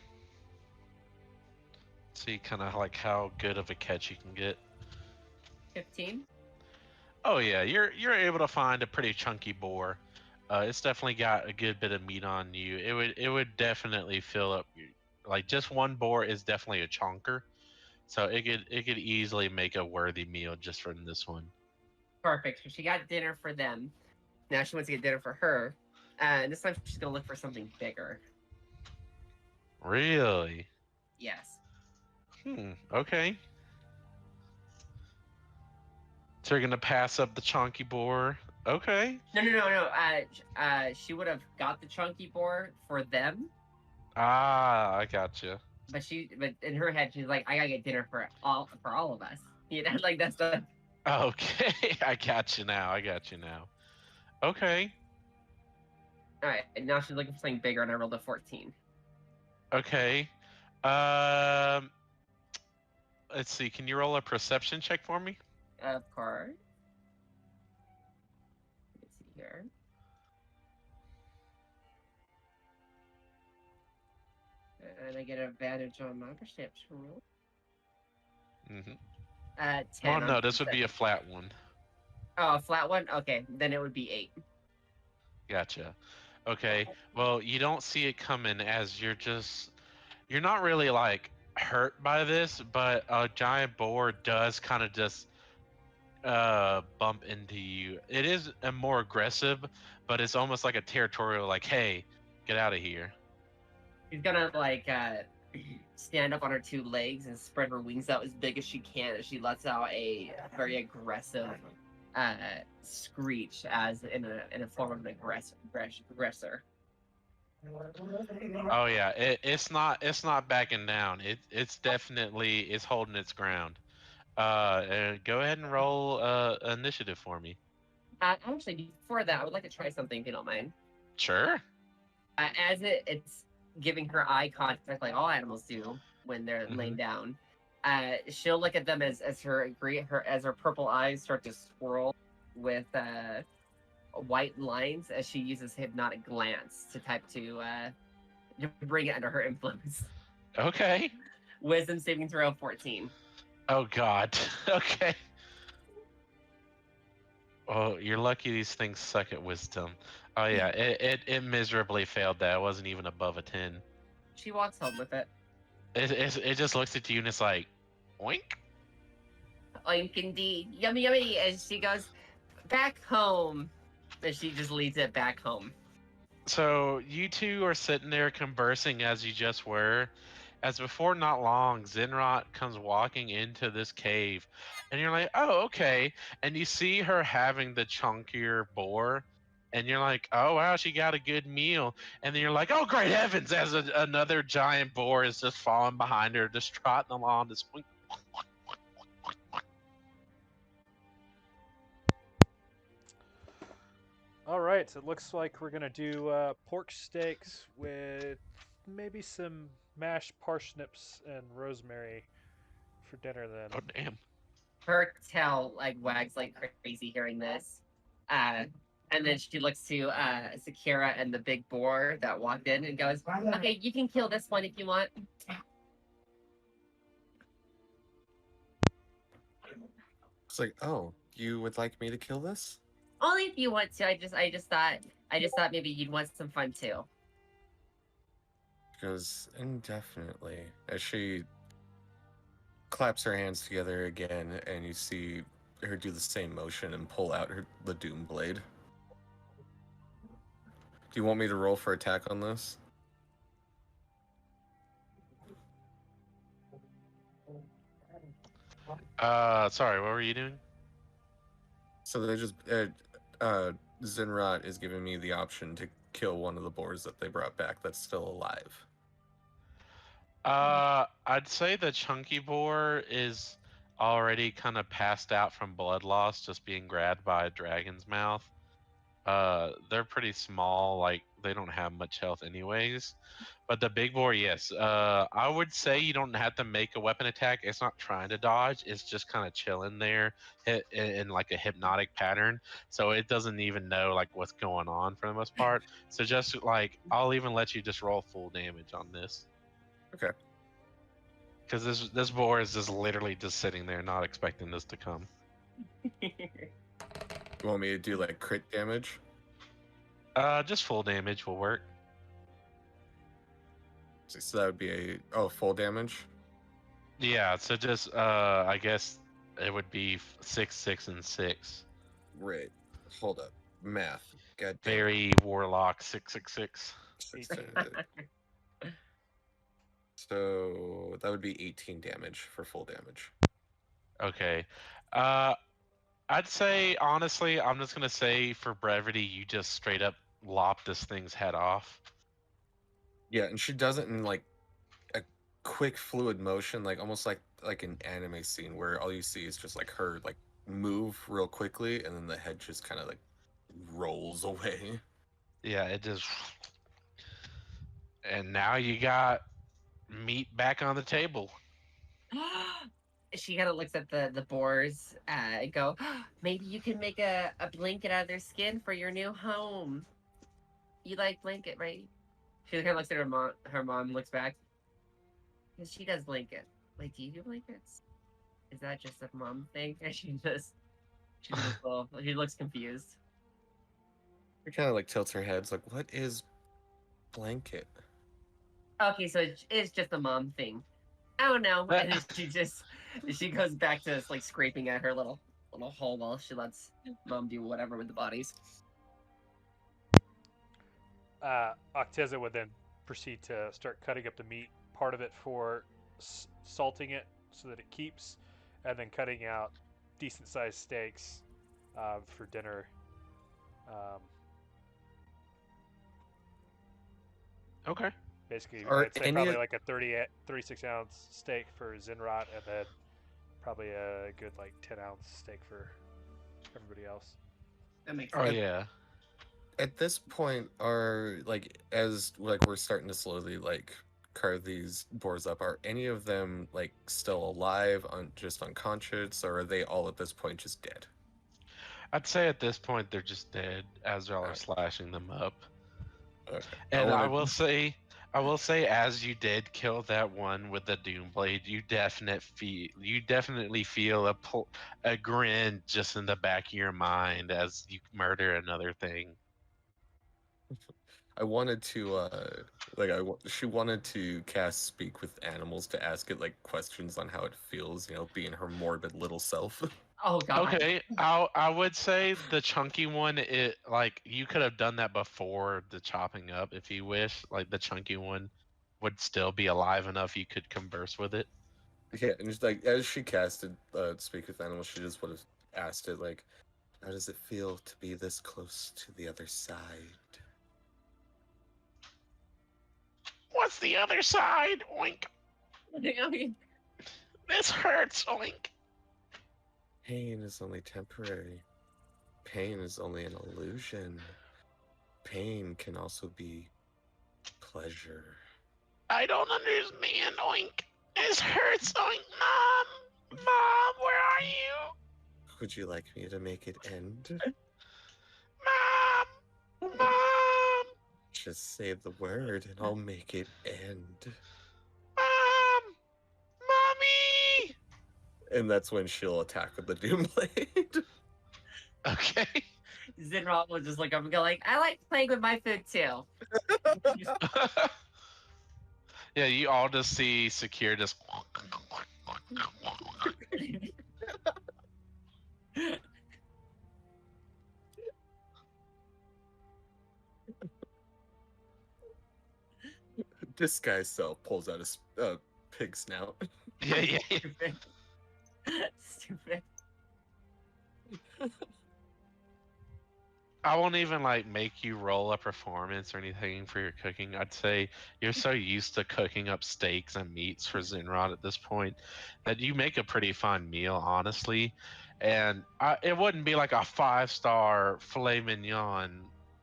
See kind of like how good of a catch you can get. 15. Oh yeah, you're able to find a pretty chunky boar. It's definitely got a good bit of meat on you. It would definitely fill up your, like, just one boar is definitely a chonker. So it could easily make a worthy meal just from this one. Perfect. So she got dinner for them. Now she wants to get dinner for her. And this time she's gonna look for something bigger. Really? Yes. Okay. So you're gonna pass up the chonky boar? Okay. No. She would have got the chunky boar for them, Ah, I gotcha. but in her head she's like, I gotta get dinner for all of us. You know, like that's the. Okay, I got you now. Okay. All right, and now she's looking for something bigger, and I rolled a 14. Okay. Let's see. Can you roll a perception check for me? Of course. Let me see here. And I get an advantage on my perception roll. Mm-hmm. 10 Oh on no, this would be a perception. flat one. Oh, a flat one? Okay, then it would be 8. Gotcha. Okay. Well, you don't see it coming as you're not really like hurt by this, but a giant boar does kind of just bump into you. It is a more aggressive, but it's almost like a territorial, like, hey, get out of here. She's gonna like stand up on her 2 legs and spread her wings out as big as she can as she lets out a very aggressive screech as in a form of an aggressor. Oh yeah, it's not backing down. It's definitely it's holding its ground. Go ahead and roll initiative for me. Actually, before that, I would like to try something if you don't mind. Sure. As it's giving her eye contact like all animals do when they're laying Mhm. down, she'll look at them as her purple eyes start to swirl with white lines as she uses hypnotic glance to bring it under her influence. Okay. Wisdom saving throw 14. Oh God. Okay. Oh, you're lucky these things suck at wisdom. Oh yeah, it miserably failed that. It wasn't even above a 10. She walks home with it. It just looks at you and it's like, oink. Oink indeed. Yummy yummy as she goes back home. And she just leads it back home. So you two are sitting there conversing as you just were. As before not long, Zinrot comes walking into this cave, and you're like, oh, okay. And you see her having the chunkier boar, and you're like, oh, wow, she got a good meal. And then you're like, oh, great heavens, as another giant boar is just falling behind her, just trotting along this. All right, so it looks like we're gonna do pork steaks with maybe some mashed parsnips and rosemary for dinner. Then. Oh, damn. Her tail like wags like crazy hearing this. And then she looks to Sakira and the big boar that walked in and goes, okay, you can kill this one if you want. It's like, oh, you would like me to kill this? Only if you want to. I just thought maybe you'd want some fun too. Because indefinitely, as she claps her hands together again, and you see her do the same motion and pull out the Doom Blade. Do you want me to roll for attack on this? Sorry, what were you doing? So they just Zinrot is giving me the option to kill one of the boars that they brought back that's still alive. I'd say the chunky boar is already kind of passed out from blood loss, just being grabbed by a dragon's mouth. They're pretty small, like they don't have much health anyways. But the big boar, yes. I would say you don't have to make a weapon attack. It's not trying to dodge. It's just kind of chilling there in like a hypnotic pattern. So it doesn't even know like what's going on for the most part. So just like I'll even let you just roll full damage on this. Okay. Because this boar is just literally just sitting there, not expecting this to come. You want me to do like crit damage? Just full damage will work. So that would be full damage. Yeah. So just I guess it would be 6, 6, and 6. Right. Hold up. Math. God damn. Very warlock 666. So that would be 18 damage for full damage. Okay. I'd say honestly, I'm just gonna say for brevity, you just straight up lop this thing's head off. Yeah, and she does it in like a quick fluid motion, like almost like an anime scene where all you see is just like her like move real quickly and then the head just kind of like rolls away. Yeah, it just. And now you got meat back on the table. She kind of looks at the boars and go, maybe you can make a blanket out of their skin for your new home. You like blanket, right? She kind of looks at her mom. Her mom looks back. Because she does blankets. Like, do you do blankets? Is that just a mom thing? And she looks she looks confused. She kind of like tilts her head. It's like, what is blanket? Okay, so it's just a mom thing. I don't know. But- And then she goes back to like scraping at her little hole while she lets mom do whatever with the bodies. Acteza would then proceed to start cutting up the meat, part of it for salting it so that it keeps, and then cutting out decent sized steaks for dinner. Okay. Basically, Are I'd say any probably of- like a 36-ounce steak for Zinrat, and then probably a good like 10-ounce steak for everybody else. That makes Oh sense. yeah. At this point, are like as like we're starting to slowly like carve these boars up. Are any of them like still alive, just unconscious, or are they all at this point just dead? I'd say at this point they're just dead as y'all are Alright. slashing them up. Okay. And I wanna- will say, as you did kill that one with the doom blade, you definitely feel a grin just in the back of your mind as you murder another thing. I wanted to she wanted to cast speak with animals to ask it like questions on how it feels, being her morbid little self. Oh god. Okay, I would say the chunky one. It like you could have done that before the chopping up if you wish. Like the chunky one would still be alive enough you could converse with it. Yeah, and just like as she casted speak with animals, she just would have asked it like, how does it feel to be this close to the other side? What's the other side? Oink. This hurts. Oink. Pain is only temporary. Pain is only an illusion. Pain can also be pleasure. I don't understand. Oink. This hurts. Oink. Mom, where are you? Would you like me to make it end? Mom. Just say the word and I'll make it end. Mommy. And that's when she'll attack with the Doom Blade. Okay. Zinrat will just look up and go like, I like playing with my food too. Yeah, you all just see Secure just. This guy's self pulls out his pig snout. Yeah. Stupid. Stupid. I won't even like make you roll a performance or anything for your cooking. I'd say you're so used to cooking up steaks and meats for Zinrod at this point that you make a pretty fun meal, honestly. And it wouldn't be like a 5-star filet mignon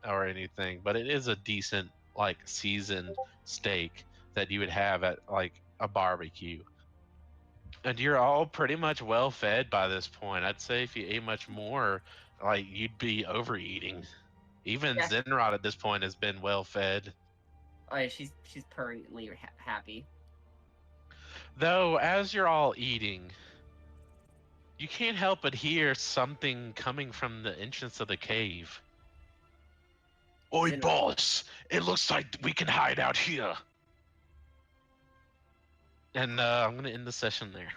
or anything, but it is a decent like seasoned steak that you would have at like a barbecue. And you're all pretty much well fed by this point. I'd say if you ate much more, like you'd be overeating. Even Yeah. Zenrod at this point has been well fed. Oh yeah, she's purringly happy. Though as you're all eating, you can't help but hear something coming from the entrance of the cave. Oi, Zenrod. boss! It looks like we can hide out here. And I'm gonna end the session there.